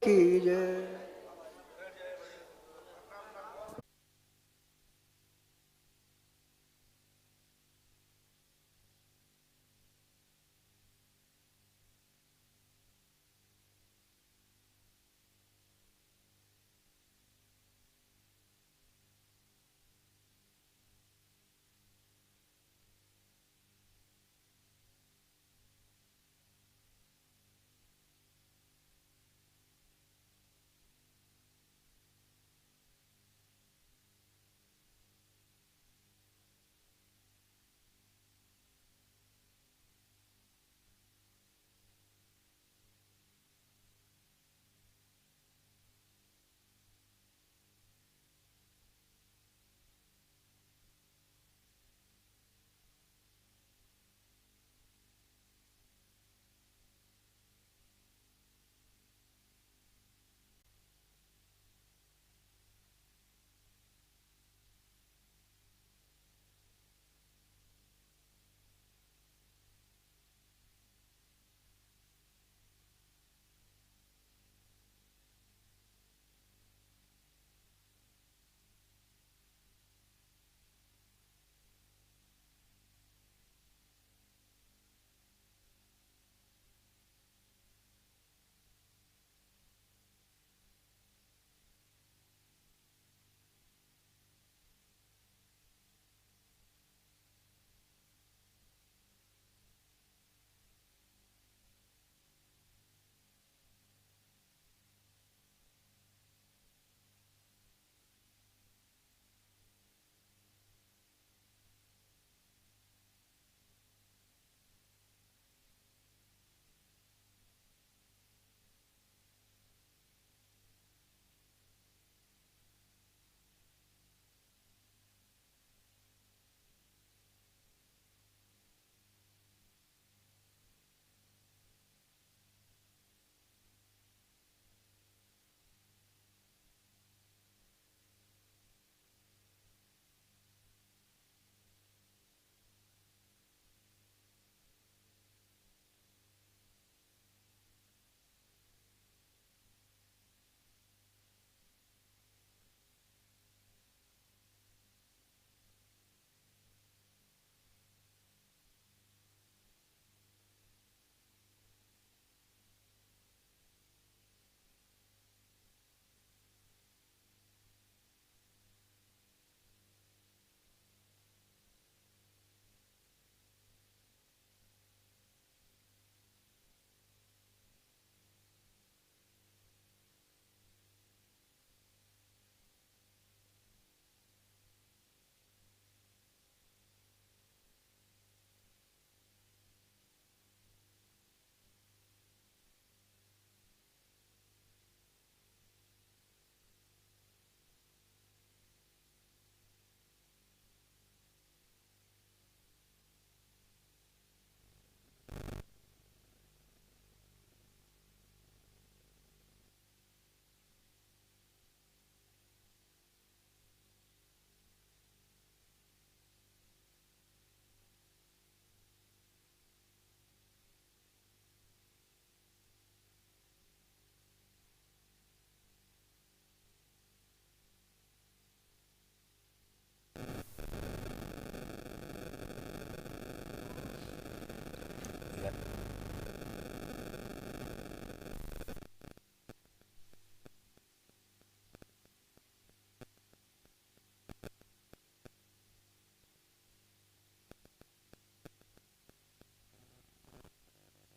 की जय।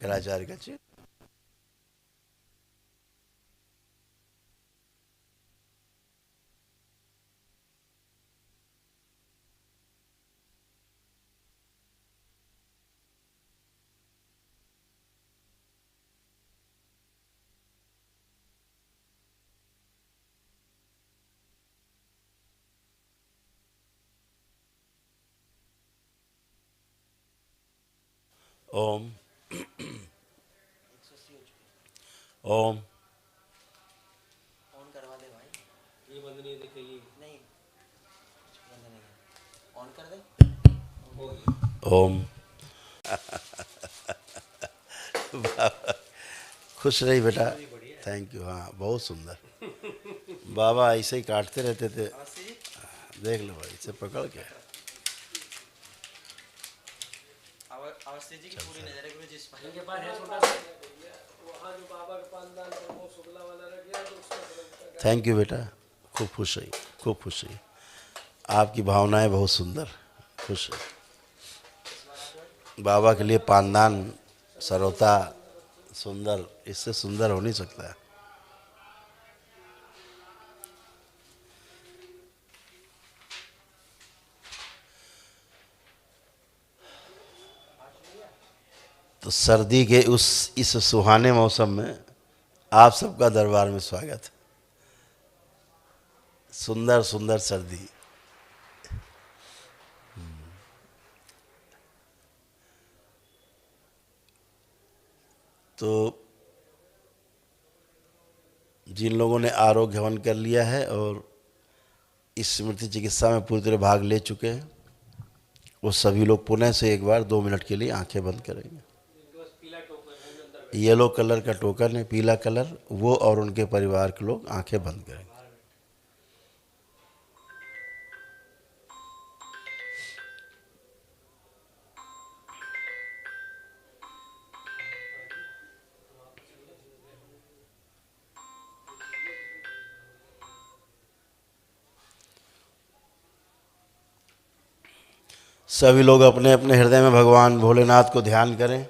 ग्राचार्य का ओम ओम ऑन करवा दे भाई। ये बंद नहीं दिखेगी। नहीं बंद नहीं है, ऑन कर दे। ओम। खुश रही बेटा। Thank you. हाँ, बहुत सुंदर। बाबा ऐसे ही काटते रहते थे। अवस्थी जी देख लो भाई, इसे पकड़ के। अवस्थी जी की पूरी नजर है गुरु जी इस पर। इनके पास है छोटा सा वहाँ जो बाबा का पानदान है वो शुक्ला वाला रख गया तो उसका थैंक यू बेटा, खूब खुश रहिए, खूब खुश रहिए। आपकी भावनाएं बहुत सुंदर, खुश रहिए। बाबा के लिए पानदान सरोता सुंदर, इससे सुंदर हो नहीं सकता है। तो सर्दी के इस सुहाने मौसम में आप सबका दरबार में स्वागत है। सुंदर सुंदर सर्दी। तो जिन लोगों ने आरोग्य हवन कर लिया है और इस स्मृति चिकित्सा में पूरी तरह भाग ले चुके हैं, वो सभी लोग पुनः से एक बार 2 मिनट के लिए आंखें बंद करेंगे। पीला टोकन है अंदर येलो कलर का टोकन है, पीला कलर, वो और उनके परिवार के लोग आंखें बंद करेंगे। सभी लोग अपने अपने हृदय में भगवान भोलेनाथ को ध्यान करें।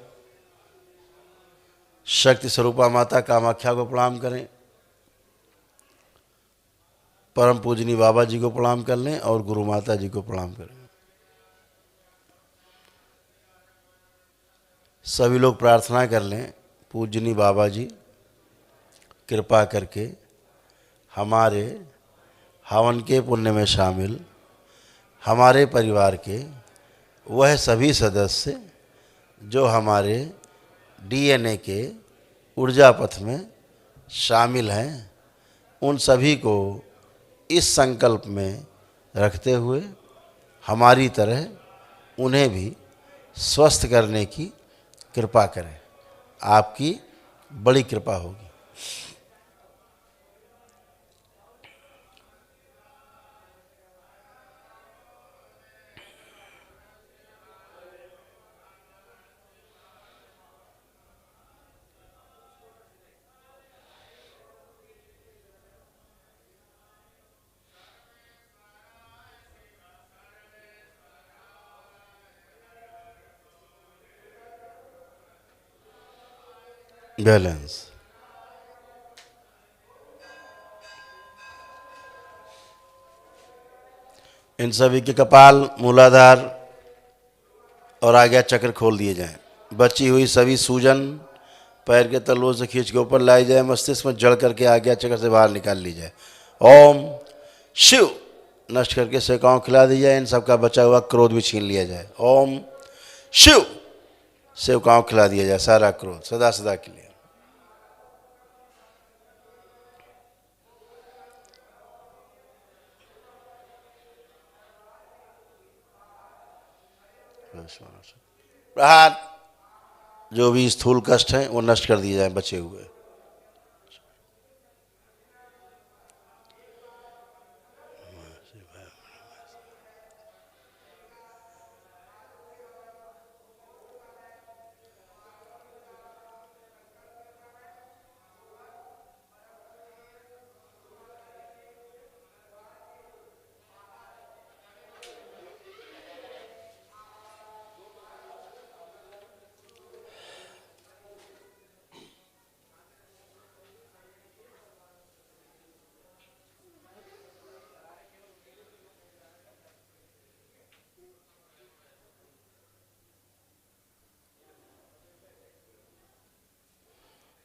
शक्ति स्वरूपा माता कामाख्या को प्रणाम करें। परम पूजनी बाबा जी को प्रणाम कर लें और गुरु माता जी को प्रणाम करें। सभी लोग प्रार्थना कर लें, पूजनी बाबा जी कृपा करके हमारे हवन के पुण्य में शामिल हमारे परिवार के वह सभी सदस्य जो हमारे डीएनए के ऊर्जा पथ में शामिल हैं, उन सभी को इस संकल्प में रखते हुए हमारी तरह उन्हें भी स्वस्थ करने की कृपा करें। आपकी बड़ी कृपा होगी। बैलेंस। इन सभी के कपाल, मूलाधार और आज्ञा चक्र खोल दिए जाएं। बची हुई सभी सूजन पैर के तलवों से खींच के ऊपर लाई जाए, मस्तिष्क में जड़ करके आज्ञा चक्र से बाहर निकाल ली जाए। ओम शिव नष्ट करके सेकाओं खिला दी जाए। इन सबका बचा हुआ क्रोध भी छीन लिया जाए। ओम शिव सेवकाओं खिला दिया जाए सारा क्रोध सदा सदा के लिए। प्रहार जो भी स्थूल कष्ट हैं वो नष्ट कर दिए जाए बचे हुए।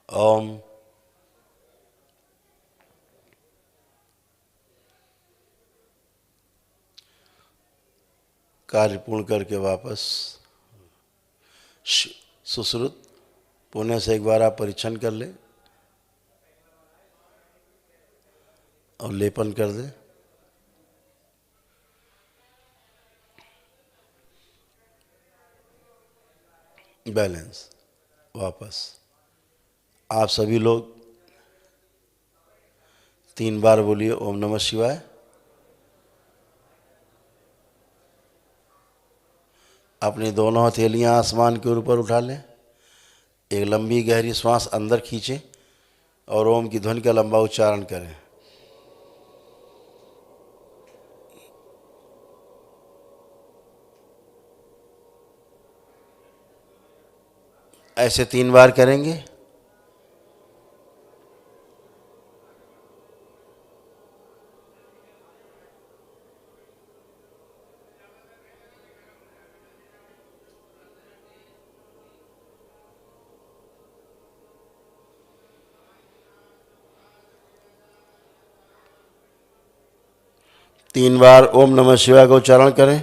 ओम कार्य पूर्ण करके वापस सुश्रुत पुण्य से एक बार आप परीक्षण कर लें और लेपन कर दें। बैलेंस वापस। आप सभी लोग 3 बार बोलिए ओम नमः शिवाय। अपनी दोनों हथेलियां आसमान के ऊपर उठा लें। एक लंबी गहरी श्वास अंदर खींचें और ओम की ध्वनि का लंबा उच्चारण करें। ऐसे 3 बार करेंगे। तीन बार ओम नमः शिवाय का उच्चारण करें।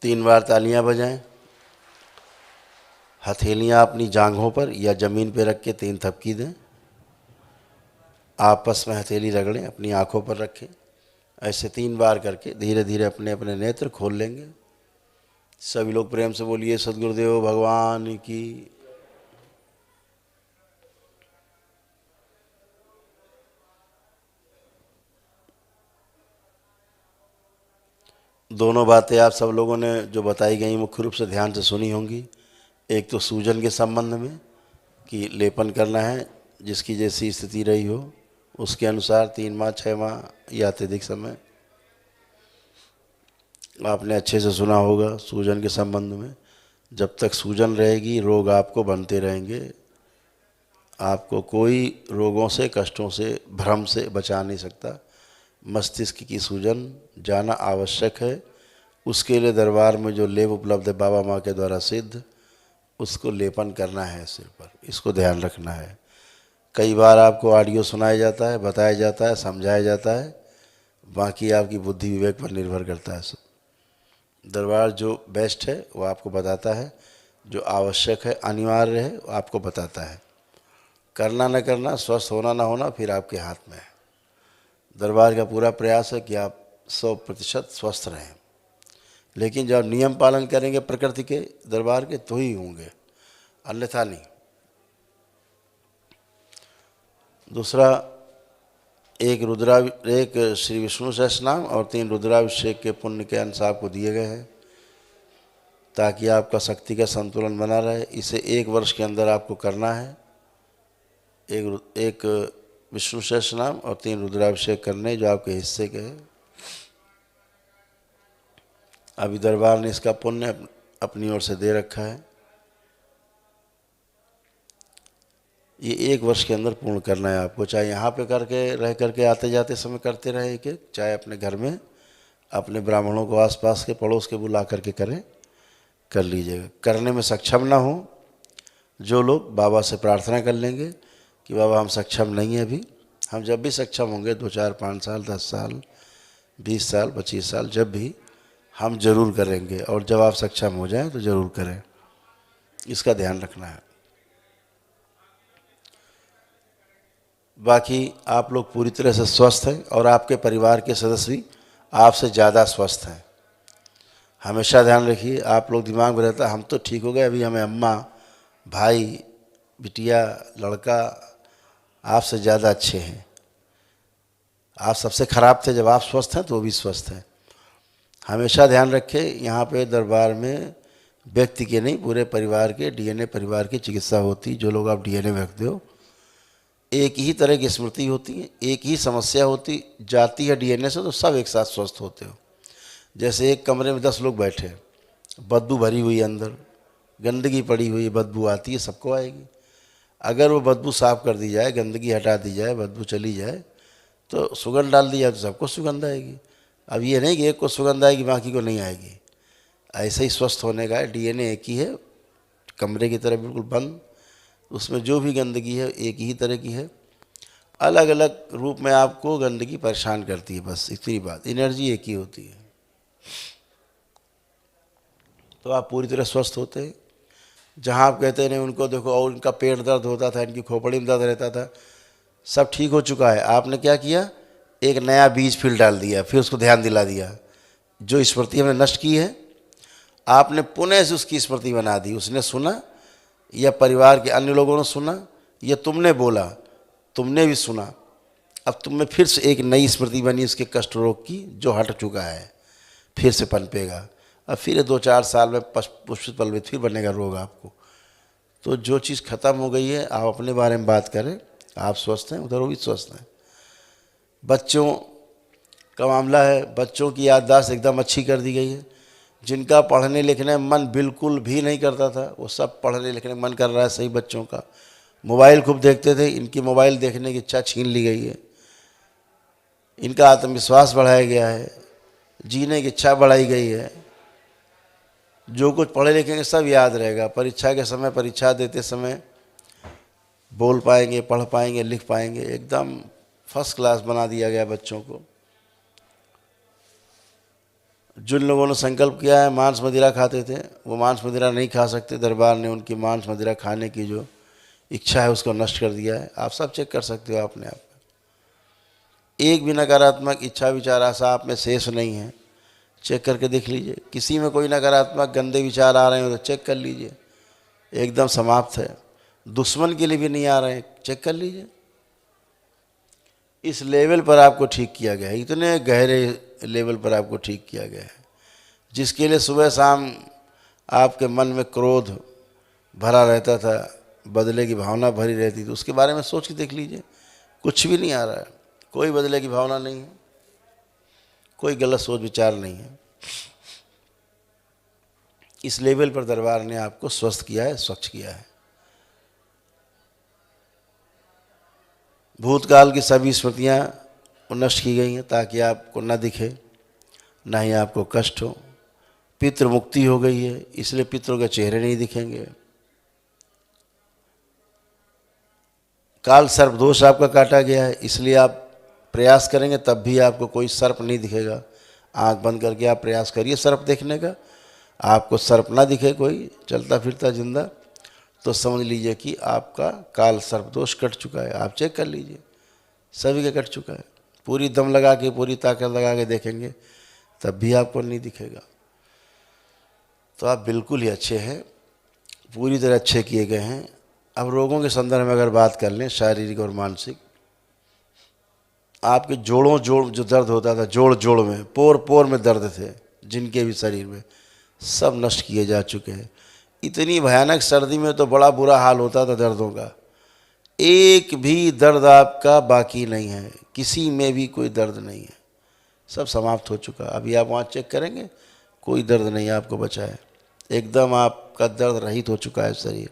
तीन बार तालियां बजाएं। हथेलियां अपनी जांघों पर या जमीन पर रख के 3 थपकी दें। आपस में हथेली रगड़ें, अपनी आंखों पर रखें। ऐसे 3 बार करके धीरे धीरे अपने अपने नेत्र खोल लेंगे। सभी लोग प्रेम से बोलिए सद्गुरुदेव भगवान की। दोनों बातें आप सब लोगों ने जो बताई गई मुख्य रूप से ध्यान से सुनी होंगी। एक तो सूजन के संबंध में कि लेपन करना है, जिसकी जैसी स्थिति रही हो उसके अनुसार 3 माह 6 माह या अत्यधिक समय। आपने अच्छे से सुना होगा सूजन के संबंध में। जब तक सूजन रहेगी रोग आपको बनते रहेंगे। आपको कोई रोगों से, कष्टों से, भ्रम से बचा नहीं सकता। मस्तिष्क की सूजन जाना आवश्यक है। उसके लिए दरबार में जो लेप उपलब्ध है बाबा माँ के द्वारा सिद्ध, उसको लेपन करना है सिर पर। इसको ध्यान रखना है। कई बार आपको ऑडियो सुनाया जाता है, बताया जाता है, समझाया जाता है, बाकी आपकी बुद्धि विवेक पर निर्भर करता है। सब दरबार जो बेस्ट है वो आपको बताता है, जो आवश्यक है, अनिवार्य है, वो आपको बताता है। करना न करना, स्वस्थ होना ना होना फिर आपके हाथ में है। दरबार का पूरा प्रयास है कि आप 100% स्वस्थ रहें, लेकिन जब नियम पालन करेंगे प्रकृति के दरबार के तो ही होंगे, अन्यथा नहीं। दूसरा, एक श्री विष्णु सहस्रनाम और 3 रुद्राभिषेक के पुण्य के अंश आपको दिए गए हैं ताकि आपका शक्ति का संतुलन बना रहे। इसे 1 वर्ष के अंदर आपको करना है। एक विष्णु सहस्रनाम और 3 रुद्राभिषेक करने जो आपके हिस्से के हैं। अभी दरबार ने इसका पुण्य अपनी ओर से दे रखा है। ये 1 वर्ष के अंदर पूर्ण करना है आपको। चाहे यहाँ पे रह करके आते जाते समय करते रहे एक, चाहे अपने घर में अपने ब्राह्मणों को आसपास के पड़ोस के बुला करके करें, कर लीजिएगा। करने में सक्षम ना हो जो लोग, बाबा से प्रार्थना कर लेंगे कि बाबा हम सक्षम नहीं हैं अभी। हम जब भी सक्षम होंगे 2, 4, 5 साल, 10 साल, 20 साल, 25 साल, जब भी हम जरूर करेंगे। और जब आप सक्षम हो जाएं तो ज़रूर करें, इसका ध्यान रखना है। बाकी आप लोग पूरी तरह से स्वस्थ हैं और आपके परिवार के सदस्य भी आपसे ज़्यादा स्वस्थ हैं। हमेशा ध्यान रखिए, आप लोग दिमाग में रहता है हम तो ठीक हो गए, अभी हमें अम्मा, भाई, बिटिया, लड़का आपसे ज़्यादा अच्छे हैं। आप सबसे खराब थे, जब आप स्वस्थ हैं तो वो भी स्वस्थ हैं। हमेशा ध्यान रखें, यहाँ पे दरबार में व्यक्ति के नहीं पूरे परिवार के, डीएनए परिवार की चिकित्सा होती। जो लोग आप डीएनए में रखते हो, एक ही तरह की स्मृति होती है, एक ही समस्या होती जाती है डीएनए से, तो सब एक साथ स्वस्थ होते हो। जैसे एक कमरे में 10 लोग बैठे, बदबू भरी हुई अंदर, गंदगी पड़ी हुई, बदबू आती है, सबको आएगी। अगर वो बदबू साफ कर दी जाए, गंदगी हटा दी जाए, बदबू चली जाए, तो सुगंध डाल दी जाए तो सबको सुगंध आएगी। अब ये नहीं कि एक को सुगंध आएगी बाकी को नहीं आएगी। ऐसे ही स्वस्थ होने का है। डीएनए एक ही है, कमरे की तरह बिल्कुल बंद, उसमें जो भी गंदगी है एक ही तरह की है। अलग अलग रूप में आपको गंदगी परेशान करती है, बस इतनी बात। एनर्जी एक ही होती है, तो आप पूरी तरह स्वस्थ होते हैं। जहाँ आप कहते नहीं उनको देखो और इनका पेट दर्द होता था, इनकी खोपड़ी में दर्द रहता था, सब ठीक हो चुका है। आपने क्या किया, एक नया बीज फिर डाल दिया, फिर उसको ध्यान दिला दिया। जो स्मृति हमने नष्ट की है, आपने पुनः से उसकी स्मृति बना दी। उसने सुना या परिवार के अन्य लोगों ने सुना या तुमने बोला, तुमने भी सुना। अब तुम में फिर से एक नई स्मृति बनी उसके कष्ट रोग की, जो हट चुका है, फिर से पनपेगा। अब फिर 2-4 साल में पुष्पित पल्लवित फिर बनेगा रोग आपको। तो जो चीज़ खत्म हो गई है, आप अपने बारे में बात करें। आप स्वस्थ हैं, उधर वो भी स्वस्थ हैं। बच्चों का मामला है, बच्चों की याददाश्त एकदम अच्छी कर दी गई है। जिनका पढ़ने लिखने में मन बिल्कुल भी नहीं करता था, वो सब पढ़ने लिखने में मन कर रहा है। सही बच्चों का मोबाइल खूब देखते थे, इनकी मोबाइल देखने की इच्छा छीन ली गई है। इनका आत्मविश्वास बढ़ाया गया है, जीने की इच्छा बढ़ाई गई है। जो कुछ पढ़े लिखेंगे सब याद रहेगा। परीक्षा के समय, परीक्षा देते समय बोल पाएंगे, पढ़ पाएंगे, लिख पाएंगे। एकदम फर्स्ट क्लास बना दिया गया बच्चों को। जिन लोगों ने संकल्प किया है मांस मदिरा खाते थे, वो मांस मदिरा नहीं खा सकते। दरबार ने उनकी मांस मदिरा खाने की जो इच्छा है उसको नष्ट कर दिया है। आप सब चेक कर सकते हो अपने आप में। एक भी नकारात्मक इच्छा विचार आशा आप में शेष नहीं है। चेक करके देख लीजिए। किसी में कोई नकारात्मक गंदे विचार आ रहे हो तो चेक कर लीजिए, एकदम समाप्त है। दुश्मन के लिए भी नहीं आ रहे हैं, चेक कर लीजिए। इस लेवल पर आपको ठीक किया गया है, इतने गहरे लेवल पर आपको ठीक किया गया है। जिसके लिए सुबह शाम आपके मन में क्रोध भरा रहता था, बदले की भावना भरी रहती थी, उसके बारे में सोच के देख लीजिए। कुछ भी नहीं आ रहा है, कोई बदले की भावना नहीं है, कोई गलत सोच विचार नहीं है। इस लेवल पर दरबार ने आपको स्वस्थ किया है, स्वच्छ किया है। भूतकाल की सभी स्मृतियाँ नष्ट की गई हैं ताकि आपको न दिखे, ना ही आपको कष्ट हो। पितृ मुक्ति हो गई है, इसलिए पितरों के चेहरे नहीं दिखेंगे। काल सर्प दोष आपका काटा गया है, इसलिए आप प्रयास करेंगे तब भी आपको कोई सर्प नहीं दिखेगा। आंख बंद करके आप प्रयास करिए सर्प देखने का, आपको सर्प ना दिखे कोई चलता फिरता जिंदा, तो समझ लीजिए कि आपका काल सर्प दोष कट चुका है। आप चेक कर लीजिए, सभी का कट चुका है। पूरी दम लगा के, पूरी ताकत लगा के देखेंगे तब भी आपको नहीं दिखेगा। तो आप बिल्कुल ही अच्छे हैं, पूरी तरह अच्छे किए गए हैं। अब रोगों के संदर्भ में अगर बात कर लें, शारीरिक और मानसिक, आपके जोड़ जो दर्द होता था, जोड़ में, पोर में दर्द थे जिनके भी शरीर में, सब नष्ट किए जा चुके हैं। इतनी भयानक सर्दी में तो बड़ा बुरा हाल होता था दर्दों का। एक भी दर्द आपका बाकी नहीं है, किसी में भी कोई दर्द नहीं है, सब समाप्त हो चुका। अभी आप वहाँ चेक करेंगे, कोई दर्द नहीं आपको बचा है। एकदम आपका दर्द रहित हो चुका है शरीर।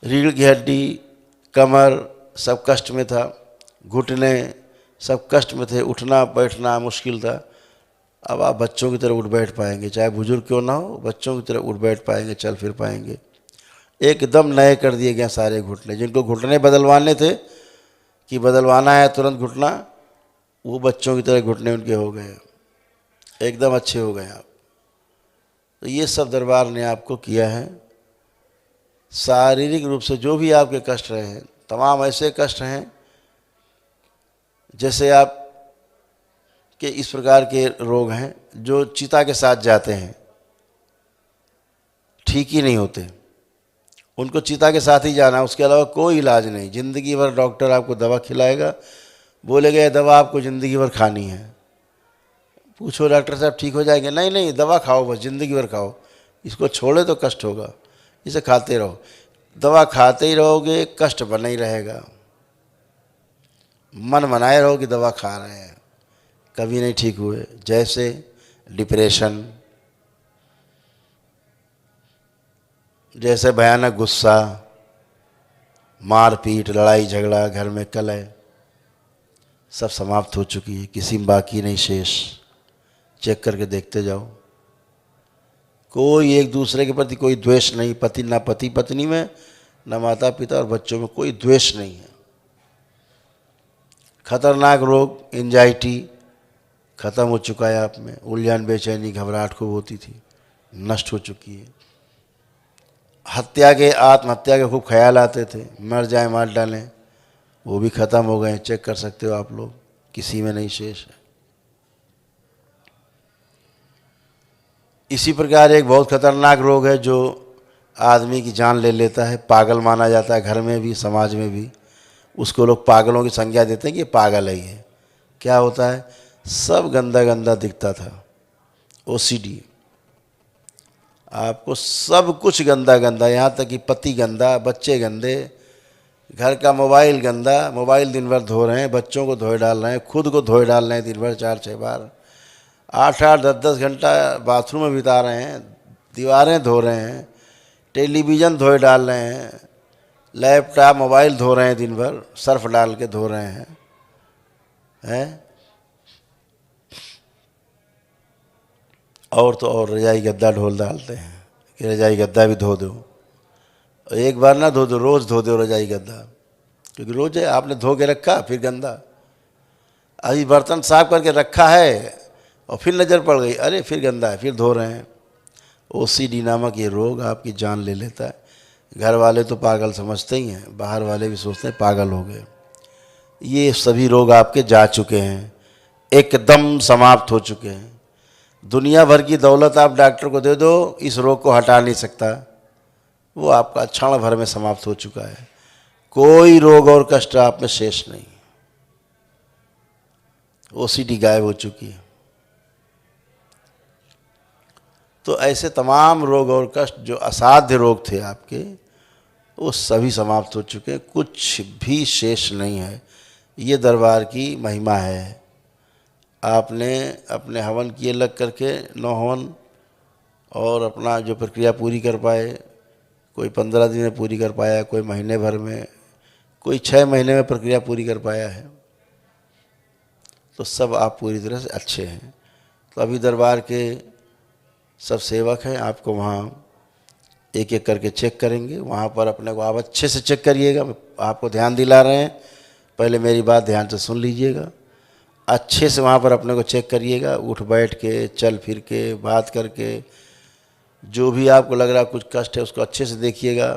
रीढ़ की हड्डी, कमर सब कष्ट में था, घुटने सब कष्ट में थे, उठना बैठना मुश्किल था। अब आप बच्चों की तरह उठ बैठ पाएंगे, चाहे बुजुर्ग क्यों ना हो, बच्चों की तरह उठ बैठ पाएंगे, चल फिर पाएंगे। एकदम नए कर दिए गए सारे घुटने। जिनको घुटने बदलवाने थे कि बदलवाना है तुरंत घुटना, वो बच्चों की तरह घुटने उनके हो गए, एकदम अच्छे हो गए आप। तो ये सब दरबार ने आपको किया है। शारीरिक रूप से जो भी आपके कष्ट रहे हैं, तमाम ऐसे कष्ट हैं जैसे आप के इस प्रकार के रोग हैं जो चिता के साथ जाते हैं, ठीक ही नहीं होते। उनको चिता के साथ ही जाना, उसके अलावा कोई इलाज नहीं। ज़िंदगी भर डॉक्टर आपको दवा खिलाएगा, बोलेगा ये दवा आपको ज़िंदगी भर खानी है। पूछो डॉक्टर साहब ठीक हो जाएंगे? नहीं, दवा खाओ, बस ज़िंदगी भर खाओ, इसको छोड़े तो कष्ट होगा, इसे खाते रहो। दवा खाते ही रहोगे, कष्ट बना ही रहेगा। मन मनाए रहो कि दवा खा रहे हैं, कभी नहीं ठीक हुए। जैसे डिप्रेशन, जैसे भयानक गुस्सा, मारपीट, लड़ाई झगड़ा, घर में कलह, सब समाप्त हो चुकी है, किसी में बाकी नहीं शेष। चेक करके देखते जाओ। कोई एक दूसरे के प्रति कोई द्वेष नहीं, पति ना पति पत्नी में, ना माता पिता और बच्चों में कोई द्वेष नहीं है। खतरनाक रोग एंजाइटी खत्म हो चुका है आप में। उलझन, बेचैनी, घबराहट खूब होती थी, नष्ट हो चुकी है। हत्या के, आत्महत्या के खूब ख्याल आते थे, मर जाए मार डालें, वो भी खत्म हो गए। चेक कर सकते हो आप लोग, किसी में नहीं शेष है। इसी प्रकार एक बहुत खतरनाक रोग है जो आदमी की जान ले लेता है, पागल माना जाता है घर में भी समाज में भी। उसको लोग पागलों की संज्ञा देते हैं कि ये पागल है। ये क्या होता है, सब गंदा गंदा दिखता था, ओसीडी। आपको सब कुछ गंदा गंदा, यहाँ तक कि पति गंदा, बच्चे गंदे, घर का मोबाइल गंदा, मोबाइल दिन भर धो रहे हैं, बच्चों को धोए डाल रहे हैं, खुद को धोए डाल रहे हैं दिन भर 4-6 बार, 8-8 10-10 घंटा बाथरूम में बिता रहे हैं, दीवारें धो रहे हैं, टेलीविज़न धोए डाल रहे हैं, लैपटॉप मोबाइल धो रहे हैं दिन भर, सर्फ डाल के धो रहे हैं। और तो और रजाई गद्दा ढोल डालते हैं कि रजाई गद्दा भी धो दो। एक बार ना धो दो, रोज़ धो दो रजाई गद्दा, क्योंकि रोज़ है आपने धो के रखा फिर गंदा। अभी बर्तन साफ करके रखा है और फिर नज़र पड़ गई, अरे फिर गंदा है, फिर धो रहे हैं। ओसीडी नामक ये रोग आपकी जान ले लेता है। घर वाले तो पागल समझते ही हैं, बाहर वाले भी सोचते हैं पागल हो गए। ये सभी रोग आपके जा चुके हैं, एकदम समाप्त हो चुके हैं। दुनिया भर की दौलत आप डॉक्टर को दे दो, इस रोग को हटा नहीं सकता। वो आपका क्षण भर में समाप्त हो चुका है। कोई रोग और कष्ट आप में शेष नहीं, ओसीडी गायब हो चुकी है। तो ऐसे तमाम रोग और कष्ट जो असाध्य रोग थे आपके, वो सभी समाप्त हो चुके हैं, कुछ भी शेष नहीं है। ये दरबार की महिमा है। आपने अपने हवन किए लग करके 9 हवन और अपना जो प्रक्रिया पूरी कर पाए, कोई 15 दिन में पूरी कर पाया, कोई महीने भर में, कोई 6 महीने में प्रक्रिया पूरी कर पाया है। तो सब आप पूरी तरह से अच्छे हैं। तो अभी दरबार के सब सेवक हैं, आपको वहाँ एक एक करके चेक करेंगे। वहाँ पर अपने को आप अच्छे से चेक करिएगा, आपको ध्यान दिला रहे हैं, पहले मेरी बात ध्यान से सुन लीजिएगा। अच्छे से वहाँ पर अपने को चेक करिएगा, उठ बैठ के, चल फिर के, बात करके, जो भी आपको लग रहा है कुछ कष्ट है उसको अच्छे से देखिएगा,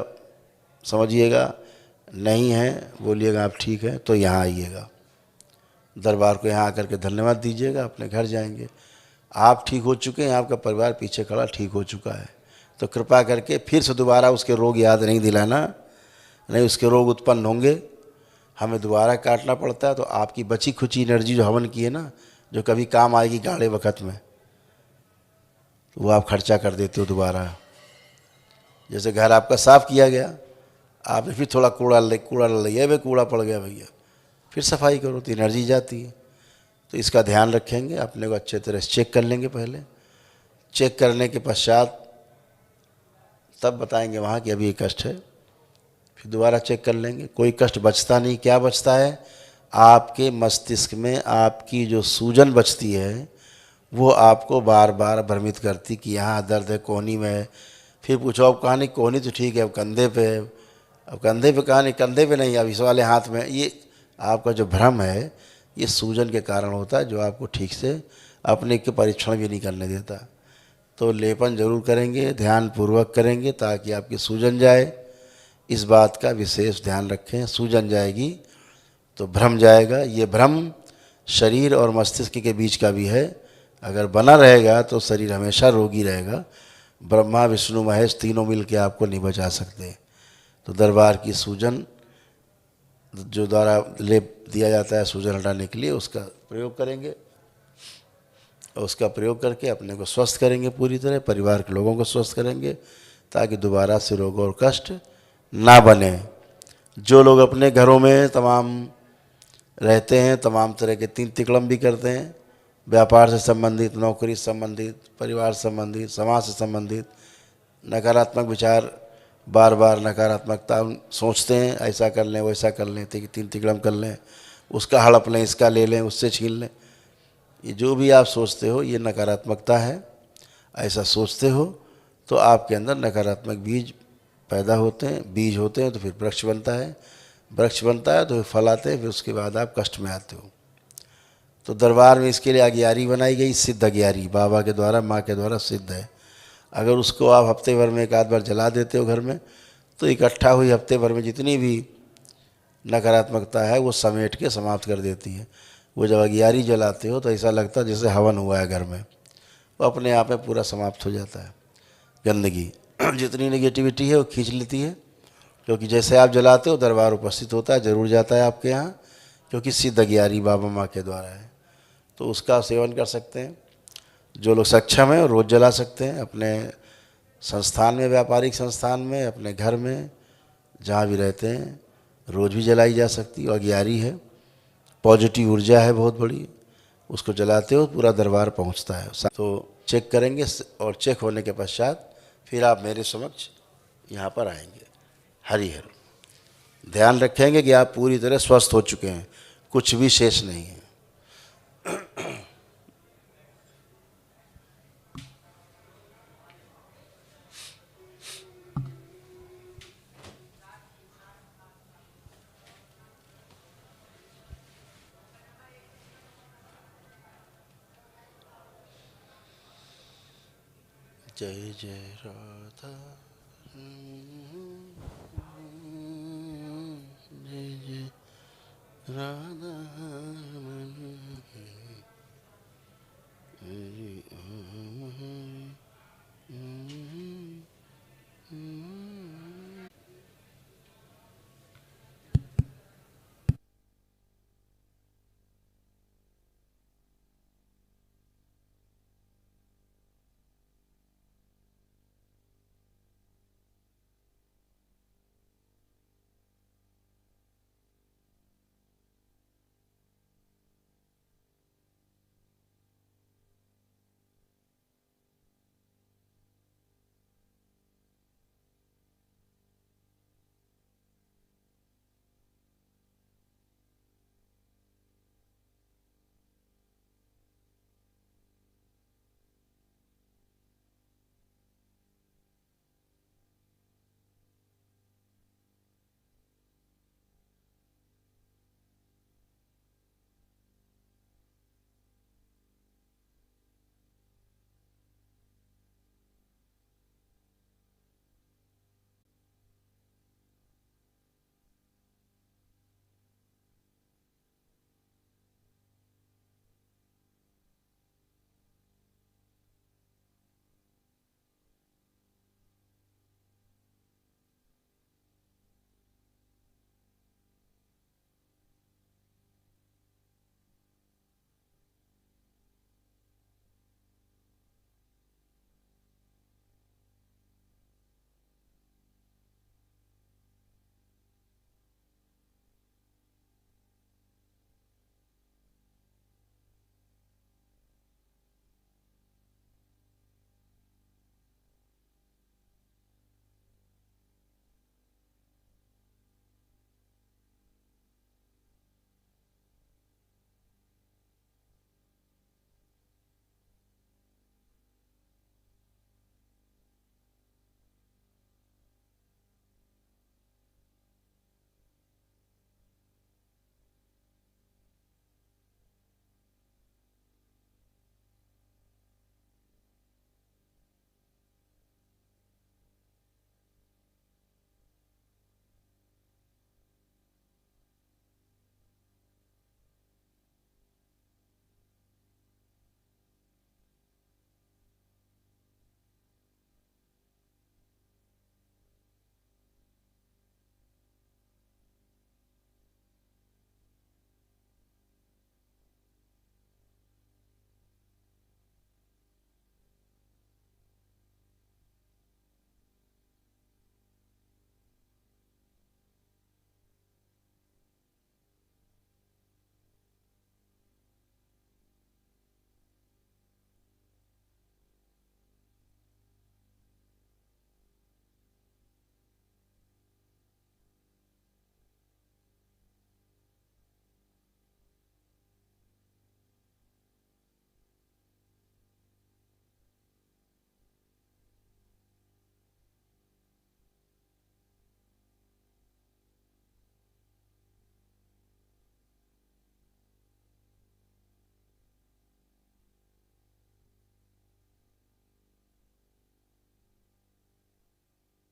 समझिएगा। नहीं है बोलिएगा आप ठीक है, तो यहाँ आइएगा, दरबार को यहाँ आकर के धन्यवाद दीजिएगा, अपने घर जाएंगे। आप ठीक हो चुके हैं, आपका परिवार पीछे खड़ा ठीक हो चुका है। तो कृपा करके फिर से दोबारा उसके रोग याद नहीं दिलाना, नहीं उसके रोग उत्पन्न होंगे, हमें दोबारा काटना पड़ता है। तो आपकी बची खुची एनर्जी जो हवन की है ना, जो कभी काम आएगी गाढ़े वक्त में, वो आप खर्चा कर देते हो दोबारा। जैसे घर आपका साफ़ किया गया, आपने फिर थोड़ा कूड़ा डाल लिया, भाई कूड़ा पड़ गया भैया, फिर सफाई करो तो एनर्जी जाती है। तो इसका ध्यान रखेंगे, अपने को अच्छे तरह से चेक कर लेंगे। पहले चेक करने के पश्चात तब बताएंगे वहाँ कि अभी ये कष्ट है, फिर दोबारा चेक कर लेंगे। कोई कष्ट बचता नहीं। क्या बचता है, आपके मस्तिष्क में आपकी जो सूजन बचती है, वो आपको बार बार भ्रमित करती कि यहाँ दर्द है, कोहनी में है। फिर पूछो अब कहानी कोहनी तो ठीक है, अब कंधे पे है, अब कंधे पे कहानी कंधे पे नहीं, अब इस वाले हाथ में। ये आपका जो भ्रम है, ये सूजन के कारण होता है, जो आपको ठीक से अपने के परीक्षण भी नहीं करने देता। तो लेपन जरूर करेंगे, ध्यान पूर्वक करेंगे, ताकि आपकी सूजन जाए। इस बात का विशेष ध्यान रखें, सूजन जाएगी तो भ्रम जाएगा। ये भ्रम शरीर और मस्तिष्क के बीच का भी है, अगर बना रहेगा तो शरीर हमेशा रोगी रहेगा। ब्रह्मा विष्णु महेश तीनों मिल के आपको नहीं बचा सकते। तो दरबार की सूजन जो द्वारा लेप दिया जाता है सूजन हटाने के लिए, उसका प्रयोग करेंगे और उसका प्रयोग करके अपने को स्वस्थ करेंगे पूरी तरह, परिवार के लोगों को स्वस्थ करेंगे, ताकि दोबारा से रोग और कष्ट ना बने। जो लोग अपने घरों में तमाम रहते हैं, तमाम तरह के तीन तिकड़म भी करते हैं, व्यापार से संबंधित, नौकरी से संबंधित, परिवार से संबंधित, समाज से संबंधित, नकारात्मक विचार, बार बार नकारात्मकता सोचते हैं, ऐसा कर लें वैसा कर लें, तीन तिकड़म कर लें, उसका हड़प लें, इसका ले लें, उससे छीन लें। ये जो भी आप सोचते हो ये नकारात्मकता है। ऐसा सोचते हो तो आपके अंदर नकारात्मक बीज पैदा होते हैं, बीज होते हैं तो फिर वृक्ष बनता है, वृक्ष बनता है तो फिर फल आते हैं, फिर उसके बाद आप कष्ट में आते हो। तो दरबार में इसके लिए अग्यारी बनाई गई, सिद्ध अग्यारी, बाबा के द्वारा, माँ के द्वारा सिद्ध है। अगर उसको आप हफ्ते भर में एक आध बार जला देते हो घर में, तो इकट्ठा हुई हफ्ते भर में जितनी भी नकारात्मकता है वो समेट के समाप्त कर देती है। वो जब अग्यारी जलाते हो तो ऐसा लगता है जैसे हवन हुआ है घर में, वो अपने आप में पूरा समाप्त हो जाता है। गंदगी जितनी नेगेटिविटी है वो खींच लेती है, क्योंकि जैसे आप जलाते हो दरबार उपस्थित होता है, ज़रूर जाता है आपके यहाँ, क्योंकि सिद्ध अगियारी बाबा माँ के द्वारा है। तो उसका सेवन कर सकते हैं। जो लोग सक्षम हैं रोज़ जला सकते हैं, अपने संस्थान में, व्यापारिक संस्थान में, अपने घर में, जहाँ भी रहते हैं रोज़ भी जलाई जा सकती है। अगियारी है, पॉजिटिव ऊर्जा है बहुत बड़ी, उसको जलाते हो पूरा दरबार पहुँचता है। तो चेक करेंगे और चेक होने के पश्चात फिर आप मेरे समक्ष यहाँ पर आएंगे। हरि हर। ध्यान रखेंगे कि आप पूरी तरह स्वस्थ हो चुके हैं, कुछ भी शेष नहीं है। जय जय राधा, जय जय राधा रमण,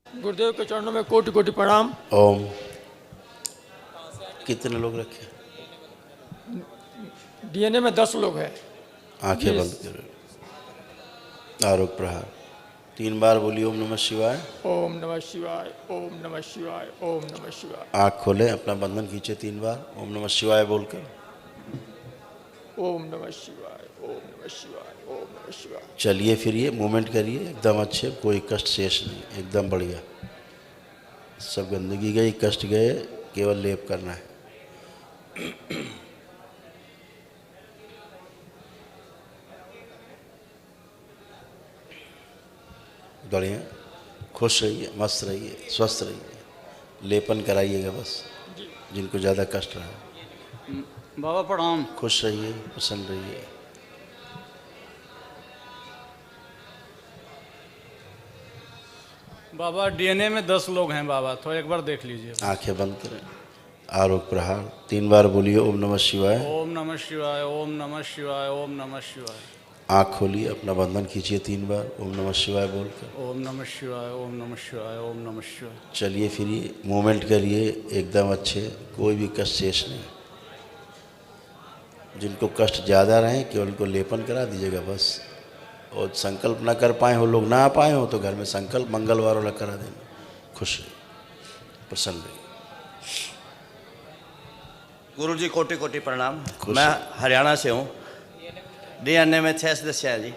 गुरुदेव के चरणों में कोटि कोटि प्रणाम। ओम। कितने लोग रखे? डीएनए में 10 लोग हैं। आंखें बंद करो। आरोग्य प्रहार 3 बार बोलिए ओम नमः शिवाय। ओम नमः शिवाय, ओम नमः शिवाय, ओम नमः शिवाय। आँख खोलें, अपना बंधन खींचे 3 बार ओम नमः शिवाय बोलकर। ओम नमः शिवाय, ओम नमः शिवाय, ओम नमः शिवाय। चलिए फिरिए, मूवमेंट करिए, एकदम अच्छे, कोई कष्ट शेष नहीं, एकदम बढ़िया। सब गंदगी गई, कष्ट गए, केवल लेप करना है। बढ़िया, खुश रहिए, मस्त रहिए, स्वस्थ रहिए। लेपन कराइएगा बस, जिनको ज़्यादा कष्ट रहा है। बाबा प्रणाम। खुश रहिए, प्रसन्न रहिए। बाबा डीएनए में 10 लोग हैं बाबा, तो एक बार देख लीजिए। आंखें बंद करें। आरोग्य प्रहार 3 बार बोलिए ओम नमः शिवाय। ओम नमः शिवाय, ओम नमः शिवाय, ओम नमः शिवाय। आँख खोलिए, अपना बंधन खींचिए 3 बार ओम नमः शिवाय बोलकर। ओम नमः शिवाय, ओम नमः शिवाय, ओम नमः शिवाय। चलिए फिरिए, मूवमेंट करिए, एकदम अच्छे, कोई भी कष्ट शेष नहीं। जिनको कष्ट ज़्यादा रहे केवल उनको लेपन करा दीजिएगा बस। और संकल्प ना कर पाए हो, लोग ना आ पाए हो, तो घर में संकल्प मंगलवार वाला करा देना। खुश रहिए, प्रसन्न रहिए। गुरुजी कोटि कोटि प्रणाम। खुश मैं रहिए। हरियाणा से हूँ। डीएनए में 6 सदस्य हैं जी।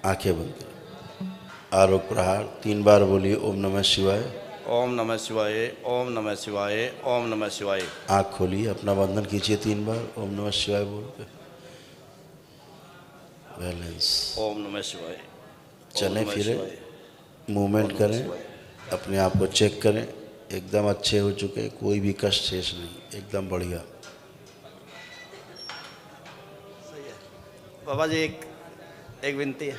आंखें बंद करें। आरोग्य प्रहार 3 बार बोलिए ओम नमः शिवाय। ओम नमः शिवाय, ओम नमः शिवाय, ओम नमः शिवाय। आँख खोलिए, अपना बंधन खींचिए 3 बार ओम नमः शिवाय बोलकर। बैलेंस। ओम नमः शिवाय। ओम चलें नमः फिरें, शिवाय। मूवमेंट करें, अपने आप को चेक करें, एकदम अच्छे हो चुके, कोई भी कष्ट शेष नहीं, एकदम बढ़िया। बाबा जी एक विनती है।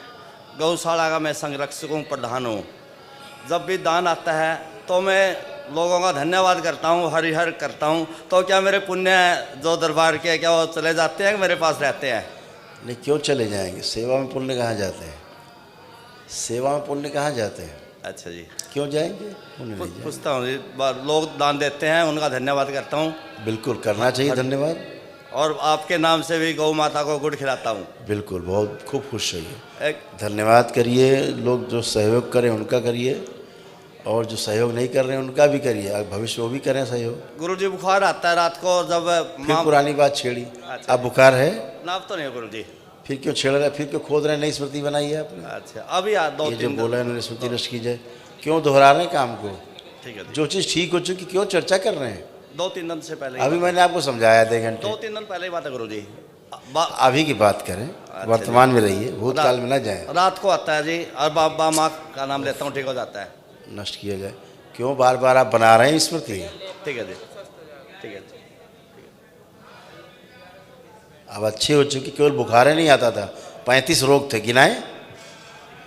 गौशाला का मैं संरक्षक हूँ, प्रधान हूँ। जब भी दान आता है तो मैं लोगों का धन्यवाद करता हूँ, हरिहर करता हूँ। तो क्या मेरे पुण्य जो दरबार के क्या वो चले जाते हैं कि मेरे पास रहते हैं? नहीं, क्यों चले जाएंगे? सेवा में पुण्य कहाँ जाते हैं? सेवा में पुण्य कहाँ जाते हैं? अच्छा जी, क्यों जाएंगे? पुण्य नहीं जाएंगे। पूछता हूँ जी। लोग दान देते हैं, उनका धन्यवाद करता हूँ। बिल्कुल करना चाहिए धन्यवाद। और आपके नाम से भी गौ माता को गुड़ खिलाता हूँ। बिल्कुल, बहुत खूब खुश रहिए, एक धन्यवाद करिए। लोग जो सहयोग करें उनका करिए, और जो सहयोग नहीं कर रहे हैं उनका भी करिए। अब भविष्य वो भी करें सहयोग। गुरुजी बुखार आता है रात को जब फिर पुरानी बात छेड़ी। अच्छा। अब बुखार है, नाप तो नहीं है गुरुजी। फिर क्यों छेड़ रहे हैं? फिर क्यों खोद रहे हैं? नई स्मृति बनाई है आपने। अच्छा, अभी दो ये जो तीन दिन। बोला है उन्होंने, स्मृति नष्ट की जाए, क्यों दोहरा रहे हैं काम को? ठीक है जी। जो चीज़ ठीक हो चुकी क्यों चर्चा कर रहे हैं? 2-3 दिन से पहले अभी मैंने आपको समझाया 2 घंटे। 2-3 दिन पहले ही बात है गुरुजी। अभी की बात करें, वर्तमान में रहिए, भूतकाल में न जाए। रात को आता है जी, और बाबा माँ का नाम लेता हूँ, ठीक हो जाता है। नष्ट किया जाए, क्यों बार बार आप बना रहे हैं स्मृति? ठीक है जी, ठीक है जी। अब अच्छे हो चुकी, केवल बुखार नहीं आता था, 35 रोग थे, गिनाए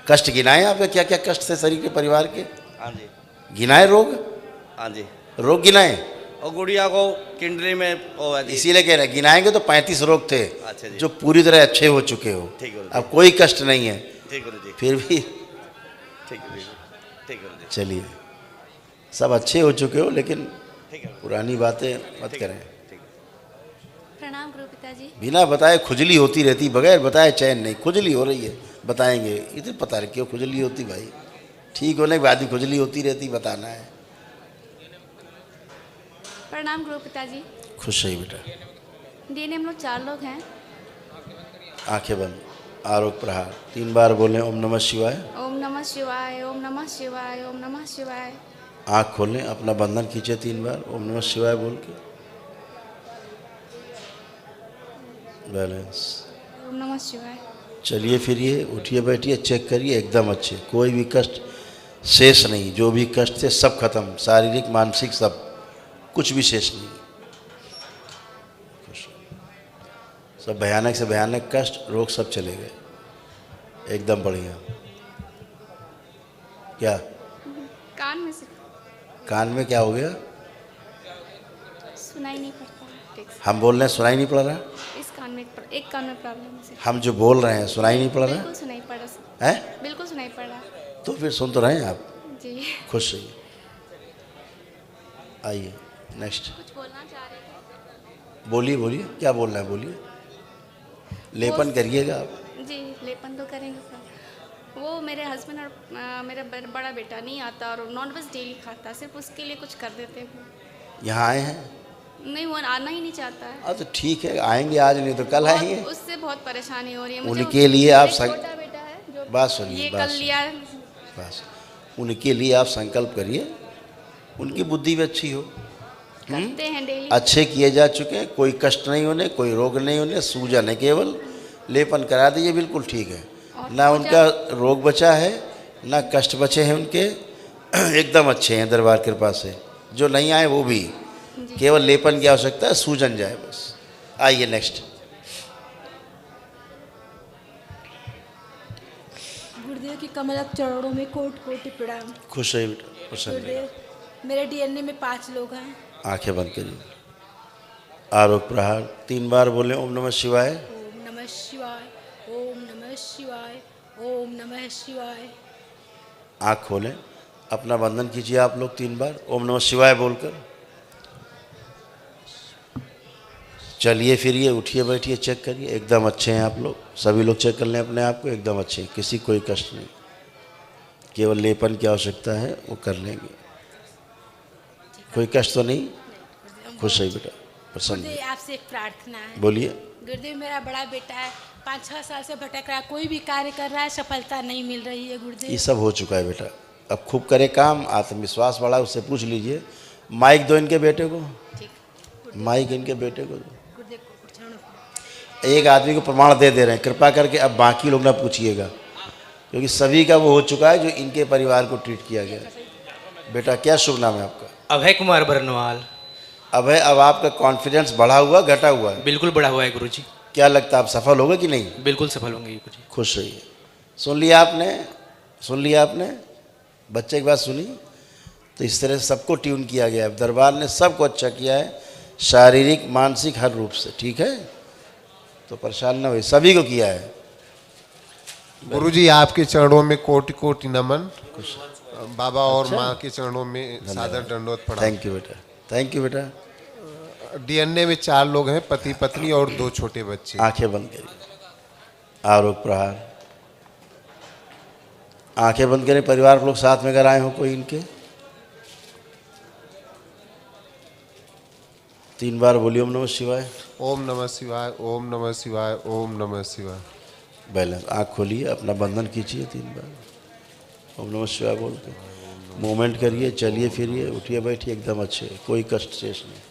कष्ट, गिनाए आपके क्या क्या कष्ट थे शरीर के, परिवार के, हाँ जी, गिनाए रोग, हाँ जी। रोग गिनाए। और गुड़िया को किंडली में वो है जी। इसीलिए कह रहे हैं, गिनाएंगे तो 35 रोग थे अच्छा जी। जो पूरी तरह अच्छे हो चुके हो। ठीक है। अब कोई कष्ट नहीं है, ठीक गुरुजी, फिर भी ठीक गुरुजी, ठीक गुरुजी, चलिए, सब अच्छे हो चुके हो, लेकिन ठीक है, पुरानी बातें मत करें। ठीक। प्रणाम गुरु पिताजी। बिना बताए खुजली होती रहती, बगैर बताए चैन नहीं। खुजली हो रही है, बताएंगे, इतने पता रहे क्यों खुजली होती भाई? ठीक होने के बाद भी खुजली होती रहती, बताना है। प्रणाम गुरु पिताजी। खुश रहिए बेटा। डीएनए हम लोग 4 लोग हैं। आंखें बंद। आरोग्य प्रहार 3 बार बोलें ओम नमः शिवाय। ओम नमः शिवाय, ओम नमः शिवाय, ओम नमः शिवाय। आँख खोलें, अपना बंधन खींचे 3 बार ओम नमः शिवाय बोल के। बैलेंस। ओम नमः शिवाय। चलिए फिरिए, उठिए, बैठिए, चेक करिए, एकदम अच्छे, कोई भी कष्ट शेष नहीं। जो भी कष्ट थे सब खत्म, शारीरिक मानसिक सब, कुछ भी शेष नहीं। खुश। सब भयानक से भयानक कष्ट रोग सब चले गए, एकदम बढ़िया। क्या कान में से कान में क्या हो गया? सुनाई नहीं पड़ता ठीक से। हम बोल रहे हैं सुनाई नहीं पड़ रहा? इस कान में एक कान में प्रॉब्लम है। हम जो बोल रहे हैं सुनाई नहीं पड़ रहा बिल्कुल सुनाई पड़ रहा है? बिल्कुल सुनाई पड़ रहा तो फिर सुन तो रहे हैं आप। जी। खुश रहिए। आइए नेक्स्ट। कुछ बोलना चाह रहे थे? बोलिए बोलिए, क्या बोलना है बोलिए। लेपन करिएगा आप। जी लेपन तो करेंगे सर। वो वो मेरे हस्बैंड और मेरा बड़ा बेटा नहीं आता और नॉन वेज डेली खाता, सिर्फ उसके लिए कुछ कर देते हैं। यहाँ आए हैं? नहीं, वो आना ही नहीं चाहता है। तो ठीक है, आएंगे आज, नहीं तो कल आएंगे। उससे बहुत परेशानी हो रही है मुझे। उनके लिए आप छोटा बेटा है जो बात सुनिए, ये बात कल लिया है। बस उनके लिए आप संकल्प करिए, उनकी बुद्धि भी अच्छी हो। करते हैं डेली। अच्छे किए जा चुके हैं, कोई कष्ट नहीं होने, कोई रोग नहीं होने, सूजन है केवल, लेपन करा दीजिए, बिल्कुल ठीक है। ना उनका रोग बचा है, ना कष्ट बचे हैं उनके, एकदम अच्छे हैं दरबार कृपा से। जो नहीं आए वो भी केवल लेपन की आवश्यकता है, सूजन जाए बस। आइए नेक्स्ट। गुरुदेव की कमलक चरणों में कोटि कोटि प्रणाम। खुश है बेटा, खुश है। गुरुदेव, मेरे डीएनए में 5 लोग हैं। आंखें बंद करिए, आरोग प्रहार 3 बार बोले ओम नमः शिवाय। ओम नमः शिवाय, ओम नमः शिवाय, ओम नमः शिवाय। आँख खोलें, अपना बंधन कीजिए आप लोग 3 बार ओम नमः शिवाय बोलकर। चलिए फिरिए, उठिए बैठिए, चेक करिए, एकदम अच्छे हैं आप लोग। सभी लोग चेक कर लें अपने आप को, एकदम अच्छे हैं, किसी कोई कष्ट नहीं, केवल लेपन की आवश्यकता है, वो कर लेंगे। कोई कष्ट तो नहीं? खुश है बेटा, प्रसन्न है। गुरुदेव, आपसे एक प्रार्थना है। बोलिए। गुरुदेव, मेरा बड़ा बेटा है, 5-6 साल से भटक रहा है, कोई भी कार्य कर रहा है, सफलता नहीं मिल रही है गुरुदेव। ये सब हो चुका है बेटा, अब खूब करे काम, आत्मविश्वास बढ़ा, उससे पूछ लीजिए। माइक दो इनके बेटे को, माइक इनके बेटे को दो। एक आदमी को प्रमाण दे रहे हैं, कृपा करके अब बाकी लोग ना पूछिएगा, क्योंकि सभी का वो हो चुका है जो इनके परिवार को ट्रीट किया गया। बेटा क्या शुभ नाम है आपका? अभय कुमार बरनवाल। अभय, अब आपका कॉन्फिडेंस बढ़ा हुआ घटा हुआ है? बिल्कुल बढ़ा हुआ है गुरुजी। क्या लगता है आप सफल होंगे कि नहीं? बिल्कुल सफल होंगे गुरुजी। खुश रहिए। सुन लिया आपने, सुन लिया आपने, बच्चे की बात सुनी। तो इस तरह से सबको ट्यून किया गया है, दरबार ने सबको अच्छा किया है, शारीरिक मानसिक हर रूप से, ठीक है? तो परेशान ना हो, सभी को किया है। गुरुजी, आपके चरणों में कोटि कोटि नमन। बाबा और माँ के चरणों में सादर दंडवत प्रणाम। थैंक यू बेटा, थैंक यू बेटा। डीएनए में 4 लोग हैं, पति पत्नी और 2 छोटे बच्चे। आंखें बंद करिए, आरोग प्रहार। आंखें बंद करें, परिवार के लोग साथ में अगर आए हो कोई इनके। 3 बार बोलिए ओम नमः शिवाय। ओम नमः शिवाय, ओम नमः शिवाय, ओम नमः शिवाय। बैलेंस, आँख खोलिए, अपना बंधन कीजिए 3 बार ओम नमः शिवाय बोल के। मूवमेंट करिए, चलिए फिरिए, उठिए बैठिए, एकदम अच्छे, कोई कष्ट शेष नहीं।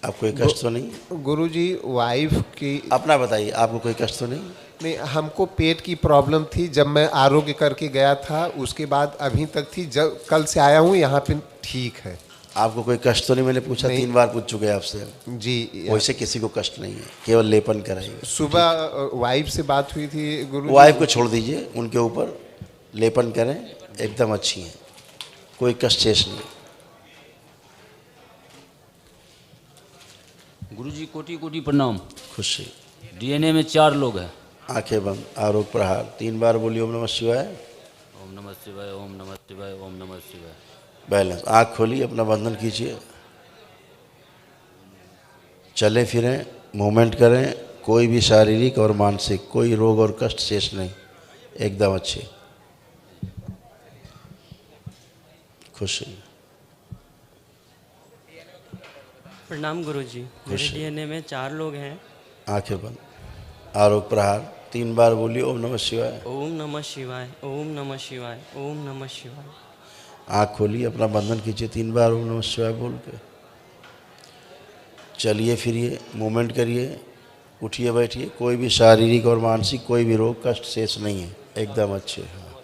आप कोई कष्ट तो नहीं? गुरुजी, वाइफ की अपना बताइए, आपको कोई कष्ट तो नहीं? नहीं, हमको पेट की प्रॉब्लम थी, जब मैं आरोग्य करके गया था उसके बाद अभी तक थी, जब कल से आया हूँ यहाँ पे ठीक है। आपको कोई कष्ट तो नहीं? मैंने पूछा, 3 बार पूछ चुके हैं आपसे जी। वैसे किसी को कष्ट नहीं है, केवल लेपन कराइए। सुबह वाइफ से बात हुई थी गुरु। वाइफ को छोड़ दीजिए, उनके ऊपर लेपन करें, एकदम अच्छी हैं, कोई कष्ट शेष नहीं। गुरुजी कोटि कोटि प्रणाम। खुशी। डीएनए में 4 लोग हैं। आंखें बंद, आरोग प्रहार 3 बार बोलिए ओम नमः शिवाय। ओम नमः शिवाय, ओम नमः शिवाय, ओम नमः शिवाय। बैलेंस, आँख खोलिए, अपना बंधन कीजिए, चलें फिरें, मूवमेंट करें, कोई भी शारीरिक और मानसिक कोई रोग और कष्ट शेष नहीं, एकदम अच्छे, खुशी। प्रणाम गुरुजी, मेरे डीएनए में 4 लोग हैं। आंखें बंद, आरोग प्रहार 3 बार बोलिए ओम नमः शिवाय। ओम नमः शिवाय, ओम नमः शिवाय, ओम नमः शिवाय। आँख खोलिए, अपना बंधन कीजिए 3 बार ओम नमः शिवाय बोल के। चलिए फिरिए, मूवमेंट करिए, उठिए बैठिए, कोई भी शारीरिक और मानसिक कोई भी रोग कष्ट शेष नहीं है, एकदम अच्छे। हाँ,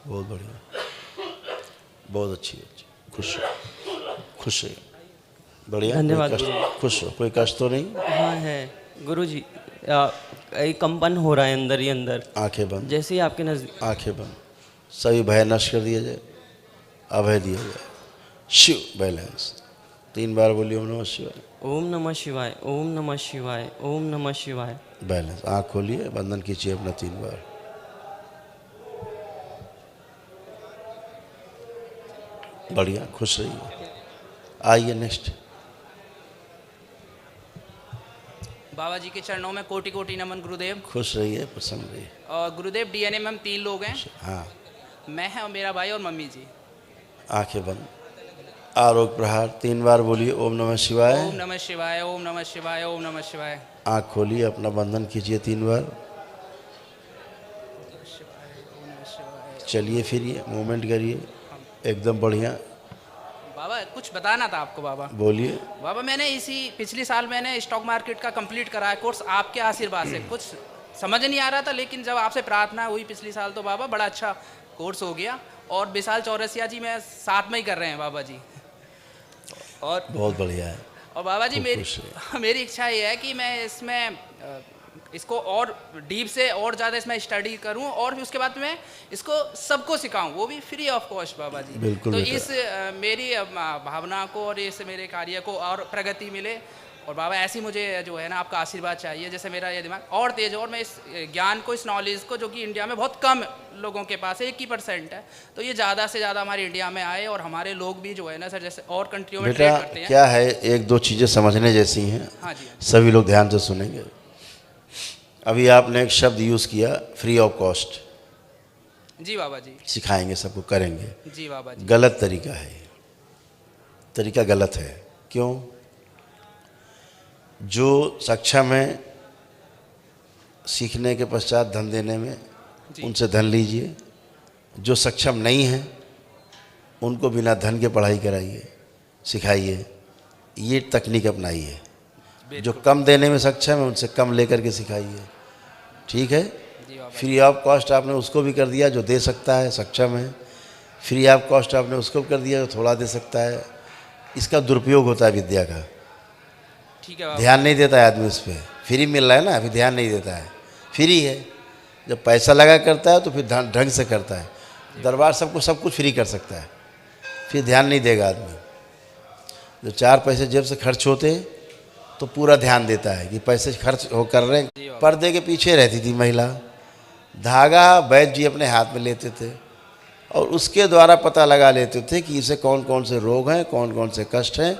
बहुत बढ़िया, बहुत अच्छी, खुश खुश है, बढ़िया। धन्यवाद। खुश हो, कोई कष्ट तो नहीं? हाँ है गुरुजी, एक कंपन हो रहा है अंदर ही अंदर। आंखें बंद, जैसे ही आपके नजदीक। आंखें बंद, सभी भय नष्ट कर दिया जाए, अभय दिया जाए। शिव बैलेंस, 3 बार बोलिए ओम नमः शिवाय। ओम नमः शिवाय, ओम नमः शिवाय, ओम नमः शिवाय। बैलेंस, आँख खोलिए, बंधन कीजिए अपना 3 बार। बढ़िया, खुश रहिए। आइए नेक्स्ट। बाबा जी के चरणों में कोटि कोटि नमन गुरुदेव। खुश रहिए, प्रसन्न रहिए। और गुरुदेव डीएनए में हम 3 लोग हैं, हाँ, मैं है और मेरा भाई और मम्मी जी। आंखें बंद, आरोग्य प्रहार 3 बार बोलिए ओम नमः शिवाय। ओम नमः शिवाय, ओम नमः शिवाय, ओम नमः शिवाय। आँख खोलिए, अपना बंधन कीजिए 3 बार। चलिए फिरिए, मूवमेंट करिए, एकदम बढ़िया। बाबा कुछ बताना था आपको। बाबा बोलिए। बाबा मैंने पिछले साल मैंने स्टॉक मार्केट का कंप्लीट करा है कोर्स आपके आशीर्वाद से। कुछ समझ नहीं आ रहा था, लेकिन जब आपसे प्रार्थना हुई पिछले साल तो बाबा बड़ा अच्छा कोर्स हो गया। और विशाल चौरसिया जी मैं साथ में ही कर रहे हैं बाबा जी। और बहुत बढ़िया है। और बाबा जी खूब मेरी इच्छा ये है कि मैं इसमें इसको और डीप से और ज़्यादा इसमें स्टडी करूं और फिर उसके बाद मैं इसको सबको सिखाऊं, वो भी फ्री ऑफ कॉस्ट बाबा जी। बिल्कुल तो बेटा। इस मेरी भावना को और इस मेरे कार्य को और प्रगति मिले। और बाबा ऐसी मुझे जो है ना आपका आशीर्वाद चाहिए, जैसे मेरा ये दिमाग और तेज हो और मैं इस ज्ञान को, इस नॉलेज को, जो कि इंडिया में बहुत कम लोगों के पास है, 1% है, तो ये ज़्यादा से ज़्यादा हमारे इंडिया में आए और हमारे लोग भी जो है ना सर जैसे और कंट्रियों में ट्रेड करते हैं। क्या है, 1-2 चीज़ें समझने जैसी हैं। हाँ जी। सभी लोग ध्यान से सुनेंगे। अभी आपने एक शब्द यूज़ किया, फ्री ऑफ कॉस्ट। जी बाबा जी। सिखाएंगे, सबको करेंगे। जी बाबा जी। गलत तरीका है, तरीका गलत है। क्यों? जो सक्षम है सीखने के पश्चात धन देने में, उनसे धन लीजिए। जो सक्षम नहीं है उनको बिना धन के पढ़ाई कराइए, सिखाइए। ये तकनीक अपनाइए। जो कम देने में सक्षम है उनसे कम लेकर के सिखाइए। ठीक है? फ्री ऑफ कॉस्ट आपने उसको भी कर दिया जो दे सकता है, सक्षम है। फ्री ऑफ कॉस्ट आपने उसको भी कर दिया जो थोड़ा दे सकता है। इसका दुरुपयोग होता है विद्या का। ठीक है बाबा। ध्यान नहीं देता है आदमी इस पर। फ्री मिल रहा है ना, अभी ध्यान नहीं देता है। फ्री है, जब पैसा लगा करता है तो फिर ढंग से करता है। दरबार सबको सब कुछ फ्री कर सकता है, फिर ध्यान नहीं देगा आदमी। जो 4 पैसे जेब से खर्च होते तो पूरा ध्यान देता है कि पैसे खर्च हो कर रहे हैं। पर्दे के पीछे रहती थी महिला, धागा वैद्य जी अपने हाथ में लेते थे और उसके द्वारा पता लगा लेते थे कि इसे कौन कौन से रोग हैं, कौन कौन से कष्ट हैं।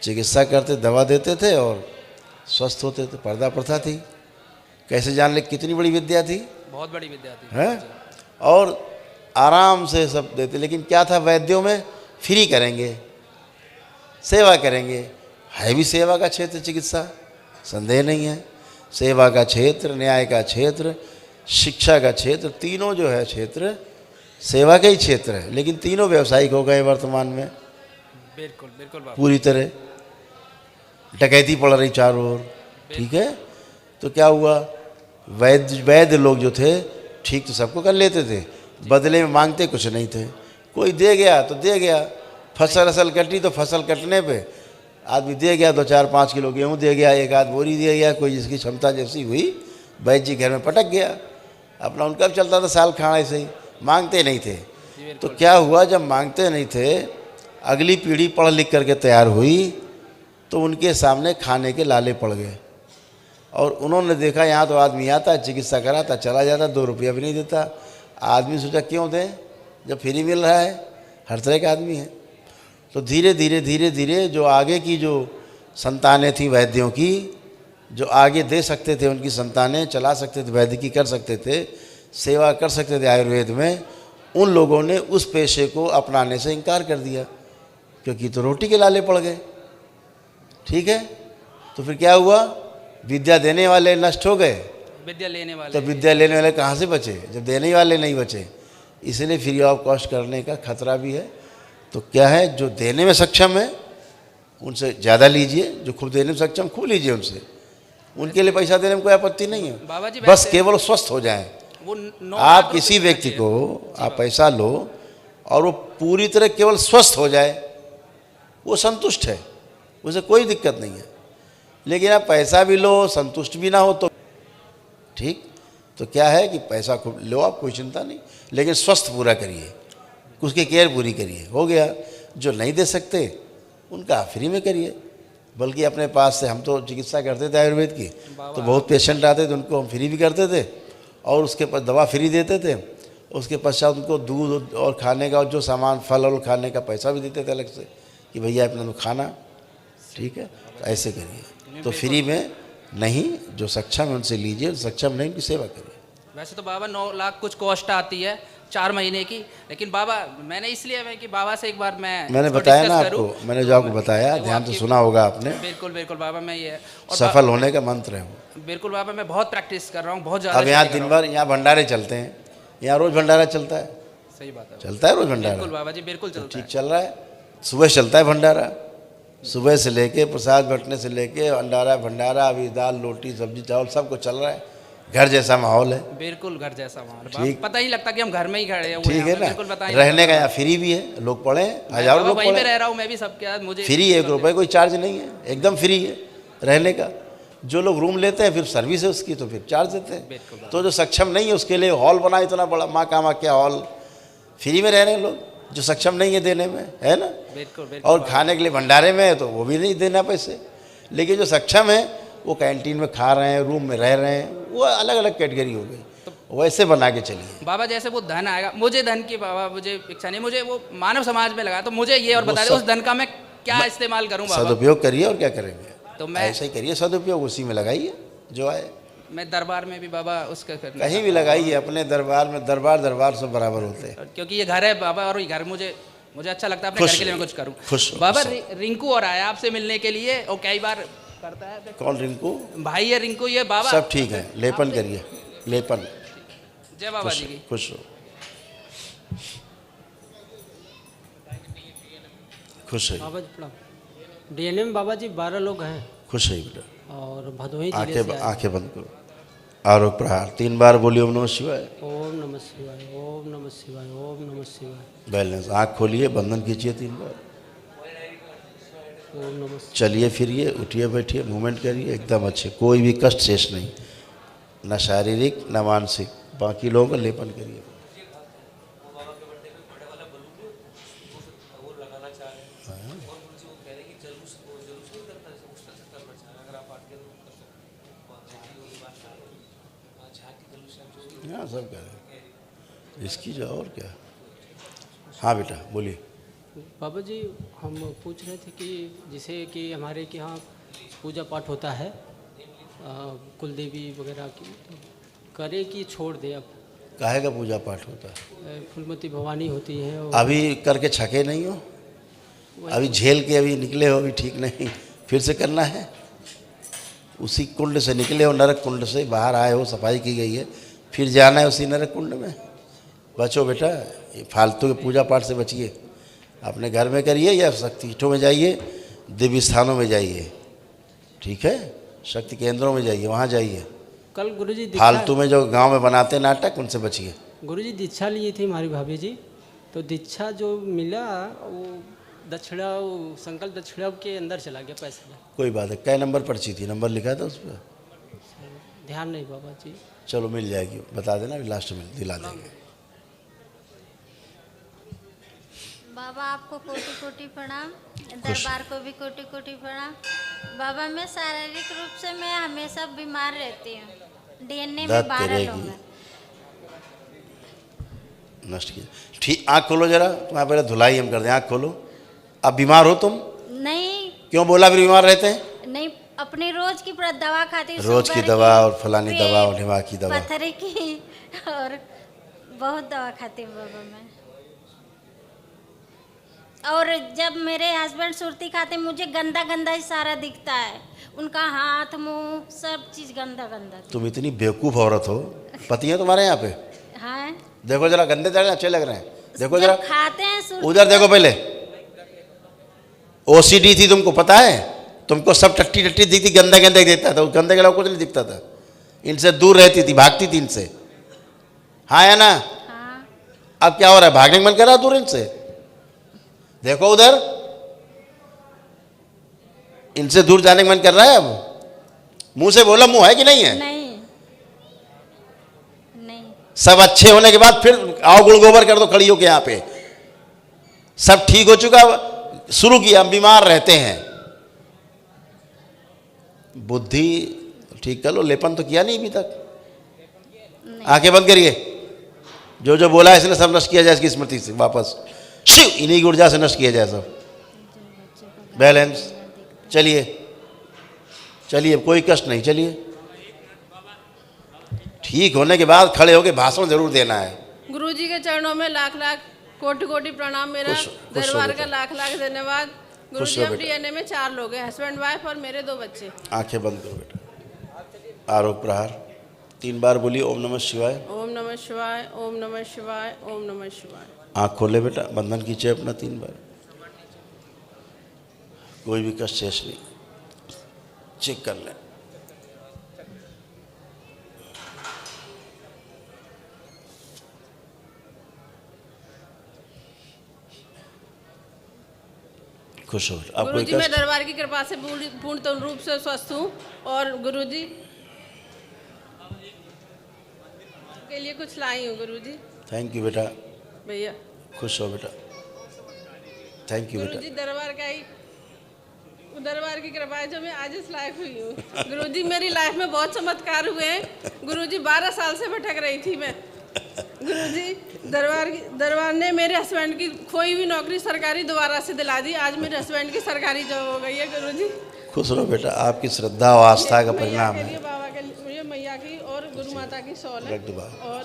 चिकित्सा करते, दवा देते थे और स्वस्थ होते थे। पर्दा प्रथा थी। कैसे जान ले कितनी बड़ी विद्या थी, बहुत बड़ी विद्या थी है। और आराम से सब देते। लेकिन क्या था वैद्यों में, फ्री करेंगे, सेवा करेंगे। है भी सेवा का क्षेत्र चिकित्सा, संदेह नहीं है। सेवा का क्षेत्र, न्याय का क्षेत्र, शिक्षा का क्षेत्र, तीनों जो है क्षेत्र सेवा का ही क्षेत्र है। लेकिन तीनों व्यावसायिक हो गए वर्तमान में। बिल्कुल बिल्कुल बाबा। पूरी तरह डकैती पड़ रही चारों ओर। ठीक है? तो क्या हुआ, वैद्य लोग जो थे ठीक तो सबको कर लेते थे, बदले में मांगते कुछ नहीं थे। कोई दे गया तो दे गया, फसल असल कटी तो फसल कटने पे आदमी दे गया, 2-4-5 किलो गेहूँ दे गया, 1 आध बोरी दे गया। कोई जिसकी क्षमता जैसी हुई, वैद्य जी घर में पटक गया अपना। उनका भी चलता था साल खाना ऐसे ही, मांगते नहीं थे। तो क्या हुआ, जब मांगते नहीं थे, अगली पीढ़ी पढ़ लिख करके तैयार हुई तो उनके सामने खाने के लाले पड़ गए। और उन्होंने देखा यहाँ तो आदमी आता, चिकित्सा कराता, चला जाता, 2 रुपया भी नहीं देता। आदमी सोचा क्यों दें जब फ्री मिल रहा है। हर तरह के आदमी हैं। तो धीरे धीरे जो आगे की जो संतानें थीं वैद्यों की, जो आगे दे सकते थे, उनकी संतानें चला सकते थे, वैद्य की कर सकते थे, सेवा कर सकते थे आयुर्वेद में, उन लोगों ने उस पेशे को अपनाने से इनकार कर दिया, क्योंकि तो रोटी के लाले पड़ गए। ठीक है? तो फिर क्या हुआ, विद्या देने वाले नष्ट हो गए, विद्या लेने वाले। तो विद्या लेने वाले कहाँ से बचे जब देने वाले नहीं बचे। इसलिए फ्री ऑफ कॉस्ट करने का खतरा भी है। तो क्या है, जो देने में सक्षम है उनसे ज़्यादा लीजिए, जो खूब देने में सक्षम खूब लीजिए उनसे। उनके लिए पैसा देने में कोई आपत्ति नहीं है, बाबा जी। बस केवल स्वस्थ हो जाएं। आप किसी व्यक्ति को आप पैसा लो और वो पूरी तरह केवल स्वस्थ हो जाए, वो संतुष्ट है, उसे कोई दिक्कत नहीं है। लेकिन आप पैसा भी लो, संतुष्ट भी ना हो तो ठीक। तो क्या है कि पैसा खूब लो आप, कोई चिंता नहीं, लेकिन स्वस्थ पूरा करिए, उसकी केयर पूरी करिए। हो गया। जो नहीं दे सकते उनका फ्री में करिए। बल्कि अपने पास से हम तो चिकित्सा करते थे आयुर्वेद की, तो बहुत पेशेंट आते थे, उनको हम फ्री भी करते थे और उसके पास दवा फ्री देते थे। उसके पश्चात उनको दूध और खाने का जो सामान, फल और खाने का पैसा भी देते थे अलग से। कि भैया अपना तो खाना, ठीक है, तो ऐसे करिए। तो फ्री में नहीं, जो सक्षम है उनसे लीजिए, सक्षम नहीं उनकी सेवा करिए। वैसे तो बाबा 9 लाख कुछ कॉस्ट आती है 4 महीने की, लेकिन बाबा मैंने इसलिए मैं कि बाबा से एक बार मैंने बताया ना आपको, मैंने जो आपको बताया, ध्यान से सुना होगा आपने। बिल्कुल बिल्कुल बाबा, मैं ये और सफल होने का मंत्र है वो। बिल्कुल बाबा, मैं बहुत प्रैक्टिस कर रहा हूँ, बहुत ज़्यादा। अब यहाँ दिन भर यहाँ भंडारे चलते हैं, यहाँ रोज भंडारा चलता है। सही बात है, चलता है रोज भंडारा। बिल्कुल बाबा जी, बिल्कुल चलता ठीक चल रहा है। सुबह चलता है भंडारा, सुबह से लेके प्रसाद बंटने से लेके भंडारा अभी दाल रोटी सब्जी चावल सब कुछ चल रहा है। घर जैसा माहौल है, बिल्कुल घर जैसा माहौल। ठीक, पता ही लगता कि हम घर में ही खड़े हैं। ठीक है ना। रहने का यहाँ फ्री भी है, लोग पढ़े, हजारों लोग वहीं पे रह रहा हूँ मैं भी, सबके साथ मुझे फ्री है, 1 रुपये कोई चार्ज नहीं है, एकदम फ्री है रहने का। जो लोग रूम लेते हैं फिर सर्विस है उसकी, तो फिर चार्ज देते हैं। तो जो सक्षम नहीं है उसके लिए हॉल बना इतना बड़ा, माँ कामाख्या हॉल, फ्री में रह रहे हैं लोग जो सक्षम नहीं है देने में, है ना। बिल्कुल। और खाने के लिए भंडारे में है तो वो भी नहीं देना पैसे, लेकिन जो सक्षम है वो कैंटीन में खा रहे हैं, रूम में रह रहे हैं, वो अलग अलग कैटेगरी हो गई। तो वैसे बना के चलिए बाबा। जैसे वो धन आएगा, मुझे धन की बाबा मुझे इच्छा नहीं, मुझे वो मानव समाज में लगा, तो मुझे ये और बता दे उस धन का मैं क्या इस्तेमाल करूँ बाबा। सदुपयोग करिए, और क्या करेंगे, तो मैं ऐसा ही करिए, सदुपयोग उसी में लगाइए जो आए। मैं दरबार में भी बाबा उसका करना, कहीं भी लगाइए, अपने दरबार में, दरबार सब बराबर होते हैं, क्योंकि ये घर है बाबा, और ये घर मुझे अच्छा लगता है, अपने घर के लिए मैं कुछ करूँ। खुश बाबा रिंकू और आया आपसे मिलने के लिए, और कई बार करता है। कौन रिंकू? भाई है रिंकू, ये बाबा सब ठीक है, लेपन करिए, लेपन। जय बाबा जी की। खुश हो, खुश है बाबा जी। डीएनए में बाबा जी 12 लोग हैं। खुश है बेटा। और भदोही जिले से आंखें बंद करो, आरोप प्रहार 3 बार बोलिए ओम नमः शिवाय। ओम नमः शिवाय, ओम नमः शिवाय, ओम नमः शिवाय। बैलेंस, आँख खोलिए, बंधन खींचिए 3 बार, ओम नमः। चलिए फिरिए, उठिए बैठिए, मूवमेंट करिए, एकदम अच्छे, कोई भी कष्ट शेष नहीं, न शारीरिक न मानसिक। बाकी लोगों को लेपन करिए। हाँ सब कह रहे इसकी जो, और क्या। हाँ बेटा बोलिए। बाबा जी हम पूछ रहे थे कि जैसे कि हमारे के यहाँ पूजा पाठ होता है कुल देवी वगैरह की, तो करे कि छोड़ दे? अब काहे का पूजा पाठ होता है? फूलमती भवानी होती है। और अभी करके छके नहीं हो, अभी झेल के अभी निकले हो, अभी ठीक नहीं, फिर से करना है। उसी कुंड से निकले हो, नरक कुंड से बाहर आए हो, सफाई की गई है, फिर जाना है उसी नरक कुंड में। बचो बेटा, ये फालतू के पूजा पाठ से बचिए, अपने घर में करिए या शक्तिपीठों में जाइए, दिव्य स्थानों में जाइए, ठीक है, शक्ति केंद्रों में जाइए, वहाँ जाइए। कल गुरुजी फालतू में जो गांव में बनाते नाटक, उनसे बचिए। गुरुजी दीक्षा लिए थी हमारी भाभी जी, तो दीक्षा जो मिला वो दक्षिणा, संकल्प दक्षिणा के अंदर चला गया पैसा। कोई बात है, कै नंबर पर्ची थी, नंबर लिखा था उस पर? ध्यान नहीं बाबा जी। चलो मिल जाएगी, बता देना, लास्ट में दिला देंगे। बाबा आपको कोटि कोटि प्रणाम, दरबार को भी कोटि कोटि प्रणाम। बाबा मैं शारीरिक रूप से मैं हमेशा बीमार रहती हूँ, डीएनए में 12 लोग हैं। नष्ट किया, ठीक। आँख खोलो जरा, तुम्हारा पहले धुलाई हम कर दें, आँख खोलो। अब बीमार हो तुम? नहीं। क्यों बोला फिर बीमार रहते हैं? नहीं, अपनी रोज की दवा खाती हूँ, रोज की दवा और फलानी दवा और दिमाग की दवा, पत्थरी की, और बहुत दवा खाती हूँ बाबा मैं। और जब मेरे हस्बैंड सुरती खाते, मुझे गंदा गंदा ही सारा दिखता है, उनका हाथ मुंह सब चीज गंदा गंदा। तुम इतनी बेवकूफ़ औरत हो, पति है तुम्हारे यहाँ पे? हाँ। देखो जरा, गंदे जरा अच्छे लग रहे हैं, देखो जरा, खाते हैं उधर देखो पहले। ओसीडी थी तुमको, पता है? तुमको सब टट्टी टट्टी दिखती, गंदा गंदा दिखता था, गंदे के अलावा कुछ नहीं दिखता था। इनसे दूर रहती थी, भागती थी इनसे, हाँ या ना? हाँ। अब क्या हो रहा है, भागने का मन कर रहा दूर इनसे? देखो उधर, इनसे दूर जाने का मन कर रहा है अब? मुंह से बोला, मुंह है कि नहीं है? नहीं, नहीं। सब अच्छे होने के बाद फिर आओ गुड़ गोबर कर दो खड़ी हो के यहाँ पे। सब ठीक हो चुका, शुरू किया, हम बीमार रहते हैं। बुद्धि ठीक कर लो, लेपन तो किया नहीं अभी तक। आंखें बंद करिए, जो जो बोला इसने सब नष्ट किया जाए इसकी स्मृति से वापस, शिव इन्हीं की ऊर्जा से नष्ट किया जाए सब। बैलेंस। चलिए चलिए, कोई कष्ट नहीं, चलिए। ठीक होने के बाद खड़े होकर भाषण जरूर देना है। गुरुजी के चरणों में लाख लाख कोटि कोटि प्रणाम। मेरा खुश हो दरबार का बेटा। लाख लाख धन्यवाद। गुरुजी हो हम बेटा। डीएनए में 4 लोग हैं, हस्बैंड वाइफ और मेरे 2 बच्चे। आंखें बंद करो बेटा। आरोप प्रहार 3 बार बोलिए ओम नमः शिवाय। ओम नमः शिवाय, ओम नमः शिवाय, ओम नमः शिवाय। आँख खोले बेटा, बंधन कीजिए अपना 3 बार। कोई भी कष्ट शेष नहीं, चेक कर लें। खुश हो। अब कोई गुरुजी मैं कष्ट? दरबार की कृपा से पूर्ण रूप से स्वस्थ हूँ। और गुरुजी के लिए कुछ लाई हूँ गुरुजी। थैंक यू बेटा। भैया खुश हो बेटा। थैंक यू गुरुजी बेटा। दरबार की कृपा है जो मैं आज इस लायक हुई हूँ। गुरुजी मेरी लाइफ में बहुत चमत्कार हुए हैं। गुरुजी 12 साल से भटक रही थी मैं। गुरुजी दरबार ने मेरे हस्बैंड की खोई हुई नौकरी सरकारी दोबारा से दिला दी। आज मेरे हस्बैंड की सरकारी जॉब हो गई है गुरुजी। खुश रहो बेटा, आपकी श्रद्धा और आस्था का परिणाम मैया के है। लिए बाबा के लिए, ये मैया की और गुरु माता की सौल है। रख दो बाबा। और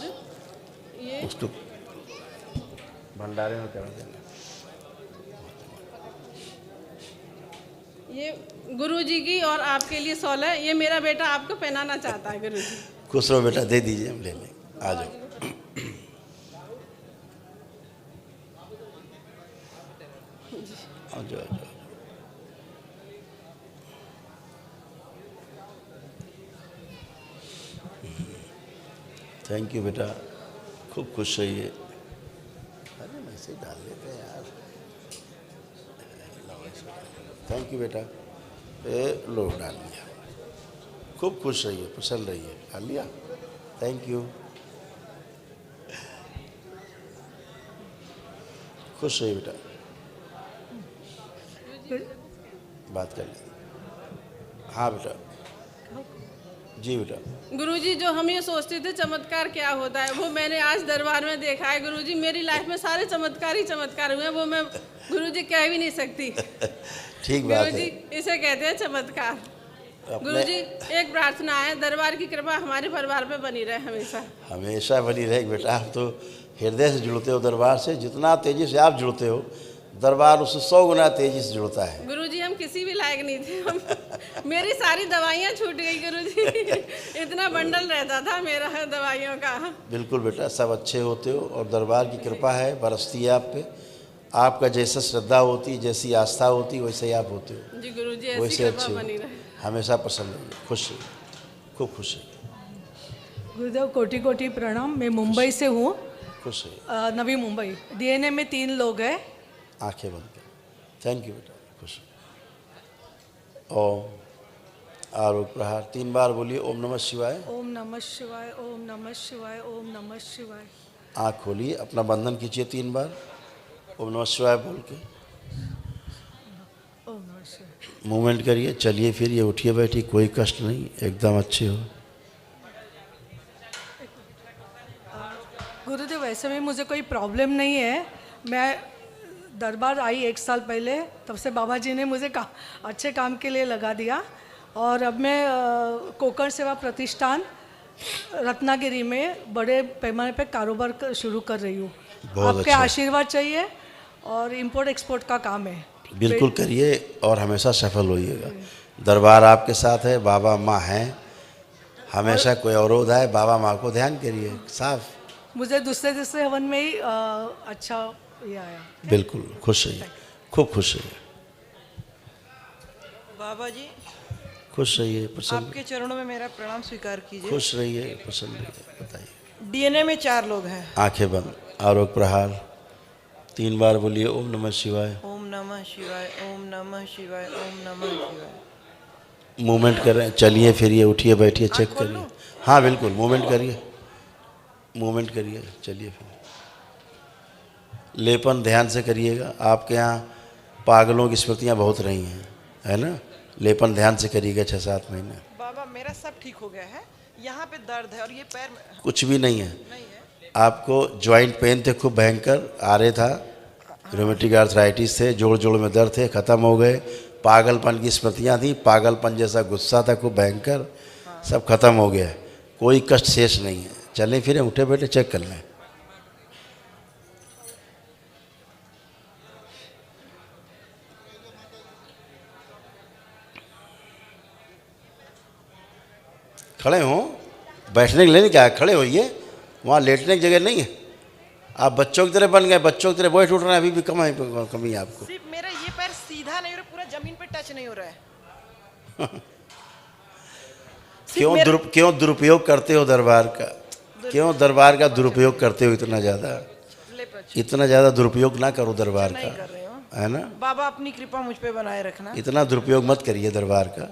ये उसको भंडारे में कर देना। ये गुरुजी की और आपके लिए सौल है। ये मेरा बेटा आपको पहनाना चाहता है गुरुजी। खुश रहो बेटा, दे दीजिए, हम ले लेंगे। आ जाओ। आ जाओ, आ जाओ। थैंक यू बेटा, खूब खुश रहिए। अरे मैसेज डाल लेते हैं यार। थैंक यू बेटा। लो डाल लिया। खूब खुश रहिए, प्रसन्न रहिए। डाल लिया। Thank you. खुश रहिए बेटा। बात कर लें। हाँ बेटा। जी बेटा। गुरुजी जो हम ये सोचते थे चमत्कार क्या होता है, वो मैंने आज दरबार में देखा है। गुरुजी मेरी लाइफ में सारे चमत्कार ही चमत्कार हुए हैं। वो मैं गुरुजी कह भी नहीं सकती। ठीक बात है। गुरुजी इसे कहते हैं चमत्कार। गुरुजी एक प्रार्थना है, दरबार की कृपा हमारे परिवार पे बनी रहे हमेशा। हमेशा बनी रहेगी बेटा। आप तो हृदय से जुड़ते हो दरबार से। जितना तेजी से आप जुड़ते हो, दरबार उससे 100 गुना तेजी से जुड़ता है। गुरुजी हम किसी भी लायक नहीं थे। मेरी सारी दवाइयाँ छूट गई गुरुजी। इतना बंडल रहता था मेरा दवाइयों का। बिल्कुल बेटा, सब अच्छे होते हो और दरबार की कृपा है, बरसती है आप पे। आपका जैसा श्रद्धा होती, जैसी आस्था होती, वैसे ही आप होते हो। जी गुरुजी ऐसी वैसे कृपा अच्छे बनी हो। रहे। हमेशा प्रसन्न रहिए, खुश रहिए, खूब खुश रहिए। गुरुदेव कोटि कोटि प्रणाम। मैं मुंबई से हूँ, खुश रहिए। नवी मुंबई। डीएनए में 3 लोग हैं। आंखें बंद कर। थैंक यू बेटा, खुश रहिए। ओम आरोप प्रहार 3 बार बोलिए ओम नमः शिवाय। ओम नमः शिवाय, ओम नमः शिवाय, ओम नमः शिवाय। आँख खोलिए, अपना बंधन कीजिए 3 बार ओम नमः शिवाय बोल के। ओम नमः शिवाय। मूवमेंट करिए, चलिए फिरिए, उठिए बैठिए, कोई कष्ट नहीं, एकदम अच्छे हो। गुरुदेव वैसे भी मुझे कोई प्रॉब्लम नहीं है। मैं दरबार आई 1 साल पहले, तब से बाबा जी ने मुझे अच्छे काम के लिए लगा दिया। और अब मैं कोकण सेवा प्रतिष्ठान रत्नागिरी में बड़े पैमाने पे कारोबार शुरू कर रही हूँ। आपके अच्छा। आशीर्वाद चाहिए और इंपोर्ट एक्सपोर्ट का काम है। बिल्कुल करिए और हमेशा सफल होइएगा। दरबार आपके साथ है, बाबा माँ हैं। हमेशा कोई अवरोध आए, बाबा माँ को ध्यान करिए। साफ मुझे दूसरे हवन में ही अच्छा ये आया। बिल्कुल खुश रहिए, खूब खुश रहिए। बाबा जी खुश रहिए, प्रसन्न। आपके चरणों में मेरा प्रणाम स्वीकार कीजिए। खुश रहिए, प्रसन्न रहिए। बताइए। डीएनए में 4 लोग हैं। आंखें बंद। आरोप प्रहार 3 बार बोलिए ओम नमः शिवाय। ओम नमः शिवाय, ओम नमः शिवाय, ओम नमः शिवाय। मूवमेंट करें, चलिए फिरिए, उठिए बैठिए, चेक करिए। हाँ बिल्कुल, मूवमेंट करिए, मूवमेंट करिए, चलिए फिर। लेपन ध्यान से करिएगा। आपके यहाँ पागलों की स्मृतियाँ बहुत रही हैं, है ना। लेपन ध्यान से करिएगा 6-7 महीने। बाबा मेरा सब ठीक हो गया है। यहाँ पे दर्द है और ये पैर में कुछ भी नहीं है। आपको जॉइंट पेन थे खूब भयंकर, आ रहे था, रोमेटिक आर्थराइटिस थे, जोड़ जोड़ में दर्द थे, ख़त्म हो गए। पागलपन की स्मृतियाँ थी, पागलपन जैसा गुस्सा था खूब भयंकर, सब खत्म हो गया, कोई कष्ट शेष नहीं है। चलें फिरें, उठे बैठे चेक कर लें। खड़े हों, बैठने के लिए नहीं कहा, खड़े होइए, वहाँ लेटने की जगह नहीं है। आप बच्चों की तरह बन गए, बच्चों की तरह बैठ उठ रहे हैं, अभी भी कमी है आपको। सिर्फ मेरा ये पैर सीधा नहीं हो रहा, पूरा जमीन पे टच नहीं हो रहा है। क्यों दुरुपयोग करते हो दरबार का? क्यों दरबार का दुरुपयोग करते हो इतना ज़्यादा दुरुपयोग ना करो दरबार का, है ना। बाबा अपनी कृपा मुझ पे बनाए रखना। इतना दुरुपयोग मत करिए दरबार का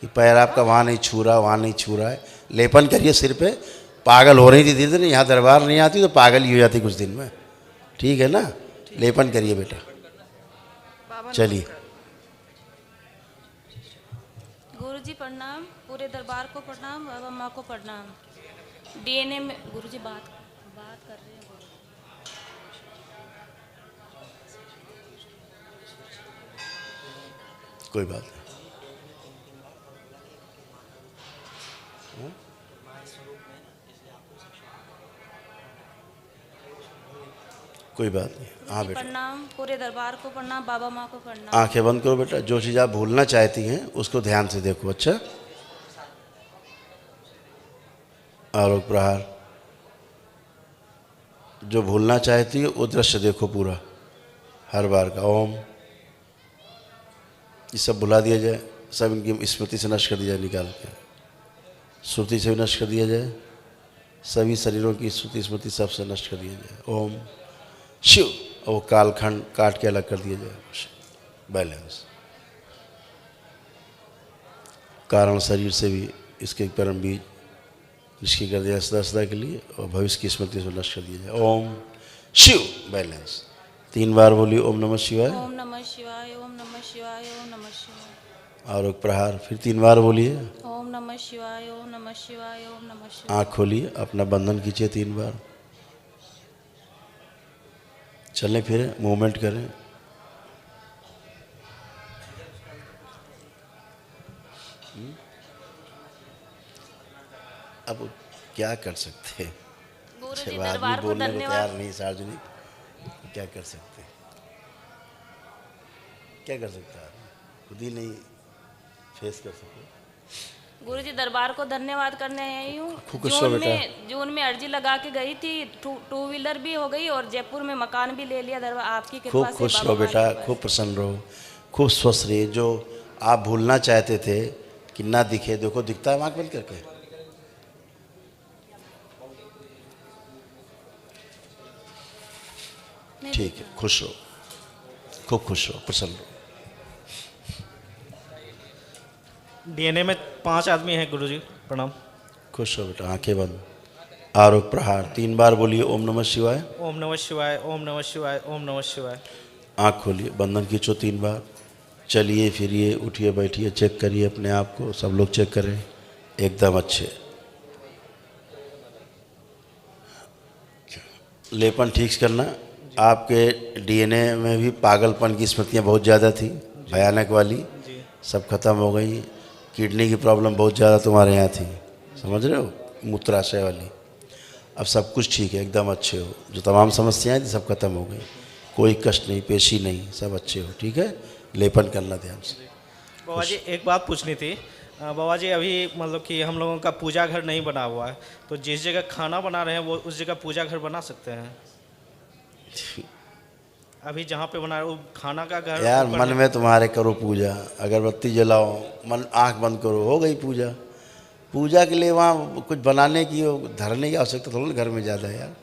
कि पैर आपका वहाँ नहीं छू रहा, वहाँ नहीं छू रहा है। लेपन करिए सिर पे। पागल हो रही थी धीरे धीरे, यहाँ दरबार नहीं आती तो पागल ही हो जाती कुछ दिन में, ठीक है ना। लेपन करिए बेटा, चलिए। गुरुजी प्रणाम, पूरे दरबार को प्रणाम, बाबा माँ को प्रणाम। डीएनए में गुरुजी बात कर रहे हैं। कोई बात नहीं, कोई बात नहीं। हाँ बेटा, प्रणाम, पूरे दरबार को प्रणाम, बाबा माँ को प्रणाम। आंखें बंद करो बेटा। जो चीज़ आप भूलना चाहती हैं उसको ध्यान से देखो। अच्छा, आरोग प्रहार। जो भूलना चाहती है वो दृश्य देखो पूरा, हर बार का। ओम, ये सब भुला दिया जाए, सब इनकी स्मृति से नष्ट कर दिया जाए, निकाल के श्रुति से भी नष्ट कर दिया जाए, सभी शरीरों की श्रुति स्मृति सबसे नष्ट कर दिया जाए। ओम शिव, और वो कालखंड काट के अलग कर दिया जाए। बैलेंस, कारण शरीर से भी इसके परम बीज निष्क्रिय कर दिया सदा सदा के लिए, और भविष्य की स्मृति से नष्ट कर दिया जाए। ओम शिव, बैलेंस। 3 बार बोलिए ओम नमः शिवाय, ओम नमः शिवाय, ओम नमः शिवाय, ओम नमः शिवाय। और एक प्रहार फिर 3 बार बोलिए। ओम नमः शिवाय, ओम नमः शिवाय, ओम नमः शिवाय। आँख खोलिए, अपना बंधन खींचिए 3 बार। चलें फिरें, मूवमेंट करें। अब क्या कर सकते हैं, जब आदमी बोलने को तैयार नहीं, सार्वजनिक, क्या कर सकते हैं? क्या कर सकता है? खुद ही नहीं फेस कर सकते। गुरुजी दरबार को धन्यवाद करने आई हूँ। जून में अर्जी लगा के गई थी, 2 व्हीलर भी हो गई और जयपुर में मकान भी ले लिया। दरबार आपकी कृपा से। खूब खुश रहो बेटा, खूब प्रसन्न रहो, खूब स्वस्थ रहिए। जो आप भूलना चाहते थे कि ना दिखे, देखो दिखता है आँख बंद करके। ठीक है, खुश रहो, खूब खुश रहो, प्रसन्न रहो। डीएनए में 5 आदमी हैं गुरुजी, प्रणाम। खुश हो बेटा, आंखें बंद। आरोग प्रहार 3 बार बोलिए ओम नमः शिवाय, ओम नमः शिवाय, ओम नमः शिवाय, ओम नमः शिवाय। आँख खोलिए, बंधन खींचो 3 बार। चलिए फिरिए, उठिए बैठिए, चेक करिए अपने आप को। सब लोग चेक करें, एकदम अच्छे। लेपन ठीक करना। आपके डीएनए में भी पागलपन की स्मृतियाँ बहुत ज़्यादा थी, भयानक वाली, सब खत्म हो गई। किडनी की प्रॉब्लम बहुत ज़्यादा तुम्हारे यहाँ थी, समझ रहे हो, मूत्राशय वाली। अब सब कुछ ठीक है, एकदम अच्छे हो। जो तमाम समस्याएं थी सब खत्म हो गई, कोई कष्ट नहीं, पेशी नहीं, सब अच्छे हो। ठीक है, लेपन करना ध्यान से। बाबा जी एक बात पूछनी थी। बाबा जी अभी मतलब कि हम लोगों का पूजा घर नहीं बना हुआ है, तो जिस जगह खाना बना रहे हैं वो उस जगह पूजा घर बना सकते हैं? अभी जहाँ पे बना वो खाना का घर यार, मन में तुम्हारे करो पूजा, अगरबत्ती जलाओ, मन आँख बंद करो, हो गई पूजा। पूजा के लिए वहाँ कुछ बनाने की, धरने की आवश्यकता थोड़ा घर में ज़्यादा है यार।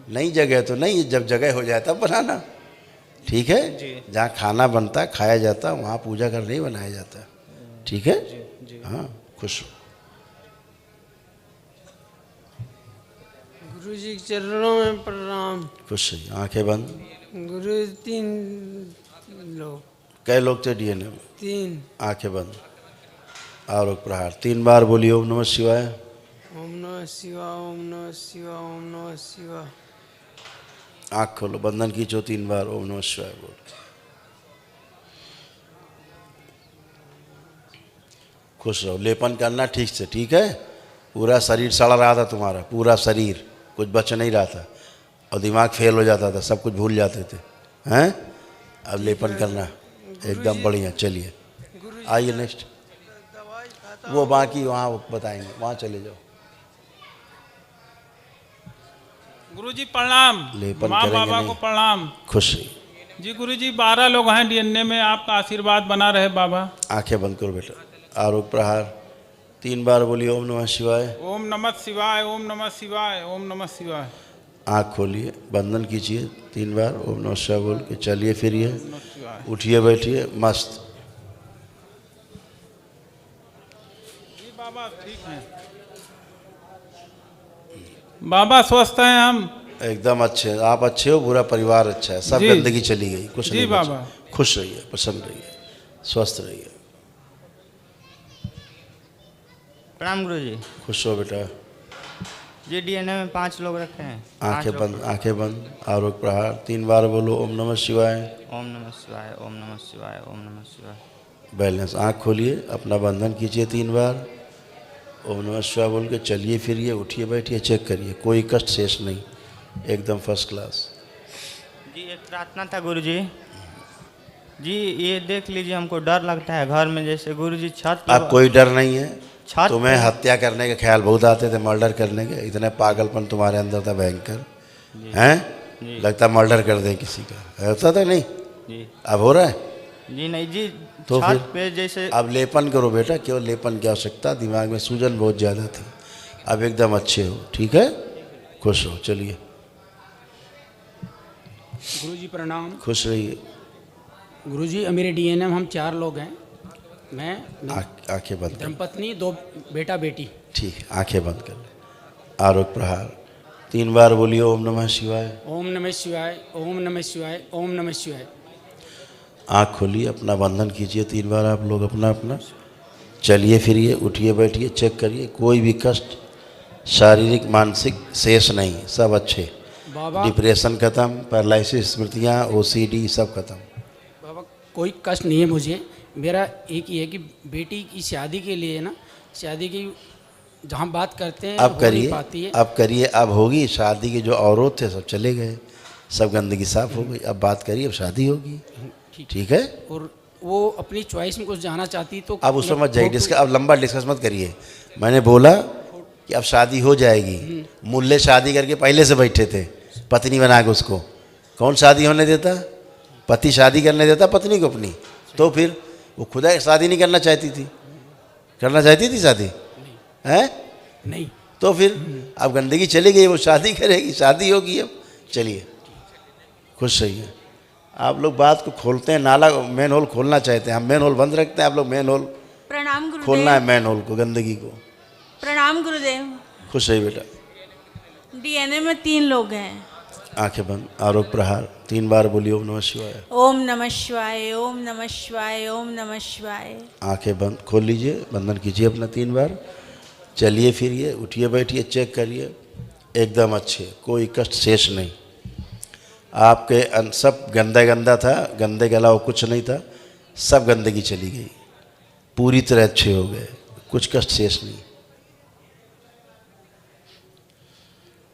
नई जगह तो नहीं, जब जगह हो जाए तब बनाना। ठीक है, जहाँ खाना बनता खाया जाता वहाँ पूजा घर नहीं बनाया जाता। ठीक है, हाँ, खुश हो। गुरुजी के चरणों में प्रणाम। खुश है, आंखें बंद। गुरु 3 लोग। कई लोग थे डीएनए में? 3। आंखें बंद। आरोग प्रहार 3 बार बोलिए ओम नमः शिवाय, ओम नमः शिवाय, ओम नमः शिवाय, ओम नमः शिवाय। आँख खोलो, बंधन खींचो 3 बार, ओम नमः शिवाय बोल। खुश रहो, लेपन करना ठीक से, ठीक है। पूरा शरीर सड़ रहा था तुम्हारा, पूरा शरीर, कुछ बच नहीं रहा था और दिमाग फेल हो जाता था, सब कुछ भूल जाते थे, हैं। अब लेपन करना एकदम बढ़िया। चलिए आइए नेक्स्ट, वो बाकी वहाँ बताएंगे, वहाँ चले जाओ। गुरुजी प्रणाम। लेपन माँ करेंगे बाबा नहीं। को प्रणाम। खुश रहिए जी गुरुजी 12 लोग हैं डीएनए में, आपका आशीर्वाद बना रहे बाबा। आंखें बंद करो बेटा। आरोग्य प्रहार 3 बार बोलिए ओम नमः शिवाय। ओम नमः शिवाय, ओम नमः शिवाय, ओम नमः शिवाय। आँख खोलिए, बंधन कीजिए 3 बार, ओम नमः शिवाय बोल के चलिए फिरिए, उठिए बैठिए, मस्त। जी बाबा ठीक है, बाबा स्वस्थ हैं हम एकदम अच्छे, आप अच्छे हो, पूरा परिवार अच्छा है, सब जी। गंदगी चली गई, कुछ जी नहीं बचा। बाबा। खुश रहिए, प्रसन्न रहिए, स्वस्थ रहिए। प्रणाम गुरुजी। खुश हो बेटा। जी डीएनए में 5 लोग रखे हैं। आंखें बंद, आंखें बंद। आरोग्य प्रहार 3 बार बोलो ओम नमः शिवाय। ओम नमः शिवाय, ओम नमः शिवाय, ओम नमः शिवाय। बैलेंस। आँख खोलिए, अपना बंधन कीजिए 3 बार, ओम नमः शिवाय बोल के चलिए फिरिए, उठिए बैठिए, चेक करिए, कोई कष्ट शेष नहीं, एकदम फर्स्ट क्लास। जी एक प्रार्थना था गुरुजी। जी ये देख लीजिए, हमको डर लगता है घर में, जैसे गुरुजी छत पे। अब कोई डर नहीं है। छत तुम्हें पे- हत्या करने के ख्याल बहुत आते थे, मर्डर करने के, इतने पागलपन तुम्हारे अंदर था भयंकर, हैं। लगता मर्डर कर दे किसी का, होता था नहीं? जी अब हो रहा है? जी नहीं जी, तो छत फिर पे जैसे। अब लेपन करो बेटा, केवल लेपन की आवश्यकता, दिमाग में सूजन बहुत ज़्यादा थी, अब एकदम अच्छे हो, ठीक है। खुश हो, चलिए गुरुजी प्रणाम। खुश रहिए। गुरुजी मेरे डीएनए में हम 4 लोग हैं, मैं आंखें बंद कर, धर्मपत्नी, 2 बेटा बेटी। ठीक है, आंखें बंद कर ले। आरोग्य प्रहार 3 बार बोलिए ओम नमः शिवाय। ओम नमः शिवाय, ओम नमः शिवाय, ओम नमः शिवाय। आँख खोलिए, अपना बंधन कीजिए 3 बार, आप लोग अपना अपना चलिए फिरिए, उठिए बैठिए, चेक करिए, कोई भी कष्ट शारीरिक मानसिक शेष नहीं, सब अच्छे। बाबा डिप्रेशन खत्म, पैरालिसिस, स्मृतियाँ, ओसीडी सब खत्म। बाबा कोई कष्ट नहीं है मुझे, मेरा एक ही है कि बेटी की शादी के लिए ना, शादी की जहाँ बात करते हैं अब हो नहीं करिए, पाती है। अब करिए, अब होगी शादी के जो औरत थे सब चले गए, सब गंदगी साफ हो गई, अब बात करिए, अब शादी होगी, ठीक है। और वो अपनी चॉइस में कुछ जाना चाहती तो अब उसमें मत जाइए, अब लंबा डिस्कस मत करिए। मैंने बोला कि अब शादी हो जाएगी, मुल्ले शादी करके पहले से बैठे थे, पत्नी बना के उसको कौन शादी होने देता? पति शादी करने देता पत्नी को अपनी? तो फिर वो खुदा शादी नहीं करना चाहती थी, करना चाहती थी शादी, हैं? नहीं। तो फिर अब गंदगी चली गई, वो शादी करेगी, शादी होगी अब। चलिए खुश रहिए। आप लोग बात को खोलते हैं, नाला मेन होल खोलना चाहते हैं, हम मेन होल बंद रखते हैं, आप लोग मेन होल प्रणाम गुरुदेव। खोलना है, मेन होल को, गंदगी को। प्रणाम गुरुदेव। खुश रहिए बेटा। डीएनए में 3 लोग हैं। आंखें बंद। आरोग्य प्रहार 3 बार बोलिए ओम नमः शिवाय। ओम नमः शिवाय, ओम नमः शिवाय, ओम नमः शिवाय। आंखें बंद, खोल लीजिए, बंधन कीजिए अपना 3 बार, चलिए फिरिए, उठिए बैठिए, चेक करिए, एकदम अच्छे, कोई कष्ट शेष नहीं। आपके सब गंदा गंदा था, गंदे के अलावा कुछ नहीं था, सब गंदगी चली गई, पूरी तरह अच्छे हो गए, कुछ कष्ट शेष नहीं।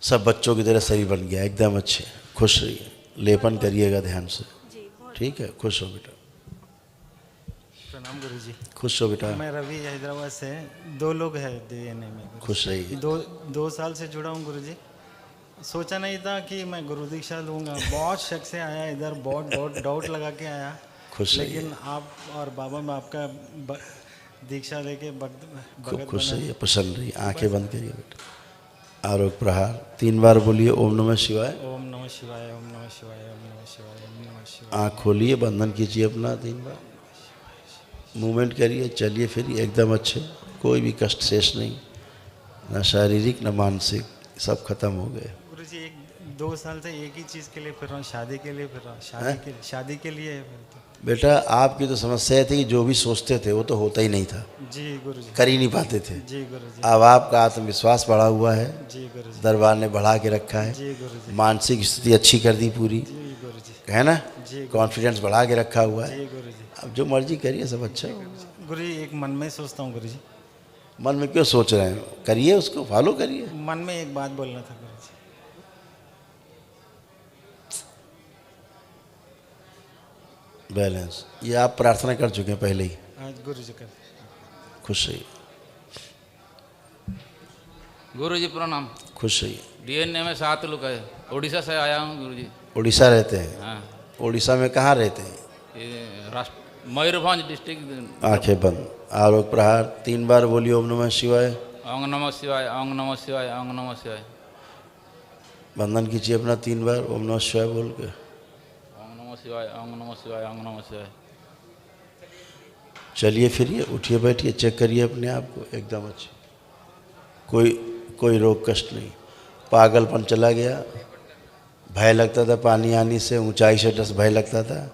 सब बच्चों की तरह शरीर बन गया, एकदम अच्छे। खुश रहिए, लेपन करिएगा ध्यान से, ठीक है। खुश हो बेटा। प्रणाम गुरुजी। खुश हो बेटा। मैं रवि हैदराबाद से, 2 लोग हैं डीएनए में। खुश रहिए। 2 साल से जुड़ा हूँ गुरुजी। सोचा नहीं था कि मैं गुरु दीक्षा लूँगा, बहुत शक से आया इधर, बहुत डाउट लगा के आया। खुश रहिए। लेकिन आप और बाबा में आपका दीक्षा लेके भगत खुश बना। रहिए, प्रसन्न रहिए। आंखें बंद करिए बेटा। आरोग्य प्रहार 3 बार बोलिए ओम नमः शिवाय। ओम नमः शिवाय, ओम नमः शिवाय, ओम नमः शिवाय, ओम नमः शिवाय। आँख खोलिए, बंधन कीजिए अपना 3 बार, मूवमेंट करिए, चलिए फिर एकदम अच्छे, कोई भी कष्ट शेष नहीं, न शारीरिक न मानसिक, सब खत्म हो गए। गुरुजी 2 साल से एक ही चीज़ के लिए फिर रहा हूँ, शादी के लिए फिर रहा हूँ, शादी के लिए फिर तो। बेटा आपकी तो समस्या थी कि जो भी सोचते थे वो तो होता ही नहीं था, जी गुरुजी। कर ही नहीं पाते थे। जी गुरुजी। अब आपका आत्मविश्वास बढ़ा हुआ है। जी गुरुजी। दरबार ने बढ़ा के रखा है। जी गुरुजी। मानसिक स्थिति अच्छी कर दी पूरी, जी गुरुजी। है ना? जी कॉन्फिडेंस बढ़ा के रखा हुआ है। जी गुरुजी। अब जो मर्जी करिए, सब अच्छा है। गुरुजी एक मन में सोचता हूँ गुरुजी। मन में क्यों सोच रहे हैं? करिए, उसको फॉलो करिए। मन में एक बात बोलना था गुरुजी। बैलेंस, ये आप प्रार्थना कर चुके हैं पहले ही। आज गुरुजी कर। खुश रहिए, गुरुजी प्रणाम। खुश रहिए। डीएनए में 7 लोग है। उड़ीसा से आया हूँ गुरुजी। उड़ीसा रहते हैं? हाँ। उड़ीसा में कहाँ रहते हैं? ये मयूरभंज डिस्ट्रिक्ट। आंखें बंद, आरोप प्रहार 3 बार बोलिए ओम नमः शिवाय। ओम नमः शिवाय, ओम नमः शिवाय, ओम नमः शिवाय। बंधन कीजिए अपना 3 बार ओम नमः शिवाय बोल के। ओम नमः शिवाय, ओम नमः शिवाय, ओम नमः शिवाय। चलिए फिरिए, उठिए, बैठिए, चेक करिए अपने आप को, एकदम अच्छे। कोई रोग कष्ट नहीं। पागलपन चला गया, भय लगता था पानी आने से, ऊंचाई से डर भय लगता था,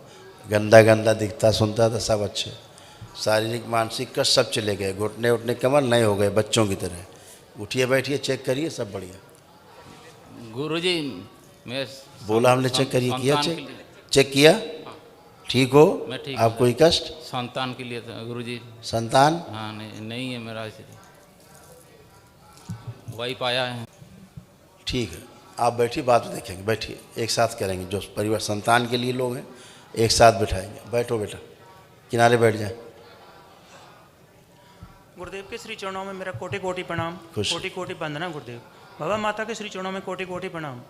गंदा गंदा दिखता सुनता था, सब अच्छे। शारीरिक मानसिक कष्ट सब चले गए, घुटने उठने कमर नए हो गए बच्चों की तरह। उठिए बैठिए, चेक करिए, सब बढ़िया। गुरुजी मैं बोला हमने चेक करिए, किया चेक किया? ठीक हो? मैं ठीक। आप कोई कष्ट? संतान के लिए था गुरुजी। संतान? हाँ नहीं है मेरा, इसलिए वही पाया है। ठीक है, आप बैठिए, बात देखेंगे, बैठिए, एक साथ करेंगे। जो परिवार संतान के लिए लोग हैं एक साथ बिठाएंगे। बैठो बेटा, किनारे बैठ जाए। गुरुदेव के श्री चरणों में मेरा कोटि कोटि प्रणाम, खुश। कोटि कोटि वंदना गुरुदेव। बाबा माता के श्री चरणों में कोटि कोटि प्रणाम।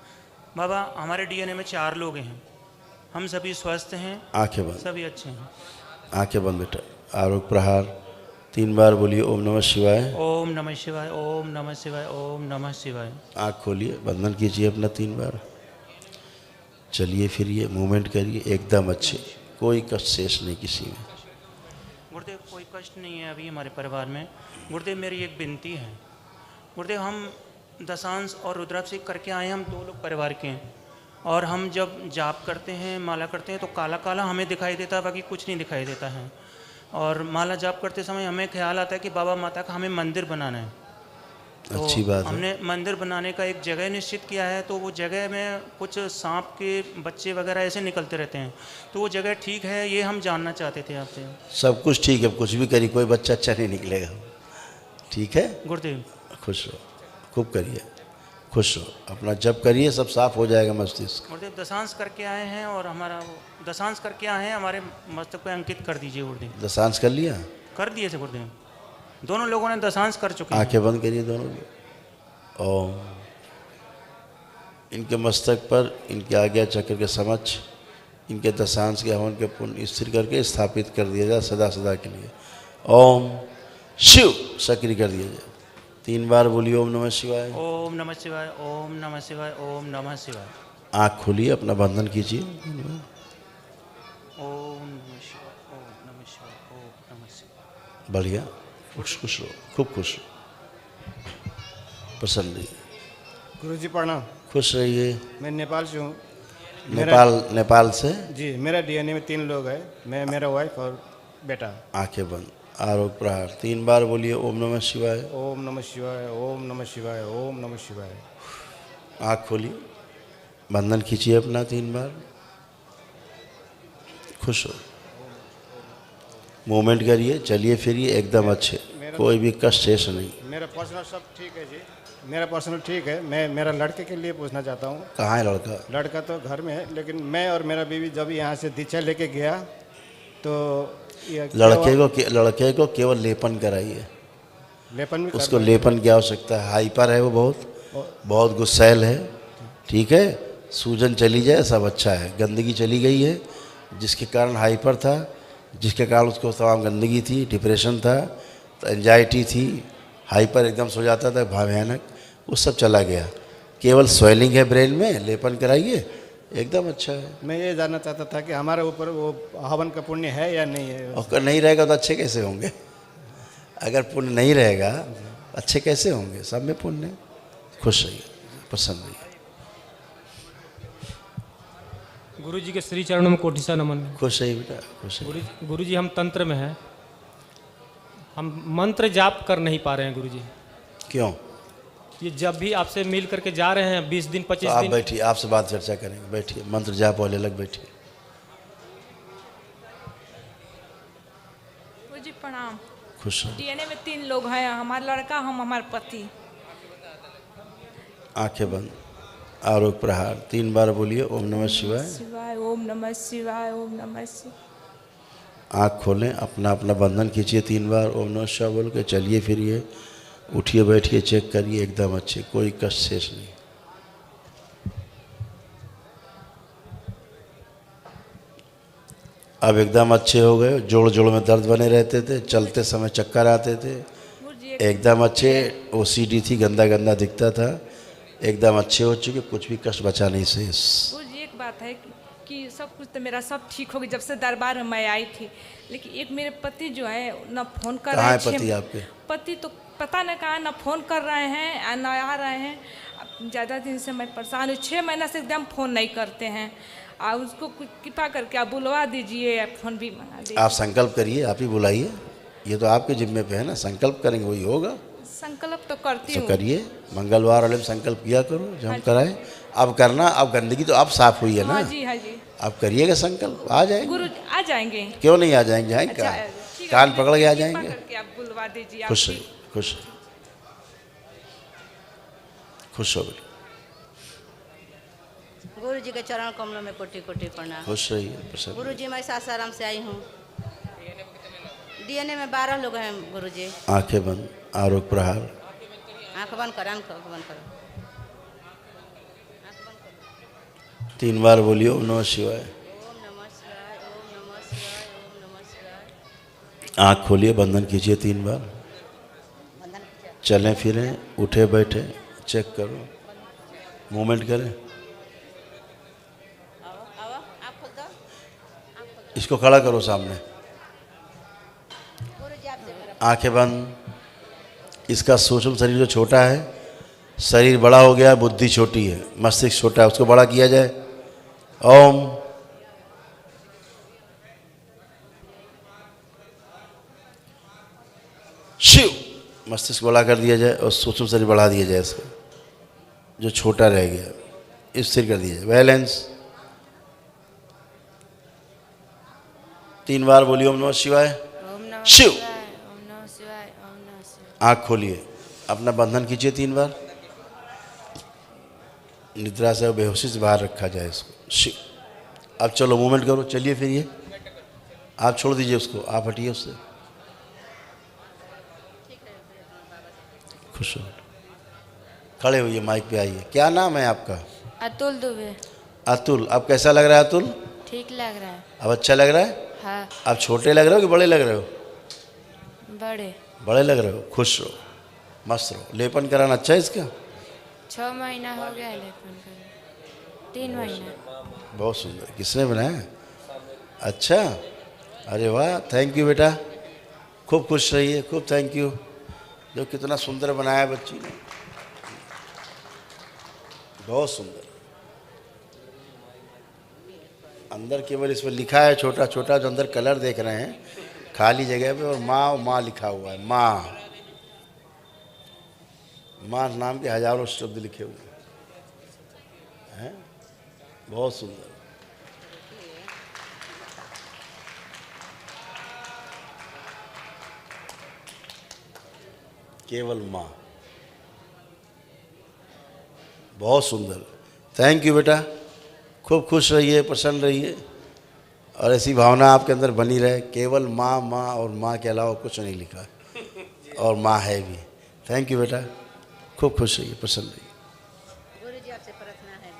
बाबा हमारे डीएनए में 4 लोग हैं, हम सभी स्वस्थ हैं, आंखें बंद, सभी अच्छे हैं। आंखें बंद बेटा। आरोप प्रहार 3 बार बोलिए ओम नमः शिवाय। ओम नमः शिवाय, ओम नमः शिवाय, ओम नमः शिवाय। आँख खोलिए, बंधन कीजिए अपना 3 बार। चलिए फिरिए, मूवमेंट करिए, एकदम अच्छे, कोई कष्ट शेष नहीं किसी में। गुरुदेव कोई कष्ट नहीं है अभी हमारे परिवार में। गुरुदेव मेरी एक विनती है। गुरुदेव हम दशांश और रुद्राभिषेक करके आए हैं, हम 2 लोग परिवार के हैं, और हम जब जाप करते हैं, माला करते हैं, तो काला काला हमें दिखाई देता है, बाकी कुछ नहीं दिखाई देता है। और माला जाप करते समय हमें ख्याल आता है कि बाबा माता का हमें मंदिर बनाना है। तो अच्छी बात है। हमने मंदिर बनाने का एक जगह निश्चित किया है, तो वो जगह में कुछ सांप के बच्चे वगैरह ऐसे निकलते रहते हैं, तो वो जगह ठीक है ये हम जानना चाहते थे आपसे। सब कुछ ठीक है, कुछ भी करिए, कोई बच्चा अच्छा नहीं निकलेगा। ठीक है गुरुदेव? खुश रहो, खूब करिए, खुश हो, अपना जप करिए, सब साफ हो जाएगा मस्तिष्क। गुरुदेव दशांश करके आए हैं, और हमारा दशांश करके आए हैं, हमारे मस्तक पे अंकित कर दीजिए गुरुदेव। दशांश कर लिया? कर दिए थे गुरुदेव, दोनों लोगों ने दशांश कर चुके हैं। आंखें बंद करिए दोनों की। ओम। इनके मस्तक पर, इनके आज्ञा चक्र के समक्ष, इनके दशांश के हवन के पुण्य स्थिर करके स्थापित कर दिया जाए सदा सदा के लिए। ओम शिव सक्रिय कर दिया जाए। 3 बार बोलिए ओम नमः शिवाय। ओम नमः शिवाय, ओम नमः शिवाय, ओम नमः शिवाय। आँख खोलिए, अपना बंधन कीजिए। ओम नमः शिवाय, ओम नमः शिवाय, ओम नमः शिवाय। बढ़िया, खुश रहो, खूब खुश रहो, प्रसन्न रहिए। गुरुजी प्रणाम। खुश रहिए। मैं नेपाल से हूँ। नेपाल से? जी, मेरा डीएनए में 3 लोग हैं, मैं, मेरा वाइफ और बेटा। आंखें बंद, आरोप प्रहार 3 बार बोलिए ओम नमः शिवाय। ओम नमः शिवाय, ओम नमः शिवाय, ओम नमः शिवाय। आँख खोलिए, बंधन खींचिए अपना 3 बार। खुश हो, मूवमेंट करिए, चलिए फिरिए, एकदम अच्छे, कोई भी कष्ट शेष नहीं। मेरा पर्सनल सब ठीक है जी, मेरा पर्सनल ठीक है। मैं मेरा लड़के के लिए पूछना चाहता हूँ। कहाँ है लड़का? लड़का तो घर में है, लेकिन मैं और मेरा बीवी जब यहाँ से दीक्षा लेके गया तो लड़के को केवल लेपन कराइए। लेपन भी उसको लेपन की आवश्यकता है। हाइपर है वो, बहुत गुस्सैल है। ठीक है, सूजन चली जाए सब अच्छा है। गंदगी चली गई है, जिसके कारण हाइपर था, जिसके कारण उसको तमाम गंदगी थी, डिप्रेशन था, तो एंजाइटी थी, हाइपर एकदम सो जाता था, भयानक, वो सब चला गया। केवल स्वेलिंग है ब्रेन में, लेपन कराइए, एकदम अच्छा है। मैं ये जानना चाहता था कि हमारे ऊपर वो हवन का पुण्य है या नहीं है? और नहीं रहेगा तो अच्छे कैसे होंगे? अगर पुण्य नहीं रहेगा अच्छे कैसे होंगे? सब में पुण्य है। खुश रहिए, प्रसन्न रहिए। गुरु जी के श्री चरणों में कोटि सा नमन। खुश रहिए बेटा, खुश रहिए। गुरु जी हम तंत्र में हैं, हम मंत्र जाप कर नहीं पा रहे हैं गुरुजी। क्यों? ये जब भी आपसे मिल करके जा रहे हैं 20 दिन 25 तो आप दिन। बैठिए, आपसे बात चर्चा करेंगे, बैठिए। मंत्र जाप वाले अलग बैठिए। जी प्रणाम। खुश हो। डीएनए में 3 लोग हैं, हमारा लड़का, हम, हमारे पति। आंखें बंद, आरोग प्रहार 3 बार बोलिए ओम नमः शिवाय। शिवाय, ओम नमः शिवाय, ओम नमः शिवाय। आँख खोलें, अपना अपना बंधन खींचिए 3 बार ओम नमः शिवाय बोल के। चलिए फिरिए, उठिए, बैठिए, चेक करिए, एकदम अच्छे, कोई कष्ट शेष नहीं। अब एकदम अच्छे हो गए। जोड़ जोड़ में दर्द बने रहते थे, चलते समय चक्कर आते थे, एकदम अच्छे। ओसीडी थी, गंदा गंदा दिखता था, एकदम अच्छे हो चुके, कुछ भी कष्ट बचा नहीं शेष। गुरुजी एक बात है कि सब कुछ तो मेरा सब ठीक हो गया जब से दरबार में मैं आई थी, लेकिन एक मेरे पति जो है ना फोन कर रहे हैं। कहाँ है पति आपके? पति तो पता न कहाँ, ना फोन कर रहे हैं ना आ रहे हैं। ज़्यादा दिन से मैं परेशान हूँ, 6 महीना से एकदम फ़ोन नहीं करते हैं। आप उसको कुछ कृपा करके आप बुलवा दीजिए, फ़ोन भी मंगा दीजिए। आप संकल्प करिए, आप ही बुलाइए, ये तो आपके जिम्मे पे है ना। संकल्प करेंगे वही होगा। संकल्प तो करती तो हूँ। करिए, मंगलवार वाले में संकल्प किया करो जो हम कराएं। अब करना, अब गंदगी तो अब साफ हुई है ना। हाँ जी, हाँ जी। आप करिएगा संकल्प, आ जाएंगे। गुरु आ जाएंगे। क्यों नहीं आ जाएंगे? जाएंगे अच्छा, कहाँ? ठीक है, कान पकड़ के आ कृपा जाएंगे। करके आप बुलवा दीजिए। खुश आपकी- रहिए, खुश रहिए, खुश हो गए। गुरु जी के चरण कमलों में कोटि कोटि प्रणाम। खुश रहिए, प्रसन्न गुरु जी मैं सासाराम से आई हूँ। डीएनए में 12 लोग हैं गुरु जी। आंखें बंद, आरोग प्रहार। आँख बंद करो, आँख बंद करो। 3 बार बोलिए ओम नमः शिवाय। आँख खोलिए, बंधन कीजिए 3 बार। चलें फिरें, उठे बैठे, चेक करो, मूवमेंट करें। इसको खड़ा करो सामने, आंखें बंद। इसका सूक्ष्म शरीर जो छोटा है, शरीर बड़ा हो गया, बुद्धि छोटी है, मस्तिष्क छोटा है, उसको बड़ा किया जाए। ओम। शिव। मस्तिष्क बड़ा कर दिया जाए और सूक्ष्म शरीर बढ़ा दिया जाए, इसका जो छोटा रह गया स्थिर कर दिया जाए। बैलेंस। 3 बार बोलिए ओम नमः शिवाय। शिव। आँख खोलिए, अपना बंधन कीजिए 3 बार। निद्रा से, बेहोशी से बाहर रखा जाए इसको। शिव। अब चलो मूवमेंट करो, चलिए फिरिए। आप छोड़ दीजिए उसको, आप हटिए उससे। खुश हो, खड़े होइए, माइक पे आइए। क्या नाम है आपका? अतुल दुबे। अतुल। अब कैसा लग रहा है अतुल? ठीक लग रहा है। अब अच्छा लग रहा है? हाँ। अब छोटे लग रहे हो कि बड़े लग रहे हो? बड़े। बड़े लग रहे हो। खुश रहो, मस्त रहो। लेपन कराना अच्छा है इसका? 6 महीना हो गया है लेपन कर। 3 महीना। बहुत सुंदर। किसने बनाया? अच्छा, अरे वाह, थैंक यू बेटा। खूब खुश रहिए, खूब थैंक यू। जो कितना सुंदर बनाया बच्ची ने, बहुत सुंदर। अंदर केवल इसमें लिखा है छोटा छोटा, जो अंदर कलर देख रहे हैं खाली जगह पे, और माँ लिखा हुआ है। माँ नाम के हजारों शब्द लिखे हुए हैं। बहुत सुंदर। केवल माँ। बहुत सुंदर। थैंक यू बेटा। खूब खुश रहिए, प्रसन्न रहिए, और ऐसी भावना आपके अंदर बनी रहे। केवल माँ, माँ और माँ के अलावा कुछ नहीं लिखा, और माँ है भी। थैंक यू बेटा। खूब खुश रहिए, प्रसन्न रहिए। गुरु जी आपसे प्रार्थना है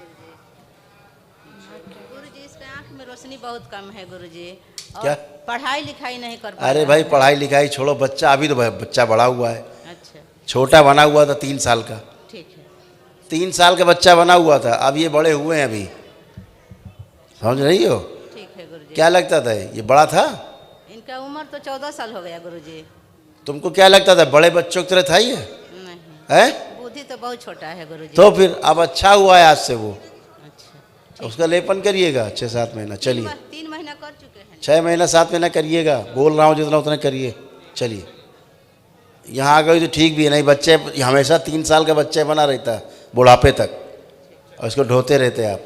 गुरु जी इसका आँख में रोशनी बहुत कम है गुरु जी। क्या? पढ़ाई लिखाई नहीं कर पा अरे रहा भाई है। पढ़ाई लिखाई छोड़ो, बच्चा अभी तो बच्चा बड़ा हुआ है। अच्छा, छोटा बना हुआ था 3 साल का। ठीक है। 3 साल का बच्चा बना हुआ था, अब ये बड़े हुए हैं अभी। समझ रही हो? ठीक है गुरु जी। क्या लगता था ये बड़ा था? इनका उम्र तो 14 साल हो गया गुरु जी। तुमको क्या लगता था बड़े बच्चों की तरह था ये? नहीं, है? बुद्धि तो बहुत छोटा है गुरु जी। तो फिर अब अच्छा हुआ है आज से वो। अच्छा, उसका लेपन करिएगा 6-7 महीना। चलिए 3 महीना कर चुके हैं। 6 महीना 7 महीना करिएगा। बोल रहा हूँ जितना उतना करिए। चलिए यहाँ आ गई तो ठीक भी है, नहीं बच्चे हमेशा 3 साल का बच्चा बना रहता है बुढ़ापे तक, और इसको ढोते रहते आप,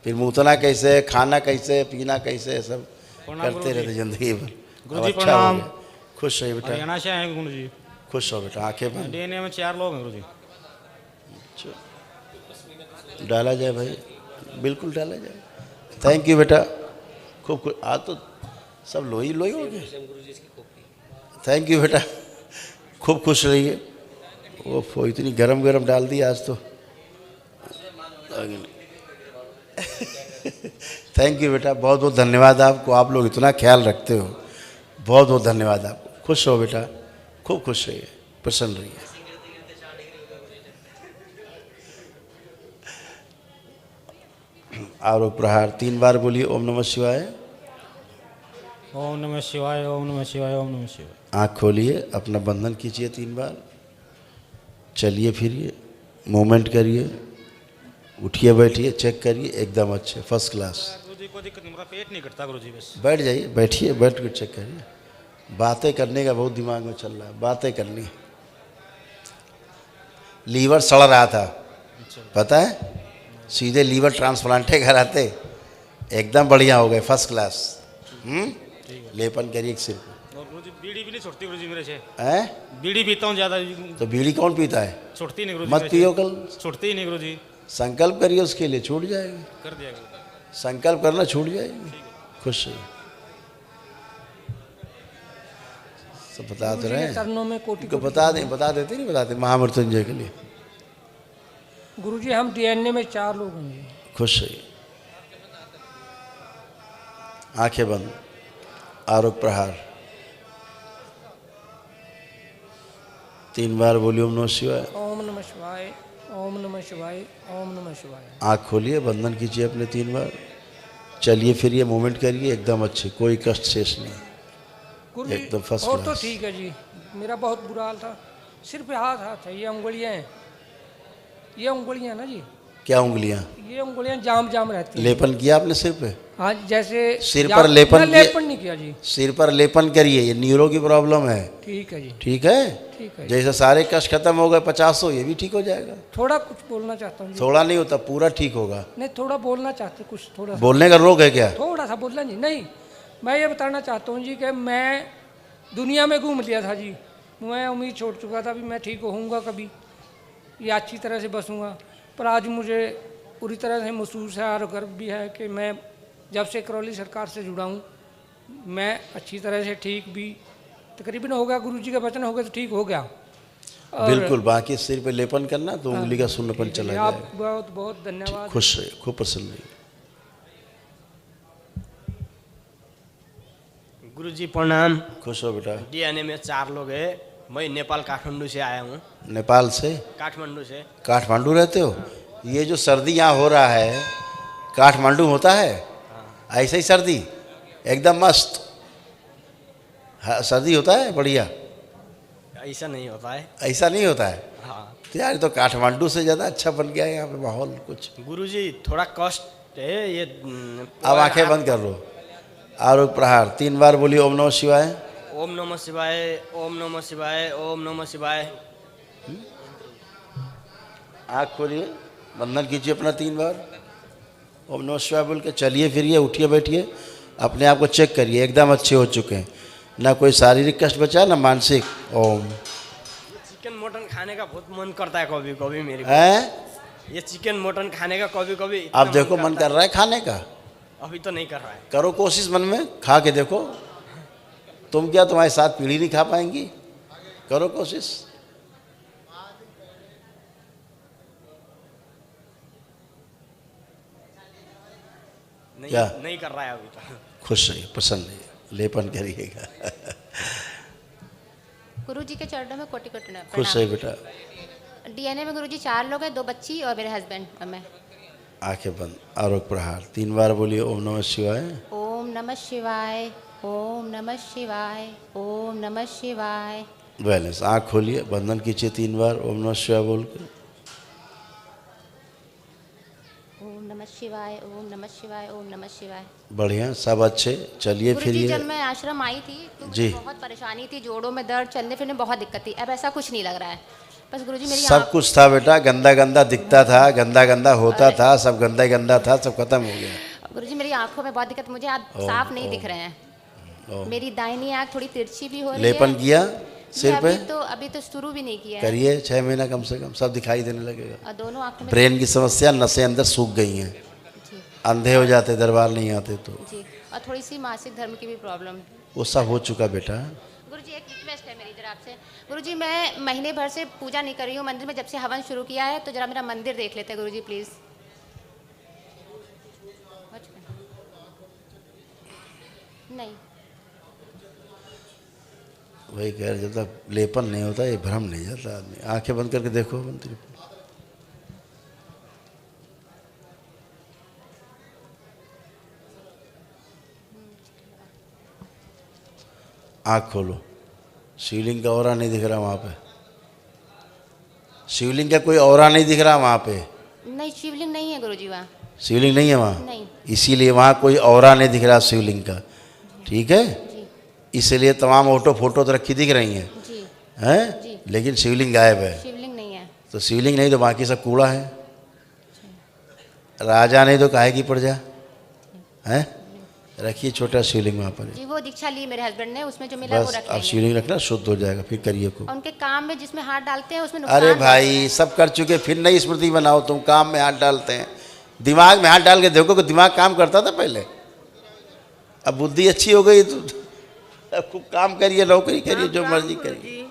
फिर मूतना कैसे, खाना कैसे, पीना कैसे, सब करते रहते जिंदगी भर। गुरुजी अच्छा प्रणाम। हो गया। खुश रहिए बेटा, हरियाणा से आए हैं गुरुजी। खुश हो बेटा, आंखें बंद। डीएनए में 4 लोग हैं गुरुजी। डाला जाए भाई, बिल्कुल डाला जाए। थैंक यू बेटा, खूब आज तो सब लोई लोई हो गए। थैंक यू बेटा, खूब खुश रहिए। वो इतनी गरम गरम डाल दी आज तो। थैंक यू बेटा, बहुत बहुत धन्यवाद आपको, आप लोग इतना ख्याल रखते हो, बहुत बहुत धन्यवाद आपको। खुश हो बेटा, खूब खुश रहिए, प्रसन्न रहिए। आरोप प्रहार 3 बार बोलिए ओम नमः शिवाय। ओम नमः शिवाय, ओम नमः शिवाय, ओम नमः शिवाय। आँख खोलिए, अपना बंधन कीजिए 3 बार, चलिए फिरिए, मूवमेंट करिए, उठिए बैठिए, चेक करिए, एकदम अच्छे, फर्स्ट क्लास। गुरुजी कोई दिक्कत नहीं, मेरा पेट नहीं करता गुरुजी बस। बैठ जाइए, बैठिए, बैठ कर चेक करिए। बातें करने का बहुत दिमाग में चल रहा है, बातें करनी। लीवर सड़ रहा था, पता है, सीधे लीवर ट्रांसप्लांटे कराते, एकदम बढ़िया हो गए, फर्स्ट क्लास। लेपन करिए एक सिर पे। और गुरुजी बीड़ी भी नहीं छूटती गुरुजी मेरे से। हैं? बीड़ी पीता हूँ ज़्यादा। तो बीड़ी कौन पीता है? छूटती नहीं गुरुजी। मत मेरे से। पियो कल। छूटती ही नहीं गुरुजी। संकल्प करिए उसके लिए, छूट जाएगी। कर दिया गुरुजी। संकल्प करना, छूट जाएगी। खुश रहिए। सब बता तो रहे हैं, चरणों में कोटि को बता दें, बता देते नहीं बताते, महामृत्युंजय के लिए। गुरुजी हम डीएनए में 4 लोग होंगे। खुश रहिए, आंखें बंद, आरोप प्रहार 3 बार बोलिए ओम नमः शिवाय। ओम नमः शिवाय, ओम नमः शिवाय, ओम नमः शिवाय। आँख खोलिए, बंधन कीजिए अपने 3 बार, चलिए फिरिए, मूवमेंट करिए, एकदम अच्छे, कोई कष्ट शेष नहीं, एकदम फर्स्ट और तो क्लास। ठीक है जी, मेरा बहुत बुरा हाल था, सिर्फ हाथ है, ये उंगलियां हैं, ये उंगलियां ना जी। क्या उंगलियां? ये उंगलियां जाम रहती हैं। लेपन किया आपने सिर पे? हाँ, जैसे सिर पर लेपन किया? लेपन नहीं किया जी। सिर पर लेपन करिए, ये न्यूरो की प्रॉब्लम है। ठीक है जी। ठीक है, ठीक है। जैसे सारे कष्ट खत्म हो गए 50 ये भी ठीक हो जाएगा। थोड़ा कुछ बोलना चाहता हूँ। थोड़ा नहीं होता, पूरा ठीक होगा। नहीं, थोड़ा बोलना चाहते, कुछ थोड़ा बोलने का रोग है क्या? थोड़ा सा बोलना जी। नहीं, मैं ये बताना चाहता हूँ जी कि मैं दुनिया में घूम लिया था जी, मैं उम्मीद छोड़ चुका था भी मैं ठीक होऊंगा कभी या अच्छी तरह से बसूंगा, पर आज मुझे पूरी तरह से महसूस है और गर्व भी है कि मैं जब से करौली सरकार से जुड़ा हूँ, मैं अच्छी तरह से ठीक भी तकरीबन हो गया, गुरुजी का वचन हो गया तो ठीक हो गया। बिल्कुल, बाकी सिर पे लेपन करना तो उंगली का शून्यपन चला जाएगा। आप बहुत बहुत धन्यवाद। खुश रहिए, खूब प्रसन्न रहिए। गुरुजी प्रणाम। खुश हो बेटा। डीएनए में 4 लोग हैं, मैं नेपाल काठमांडू से आया हूँ। नेपाल से? काठमांडू से। काठमांडू रहते हो? ये जो सर्दी यहाँ हो रहा है, काठमांडू होता है ऐसे ही सर्दी, एकदम मस्त सर्दी होता है, बढ़िया? ऐसा नहीं होता है। ऐसा नहीं होता है? हाँ। तो यार तो काठमांडू से ज़्यादा अच्छा बन गया है यहाँ पे माहौल कुछ। गुरुजी थोड़ा कष्ट है ये। अब आंखें बंद कर लो, आरोप प्रहार 3 बार बोलिए ओम नमः शिवाय। ओम नमः शिवाय, ओम नमः शिवाय, ओम नमः शिवाय। आँख खोलिए, बंधन कीजिए अपना 3 बार, ओम नमः शिवाय बोल के चलिए फिरिए, उठिए बैठिए, अपने आप को चेक करिए, एकदम अच्छे हो चुके हैं, ना कोई शारीरिक कष्ट बचा ना मानसिक। ओम। चिकन मटन खाने का बहुत मन करता है कभी कभी मेरे को। हैं? ये चिकन मटन खाने का कभी कभी आप देखो मन कर रहा है खाने का? अभी तो नहीं कर रहा है। करो कोशिश मन में, खा के देखो। तुम क्या, तुम्हारे साथ पीढ़ी नहीं खा पाएंगी? करो कोशिश। नहीं, क्या? नहीं कर रहा है अभी तो। खुश रहिए, प्रसन्न रहिए, लेपन करिएगा। गुरुजी के चरणों में कोटि कोटि प्रणाम। खुश रहिए बेटा। डीएनए में गुरुजी 4 लोग हैं, 2 बच्ची और मेरे हस्बैंड और मैं। आंखें बंद, आरोप प्रहार 3 बार बोलिए ओम नमः शिवाय। ओम नमः शिवाय, ओम नमः शिवाय, ओम नमः शिवाय। बैलेंस। आँख खोलिए, बंधन कीजिए 3 बार ओम नमः शिवाय बोल के। ओम नमः शिवाय, ओम नमः शिवाय, ओम नमः शिवाय। बढ़िया, सब अच्छे। चलिए गुरुजी, फिर ये जब मैं आश्रम आई थी तो मुझे जी बहुत परेशानी थी, जोड़ों में दर्द, चलने फिरने में बहुत दिक्कत थी। अब ऐसा कुछ नहीं लग रहा है। बस गुरुजी मेरी सब कुछ था बेटा, गंदा गंदा दिखता था, गंदा गंदा होता था, सब गंदा गंदा था, सब खत्म हो गया। गुरुजी मेरी आंखों में बहुत दिक्कत, मुझे आप साफ नहीं दिख रहे हैं। मेरी दाहिनी आंख थोड़ी तिरछी भी हो रही है। लेपन किया सिर पे? अभी तो शुरू भी नहीं किया है। करिए, 6 महीना कम से कम, सब दिखाई देने लगेगा। और दोनों आंखों में ब्रेन की समस्या, नसें अंदर सूख गई हैं, अंधे हो जाते, दरबार नहीं आते तो। जी, और थोड़ी सी मासिक धर्म की भी प्रॉब्लम। वो सब हो चुका बेटा। गुरुजी एक रिक्वेस्ट है मेरी जरा आपसे। गुरुजी मैं महीने भर से पूजा नहीं कर रही हूँ मंदिर में, जब से हवन शुरू किया है, तो जरा मेरा मंदिर देख लेते हैं गुरुजी प्लीज। नहीं, वही कह रहे, जब तक लेपन नहीं होता ये भ्रम नहीं जाता आदमी। आंखें बंद करके देखो मंत्री को। आँख खोलो। शिवलिंग का औरा नहीं दिख रहा वहाँ पे, शिवलिंग का कोई औरा नहीं दिख रहा वहाँ पे। नहीं शिवलिंग नहीं है गुरुजी वहाँ। शिवलिंग नहीं है वहाँ? नहीं। इसीलिए वहाँ कोई औरा नहीं दिख रहा शिवलिंग का, ठीक है? इसीलिए तमाम ऑटो फोटो तो रखी दिख रही हैं, हैं? लेकिन शिवलिंग गायब है। शिवलिंग नहीं है। तो शिवलिंग नहीं तो बाकी सब कूड़ा है। राजा नहीं तो काहे की प्रजा है? रखिए छोटा शिवलिंग वहाँ पर। जी वो दीक्षा ली मेरे हस्बैंड ने, उसमें जो मिला वो बस रख अब शिवलिंग रखना, शुद्ध हो जाएगा, फिर करिए को। उनके काम में जिसमें हाथ डालते हैं उसमें नुकसान अरे होता है। भाई सब कर चुके, फिर नई स्मृति बनाओ। तुम काम में हाथ डालते हैं, दिमाग में हाथ डाल के देखो कि दिमाग काम करता था पहले, अब बुद्धि अच्छी हो गई तो अब खूब काम करिए, नौकरी करिए, जो मर्जी करिए।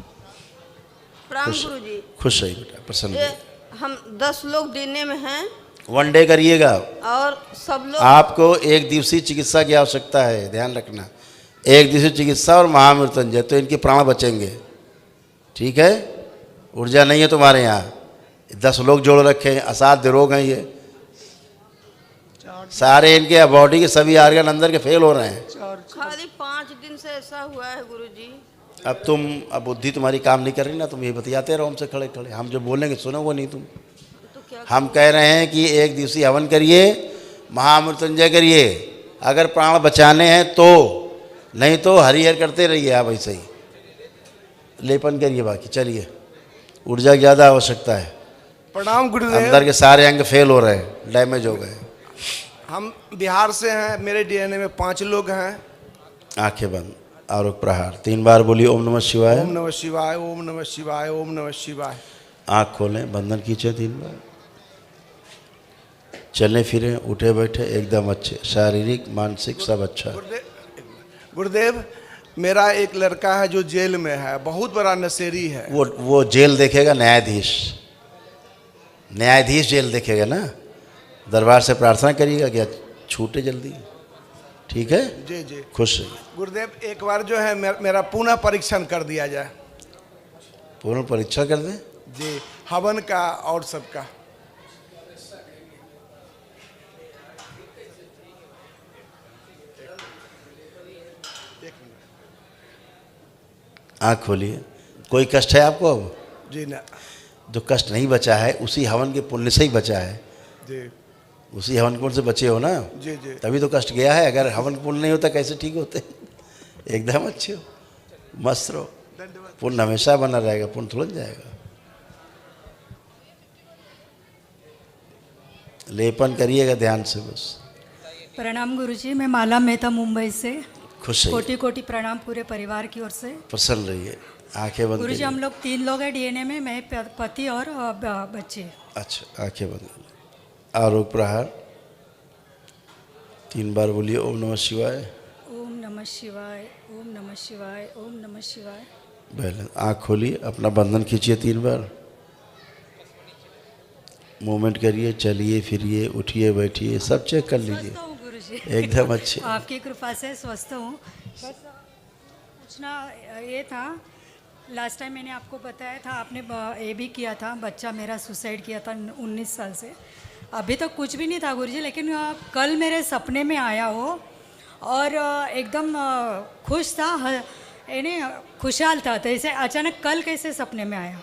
प्रणाम गुरुजी। खुश रहिए बेटा, प्रसन्न रहिए। हम 10 लोग डीएनए में हैं वन डे करिएगा, और सब लोग आपको 1 दिवसीय चिकित्सा की आवश्यकता है, ध्यान रखना। 1 दिवसीय चिकित्सा और महामृत्युंजय, तो इनके प्राण बचेंगे, ठीक है? ऊर्जा नहीं है तुम्हारे यहाँ, 10 लोग जोड़ रखे हैं, असाध्य रोग हैं ये सारे, इनके बॉडी के सभी आर्गन अंदर के फेल हो रहे हैं। खाली 5 दिन से ऐसा हुआ है गुरुजी। अब बुद्धि तुम्हारी काम नहीं कर रही ना, तुम ये बतियाते रहो हमसे खड़े खड़े, हम जो बोलेंगे सुनोगे नहीं तुम। हम कह रहे हैं कि 1 दिवसीय हवन करिए, महामृत्युंजय करिए, अगर प्राण बचाने हैं तो, नहीं तो हरिहर करते रहिए आप ऐसे ही, लेपन करिए। बाकी चलिए, ऊर्जा की ज़्यादा आवश्यकता है। प्रणाम गुरुदेव। अंदर के सारे अंग फेल हो रहे हैं, डैमेज हो गए। हम बिहार से हैं, मेरे डीएनए में 5 लोग हैं। आंखें बंद, आरोग्य प्रहार 3 बार बोलिए ओम नमः शिवाय, ओम नमः शिवाय, ओम नमः शिवाय, ओम नमः शिवाय। आँख खोलें, बंधन खींचे 3 बार, चलें फिरें, उठे बैठे एकदम अच्छे, शारीरिक मानसिक सब अच्छा। गुरुदेव मेरा एक लड़का है जो जेल में है, बहुत बड़ा नशेरी है। वो जेल देखेगा न्यायाधीश, न्यायाधीश जेल देखेगा ना। दरबार से प्रार्थना करिएगा कि छूटे जल्दी, ठीक है? जी जी, खुश रहिए। गुरुदेव एक बार जो है मेरा पुनः परीक्षण कर दिया जाए। पुनः परीक्षा कर दें? जी, हवन का और सबका। आँख खोलिए। कोई कष्ट है आपको अब? जी ना। जो कष्ट नहीं बचा है उसी हवन के पुण्य से ही बचा है। जी, उसी हवन पुण्य से बचे हो ना। जी जी, तभी तो कष्ट गया है। अगर हवन पुण्य नहीं होता कैसे ठीक होते? एकदम अच्छे हो, मस्त रहो, पुण्य हमेशा बना रहेगा, पुण्य थोड़ा जाएगा। लेपन करिएगा ध्यान से बस। प्रणाम गुरुजी, मैं माला मेहता मुंबई से। खुश रहिए। कोटि कोटि प्रणाम पूरे परिवार की ओर से। प्रसन्न रहिए, आंखें बंद गुरुजी करिए। हम लोग 3 लोग हैं डीएनए में, मैं पति और बच्चे। अच्छा, आंखें बंद करिए। आरोग्य प्रहार 3 बार बोलिए ओम नमः शिवाय, ओम नमः शिवाय, ओम नमः शिवाय, ओम नमः शिवाय। बैलेंस। आँख खोलिए, अपना बंधन खींचिए 3 बार, मूवमेंट करिए, चलिए फिरिए, उठिए बैठिए, सब चेक कर लीजिए, एकदम अच्छे। आपकी कृपा से स्वस्थ हूँ। बस पूछना ये था, लास्ट टाइम मैंने आपको बताया था, आपने ये भी किया था, बच्चा मेरा सुसाइड किया था 19 साल से। अभी तक कुछ भी नहीं था गुरुजी, लेकिन कल मेरे सपने में आया हो और एकदम खुश था, यानी खुशहाल था। तो ऐसे अचानक कल कैसे सपने में आया?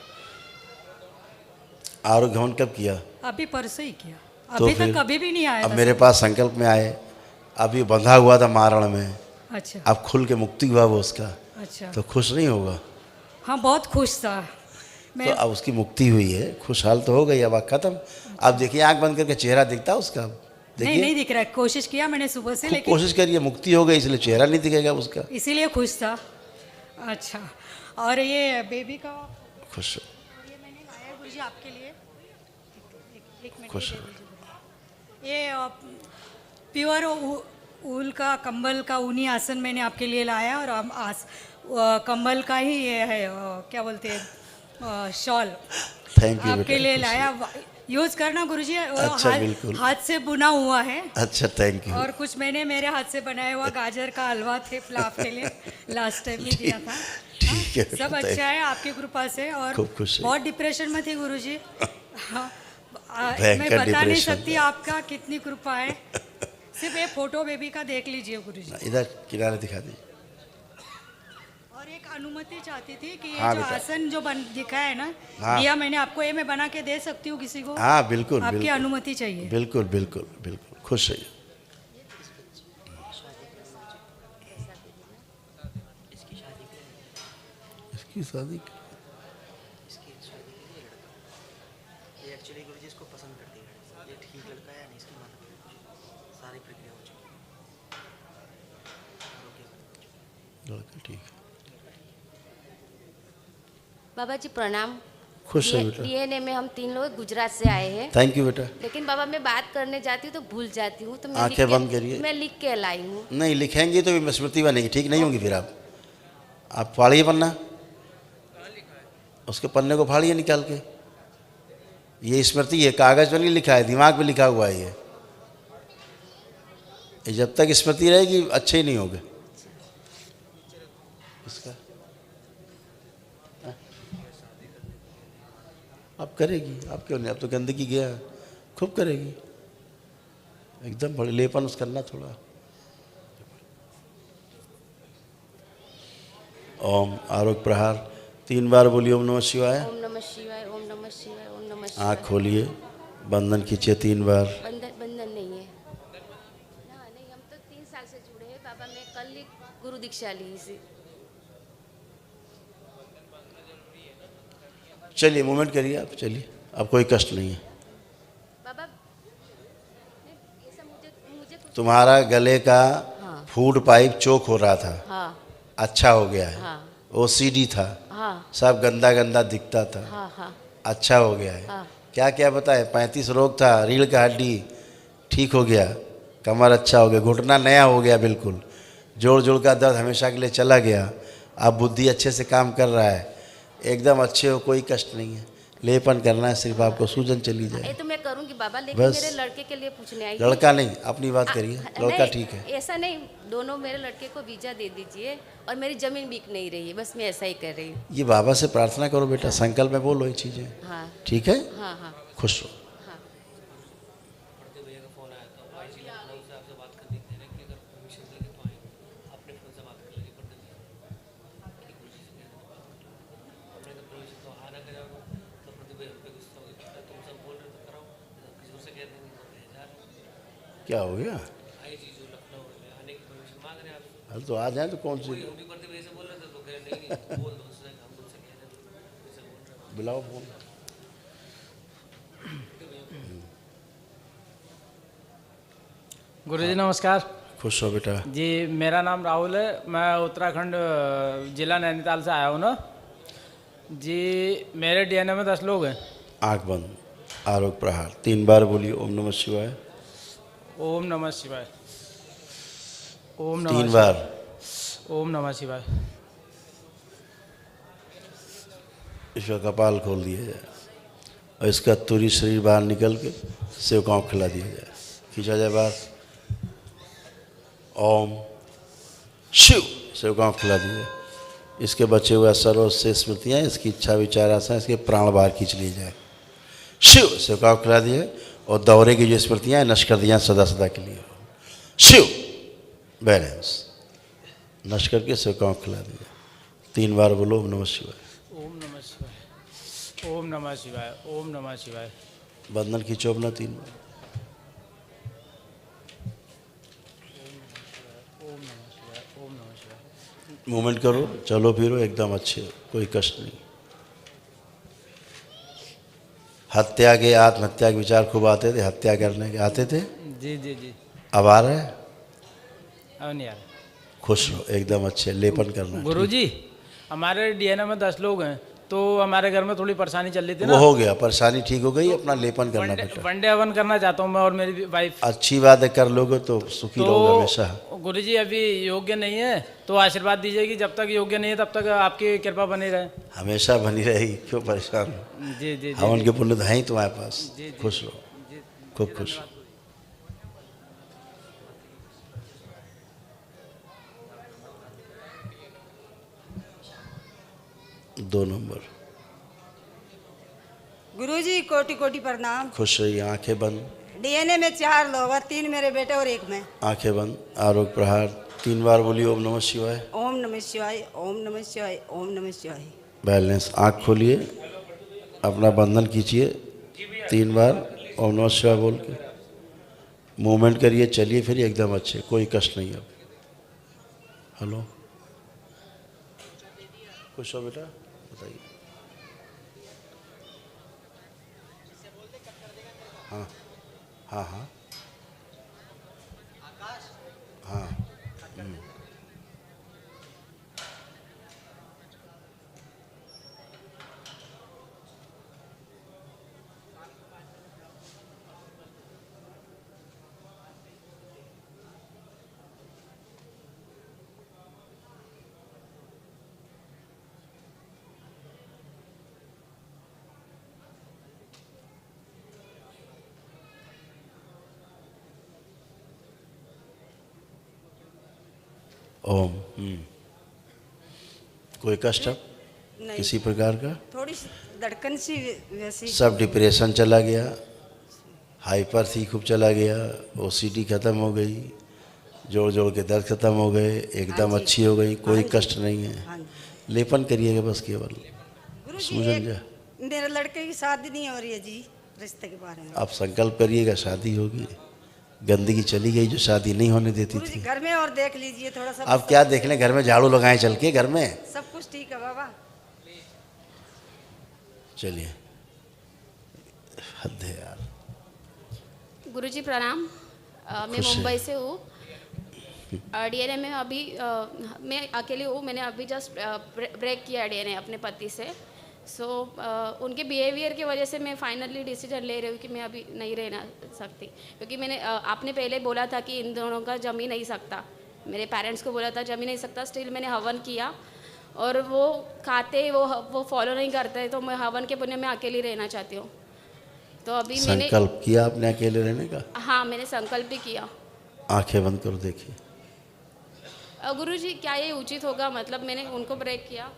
आरोग्य हवन कब किया? अभी परसों ही किया, अभी तक कभी भी नहीं आया अब था मेरे सर। पास संकल्प में आए, अभी बंधा हुआ था मारण में, अच्छा अब खुल के मुक्ति हुआ वो उसका, अच्छा तो खुश नहीं होगा? हाँ बहुत खुश था मैं। तो अब उसकी मुक्ति हुई है, खुशहाल तो हो गई, अब खत्म। अब देखिए आंख बंद करके चेहरा दिखता उसका, नहीं नहीं दिख रहा है, कोशिश किया मैंने सुबह से, खूब लेकिन कोशिश करिए, मुक्ति हो गई इसलिए चेहरा नहीं दिखेगा उसका। इसीलिए खुश था। अच्छा, और ये बेबी का खुश ये मैंने लाया गुरुजी आपके लिए, एक मिनट खुश ये दे दीजिए। ये प्योर ऊल का कंबल का ऊनी आसन मैंने आपके लिए लाया, और कंबल का ही ये है क्या बोलते हैं शॉल थैंक यू आपके लिए लाया, यूज करना गुरुजी। अच्छा, बिल्कुल। हाथ से बुना हुआ है। अच्छा, थैंक यू। और कुछ मैंने मेरे हाथ से बनाया हुआ गाजर का हलवा थे फ्लाफ के लिए, लास्ट टाइम भी दिया था। ठीक है, सब अच्छा है आपकी कृपा से, और खूब खुश है। बहुत डिप्रेशन में थी गुरुजी। हाँ, मैं भयंकर बता नहीं डिप्रेशन सकती आपका कितनी कृपा है। सिर्फ ये फोटो बेबी का देख लीजिए गुरुजी। इधर किनारे दिखा दीजिए। और एक अनुमति चाहती थी कि ये हाँ, जो बेटा। आसन जो दिखा है ना, हाँ। दिया मैंने आपको, ये मैं बना के दे सकती हूँ किसी को? हाँ बिल्कुल, आपकी बिल्कुल। अनुमति चाहिए। बिल्कुल बिल्कुल बिल्कुल, खुश रहिए। इसकी शादी ये एक्चुअली गुरुजी इसको पसंद करती है, ये ठीक लड़का है नहीं, इसकी माता सारी प्रक्रिया हो चुकी है। लड़का ठीक है। बाबा जी प्रणाम। खुश है बेटा। डीएनए में हम 3 लोग गुजरात से आए हैं। थैंक यू बेटा। लेकिन बाबा मैं बात करने जाती हूँ तो भूल जाती हूँ, तो मैं आंखें बंद करिए। मैं लिख के लाई हूँ। नहीं लिखेंगे तो भी स्मृति बनेगी, ठीक नहीं होंगी फिर आप फाड़िए पन्ना, उसके पन्ने को फाड़िए निकाल के। ये स्मृति है, कागज पर नहीं लिखा है, दिमाग में लिखा हुआ है ये जब तक स्मृति रहेगी अच्छे ही नहीं होगे। इसका अब करेगी, आप क्यों नहीं, अब तो गंदगी गया, खूब करेगी एकदम। बड़े लेपन उस करना थोड़ा। ओम आरोग्य प्रहार 3 बार बोलिए ओम नमः शिवाय। ओम नमः शिवाय, ओम नमः शिवाय, ओम नमः शिवाय। आँख खोलिए, बंधन खींचिए 3 बार। बंधन नहीं है ना, नहीं, हम तो 3 साल से जुड़े हैं बाबा। मैं कल ही गुरु दीक्षा ली इसी। चलिए मूवमेंट करिए आप, चलिए, अब कोई कष्ट नहीं है। बाबा ये सब मुझे तुम्हारा गले का हाँ। फूड पाइप चोक हो रहा था, हाँ अच्छा हो गया है। हाँ OCD था, हाँ सब गंदा गंदा दिखता था, हाँ हाँ अच्छा हो गया है। हाँ। क्या क्या बताए, 35 रोग था, रीढ़ का हड्डी ठीक हो गया, कमर अच्छा हो गया, घुटना नया हो गया बिल्कुल, जोड़ का दर्द हमेशा के लिए चला गया, अब बुद्धि अच्छे से काम कर रहा है, एकदम अच्छे हो, कोई कष्ट नहीं है। लेपन करना है सिर्फ आपको, सूजन चली ये जाए। तो मैं करूंगी बाबा, लेकिन बस। मेरे लड़के के लिए पूछने आई थी। लड़का नहीं, अपनी बात करिए, लड़का नहीं, ठीक है। ऐसा नहीं, दोनों मेरे लड़के को वीजा दे दीजिए, और मेरी जमीन बिक नहीं रही है, बस मैं ऐसा ही कर रही हूँ। ये बाबा से प्रार्थना करो बेटा, संकल्प में बोलो ये चीज़ें, हाँ ठीक है? हाँ हाँ खुश हो। हाँ। क्या हो गया? अरे तो आ जाए तो कौन सी बुलाओ फोन। गुरुजी नमस्कार। खुश हो बेटा। जी मेरा नाम राहुल है, मैं उत्तराखंड जिला नैनीताल से आया हूँ ना जी। मेरे डीएनए में 10 लोग हैं। आँख बंद, आरोग्य प्रहार 3 बार बोलिए ओम नमः शिवाय। ओम नमः शिवाय, ओम नमः 3 बार। ओम नमः शिवाय। इसका कपाल खोल दिया जाए और इसका तुरी शरीर बाहर निकल के सेवकाओं को खिला दिया जाए, खींचा जाए बाहर। ओम शिव, सेवकाओं को खिला दिया जाए। इसके बचे हुए सर्व से स्मृतियाँ, इसकी इच्छा विचार आशा, इसके प्राण बाहर खींच लिए जाए। शिव, सेवकाओं को खिला दिए, और दौरे की जो स्मृतियाँ नष्ट कर दिया सदा सदा के लिए। शिव बैलेंस नष्ट करके सेवकाओं को खिला दिया। 3 बार बोलो ओम नमः शिवाय। ओम नमः शिवाय, ओम नमः शिवाय, ओम नमः शिवाय। बंधन खींचो अपना 3 बार। मूवमेंट करो, चलो फिरो, एकदम अच्छे, कोई कष्ट नहीं। हत्या के, आत्महत्या के विचार खूब आते थे, हत्या करने के आते थे? जी जी जी। अब आ रहे हैं? अब नहीं आ रहा। खुश रहो, एकदम अच्छे, लेपन करना। गुरुजी हमारे डीएनए में 10 लोग हैं, तो हमारे घर में थोड़ी परेशानी चल रही थी ना। वो हो गया, परेशानी ठीक हो गई, अपना लेपन करना बेटा। वनडे हवन करना चाहता हूँ मैं और मेरी वाइफ। अच्छी बात है, कर लोगे तो सुखी रहोगे हमेशा। गुरुजी अभी योग्य नहीं है, तो आशीर्वाद दीजिए कि जब तक योग्य नहीं है तब तक आपकी कृपा बनी रहे। हमेशा बनी रहेगी, क्यों परेशान हो? जी जी। हवन के पुण्य तो है ही तुम्हारे पास। खुश रहो, खूब खुश रहो। 2 नंबर। गुरुजी कोटि कोटि प्रणाम। खुश रहिए, आंखें बंद। डीएनए में 4 लोग हैं, 3 मेरे बेटे और 1 मैं। आंखें बंद, आरोग्य प्रहार 3 बार बोलिए ओम नमः शिवाय। ओम नमः शिवाय, ओम नमः शिवाय, ओम नमः शिवाय। बैलेंस, आँख खोलिए, अपना बंधन खींचिए 3 बार ओम नमः शिवाय बोल के मूवमेंट करिए, चलिए फिर एकदम अच्छे, कोई कष्ट नहीं। अब हेलो, खुश हो बेटा, बताइए। हाँ हाँ हाँ हाँ। ओम। कोई कष्ट अब किसी प्रकार का? थोड़ी धड़कन सी वैसी। सब डिप्रेशन चला गया, हाइपर थी खूब चला गया, ओसीडी खत्म हो गई, जोड़ जोड़ के दर्द खत्म हो गए, एकदम अच्छी हो गई, कोई कष्ट नहीं है। लेपन करिएगा बस केवल, सूजन जा। मेरे लड़के की शादी नहीं हो रही है जी, रिश्ते के बारे में। आप संकल्प करिएगा, शादी होगी। गंदगी चली गई जो शादी नहीं होने देती थी। घर में और देख लीजिए थोड़ा सा। अब क्या देख लें, घर में झाड़ू लगाएं चल के, घर में सब कुछ ठीक है बाबा। चलिए, हद है यार। गुरुजी प्रणाम। मैं मुंबई से हूँ। डीएनए में अभी मैं अकेली हूँ। मैंने अभी जस्ट ब्रेक किया डीएनए अपने पति से। उनके बिहेवियर की वजह से मैं फाइनली डिसीजन ले रही हूँ कि मैं अभी नहीं रहना सकती, क्योंकि मैंने आपने पहले बोला था कि इन दोनों का जम ही नहीं सकता। मेरे पेरेंट्स को बोला था जम ही नहीं सकता। स्टिल मैंने हवन किया और वो खाते वो फॉलो नहीं करते, तो मैं हवन के पुण्य में अकेली रहना चाहती हूँ। तो अभी मैंने संकल्प किया अपने अकेले रहने का? हाँ, मैंने संकल्प भी किया। आंखें बंद करो, देखिए। गुरुजी क्या ये उचित होगा? मतलब मैंने उनको ब्रेक किया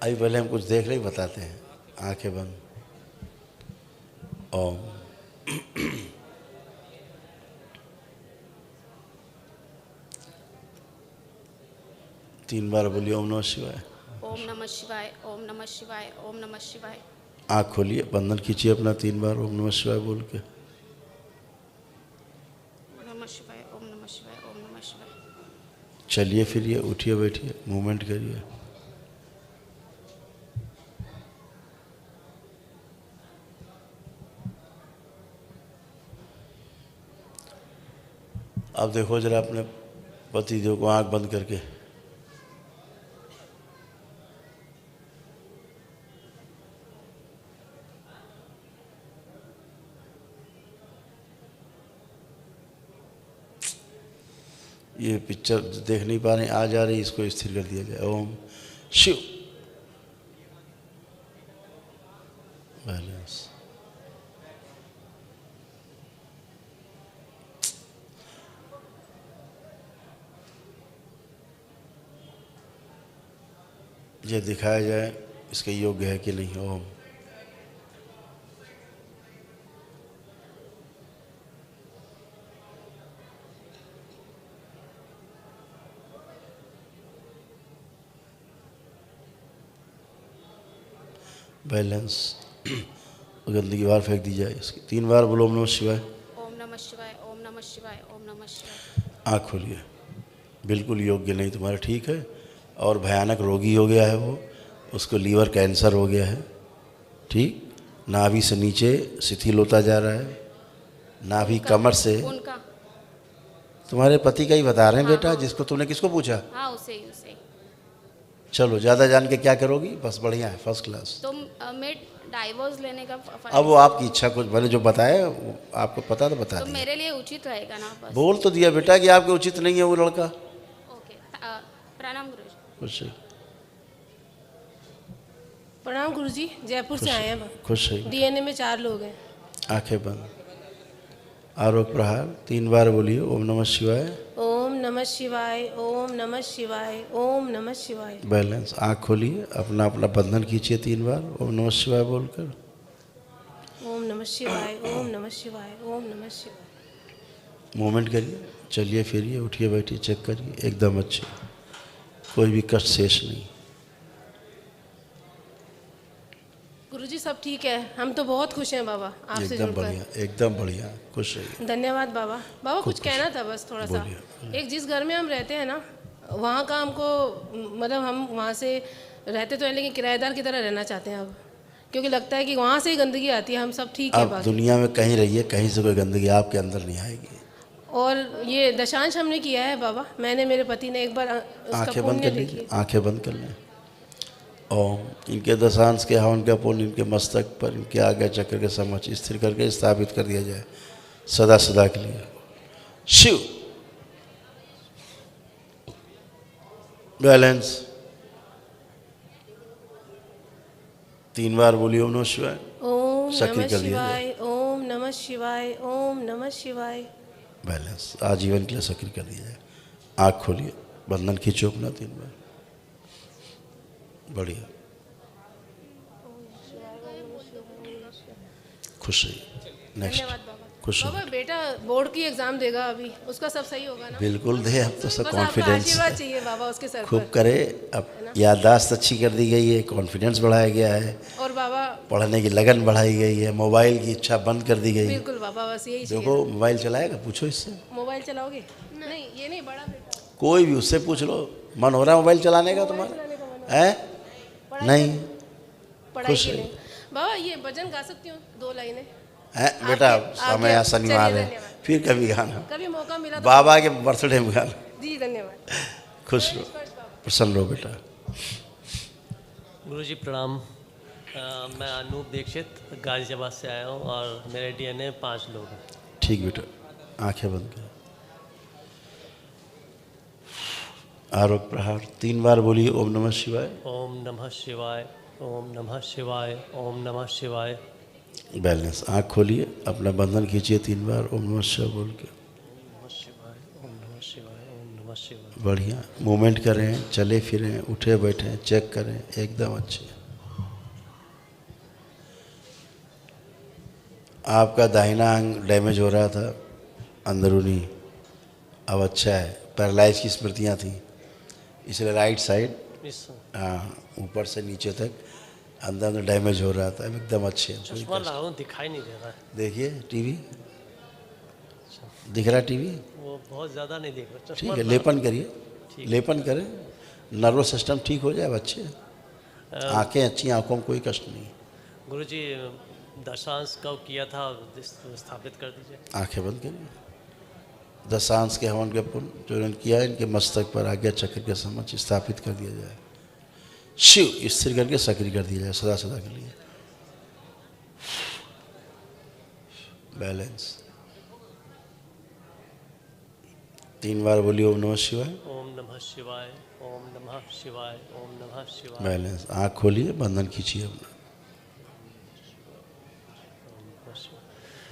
अभी पहले हम कुछ देख रहे बताते हैं। आंखें बंद। ओम। 3 बार बोलिए ओम नमः शिवाय। ओम नमः शिवाय, ओम नमः शिवाय, ओम नमः शिवाय। आँख खोलिए, बंधन खींचिए अपना 3 बार ओम नमः शिवाय बोल के। ओम नमः शिवाय, ओम नमः शिवाय, ओम नमः शिवाय। चलिए फिरिए, उठिए, बैठिए, मूवमेंट करिए। अब देखो जरा अपने पति देव को आंख बंद करके। ये पिक्चर देख नहीं पा रहे, आ जा रही, इसको स्थिर कर दिया जाए। ओम शिव। बैलेंस। ये दिखाया जाए इसके योग्य है कि नहीं। ओम। बैलेंस। गंदगी बाहर फेंक दी जाए इसकी। 3 बार बोलो ओम नमः शिवाय। ओम नमः शिवाय, ओम नमः शिवाय, ओम नमः शिवाय। आँख खोलिए। बिल्कुल योग्य नहीं तुम्हारा, ठीक है, और भयानक रोगी हो गया है वो, उसको लीवर कैंसर हो गया है। ठीक, नाभि से नीचे शिथिल होता जा रहा है, नाभि कमर से। उनका तुम्हारे पति का ही बता रहे हैं बेटा, जिसको तुमने किसको पूछा? हाँ उसे ही उसे ही। चलो, ज़्यादा जान के क्या करोगी? बस बढ़िया है, फर्स्ट क्लास। तो मैं डाइवोर्स लेने का अब वो आपकी इच्छा, कुछ मैंने जो बताया आपको पता तो बता तो दिया। मेरे लिए उचित रहेगा ना बस। बोल तो दिया बेटा कि आपके उचित नहीं है वो लड़का। ओके, प्रणाम गुरुजी। खुश है, प्रणाम गुरुजी, जयपुर से आए हैं। खुश है। डीएनए में 4 लोग हैं। आंखें बंद, आरोग्य प्रहार 3 बार बोलिए। ओम नमः शिवाय, ओम नमः शिवाय, ओम नमः शिवाय, ओम नमः शिवाय। बैलेंस। आँख खोलिए, अपना अपना बंधन खींचिए 3 बार ओम नमः शिवाय बोलकर। ओम नमः शिवाय, ओम नमः शिवाय, ओम नमः शिवाय। मूवमेंट करिए, चलिए फिरिए, उठिए बैठिए, चेक करिए, एकदम अच्छे, कोई भी कष्ट शेष नहीं। गुरुजी सब ठीक है, हम तो बहुत खुश हैं बाबा आपसे एकदम जुड़कर। बढ़िया, एकदम बढ़िया, खुश रहिए। धन्यवाद बाबा। बाबा कुछ कहना था बस थोड़ा सा। एक जिस घर में हम रहते हैं ना, वहाँ का हमको मतलब हम वहाँ से रहते तो हैं लेकिन किराएदार की तरह रहना चाहते हैं अब, क्योंकि लगता है कि वहाँ से ही गंदगी आती है। हम सब ठीक है आप बाकी। दुनिया में कहीं रहिए, कहीं से कोई गंदगी आपके अंदर नहीं आएगी। और ये दशांश हमने किया है बाबा, मैंने मेरे पति ने एक बार उसका आंखें बंद पुण्य कर लीजिए, देखी। आंखें बंद कर लें। ओम, इनके दशांश के हवन का पुण्य इनके मस्तक पर, इनके आगे चक्र के समक्ष स्थिर करके स्थापित कर दिया जाए सदा सदा के लिए। शिव। बैलेंस। 3 बार बोलिए ओम नमः शिवाय। ओम सक्रिय नमः कर दिया जाए। शिवाय, ओम नमः शिवाय, ओम नमः शिवाय। बैलेंस आजीवन के लिए सक्रिय कर दिया जाए। आँख खोलिए, बंधन खींचो अपना 3 बार। बढ़िया, खुश रहिए। नेक्स्ट, खुश बाबा रहिए। बेटा बोर्ड की एग्जाम देगा अभी, उसका सब सही होगा ना? बिल्कुल दे, अब तो सब बस आपका कॉन्फिडेंस आशीर्वाद चाहिए बाबा उसके सर खूब पर। करे। अब याददाश्त अच्छी कर दी गई है, कॉन्फिडेंस बढ़ाया गया है, और बाबा पढ़ने की लगन बढ़ाई गई है, मोबाइल की इच्छा बंद कर दी गई है। बिल्कुल बाबा, बस यही चाहिए। देखो, मोबाइल चलाएगा, पूछो इससे। मोबाइल चलाओगे? नहीं, ये नहीं, बड़ा बेटा। कोई भी उससे पूछ लो, मन हो रहा है मोबाइल चलाने का तुम्हारा? है नहीं? पढ़ाई खुश के रहिए। लिए। बाबा ये भजन गा सकती हूँ 2 लाइनें? है बेटा, आपके- समय आज शनिवार चलिए, है, धन्यवाद। फिर कभी गाना, कभी मौका मिला तो बाबा के बर्थडे में गाना। जी धन्यवाद। खुश रहो, प्रसन्न रहो बेटा। गुरुजी प्रणाम। मैं अनूप दीक्षित गाजियाबाद से आया हूँ और मेरे डीएनए 5 लोग हैं। ठीक बेटा, आंखें बंद कर। आरोग्य प्रहार 3 बार बोलिए ओम नमः शिवाय। ओम नमः शिवाय, ओम नमः शिवाय, ओम नमः शिवाय। बैलेंस। आँख खोलिए, अपना बंधन खींचिए 3 बार ओम नमः शिवाय बोल के। नमः शिवाय, ओम नमः शिवाय, ओम नमः शिवाय। बढ़िया, मूवमेंट करें, चले फिरें, उठे बैठे, चेक करें, एकदम अच्छे। आपका दाहिना अंग डैमेज हो रहा था अंदरूनी, अब अच्छा है। पैरालाइज की स्मृतियाँ थी, इसलिए राइट साइड, हाँ, ऊपर से नीचे तक अंदर अंदर डैमेज हो रहा था, एकदम अच्छे हैं। चश्मा लगा हूँ, दिखाई नहीं दे रहा है। देखिए टीवी दिख रहा है, टीवी वो बहुत ज़्यादा नहीं दिख रहा। ठीक है, लेपन करिए, लेपन करें, नर्वस सिस्टम ठीक हो जाए, अच्छे। आंखें अच्छी, आंखों में कोई कष्ट नहीं। गुरुजी दशांश कब किया था स्थापित कर दीजिए। आंखें बंद करिए। दशांश के हवन के पुण्य जो इन्होंने किया है, इनके मस्तक पर आज्ञा चक्र के समक्ष स्थापित कर दिया जाए। शिव स्थिर करके सक्रिय कर दिया जाए सदा सदा के लिए। बैलेंस। 3 बार बोलिए ओम नमः शिवाय। ओम नमः शिवाय, ओम नमः शिवाय, ओम नमः शिवाय। बैलेंस। आँख खोलिए, बंधन खींचिए अपना।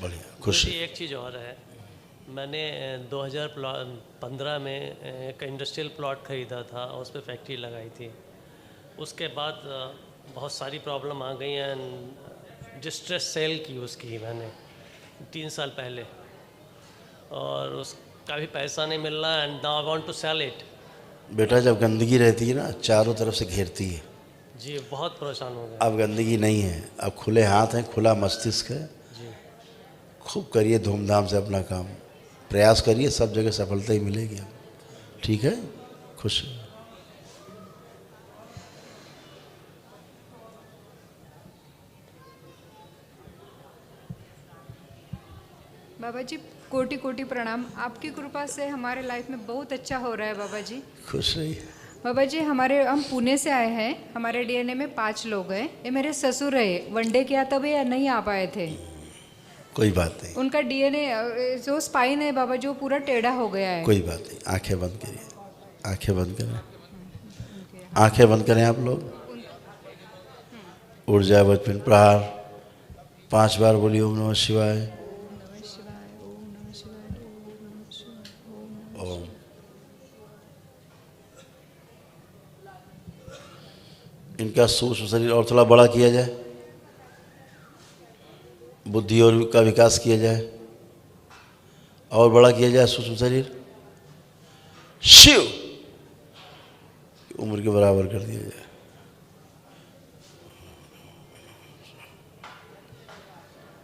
बढ़िया, खुश। एक चीज़ और है, मैंने 2015 में एक इंडस्ट्रियल प्लॉट ख़रीदा था और उस पर फैक्ट्री लगाई थी। उसके बाद बहुत सारी प्रॉब्लम आ गई हैं। डिस्ट्रेस सेल की उसकी मैंने 3 साल पहले, और उसका भी पैसा नहीं मिल रहा, and now I want to sell it. बेटा, जब गंदगी रहती है ना, चारों तरफ से घेरती है। जी बहुत परेशान हो गए। अब गंदगी नहीं है, अब खुले हाथ हैं, खुला मस्तिष्क है। खूब करिए धूमधाम से अपना काम, प्रयास करिए, सब जगह सफलता ही मिलेगी। ठीक है, खुश। बाबा जी कोटि कोटि प्रणाम। आपकी कृपा से हमारे लाइफ में बहुत अच्छा हो रहा है बाबा जी। खुश रहिए। बाबा जी हम पुणे से आए हैं। हमारे डीएनए में 5 लोग हैं। ये मेरे ससुर है, वनडे किया तब ये नहीं आ पाए थे। कोई बात नहीं, उनका डीएनए जो स्पाइन है बाबा जी वो पूरा टेढ़ा हो गया है। कोई बात नहीं, आंखें बंद करिए, आंखें बंद करें, आंखें बंद करें आप लोग। ऊर्जा बचपन प्रहार 5 बार बोलिए ओम नमः शिवाय। ओम। इनका सूक्ष्म शरीर और थोड़ा बड़ा किया जाए, बुद्धि और का विकास किया जाए, और बड़ा किया जाए सूक्ष्म शरीर, शिव उम्र के बराबर कर दिया जाए।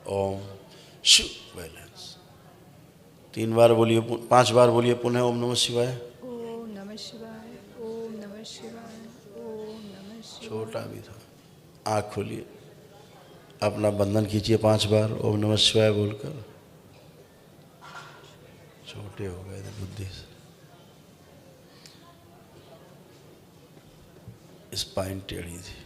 ओम शिव बैलेंस 3 बार बोलिए, 5 बार बोलिए पुनः ओम नमः शिवाय। ओम नमः शिवाय, ओम नमः शिवाय, ओम नमः शिवाय। छोटा भी था। आँख खोलिए, अपना बंधन खींचिए 5 बार ओम नमः शिवाय बोलकर। छोटे हो गए थे बुद्धि से। स्पाइन टेढ़ी थी।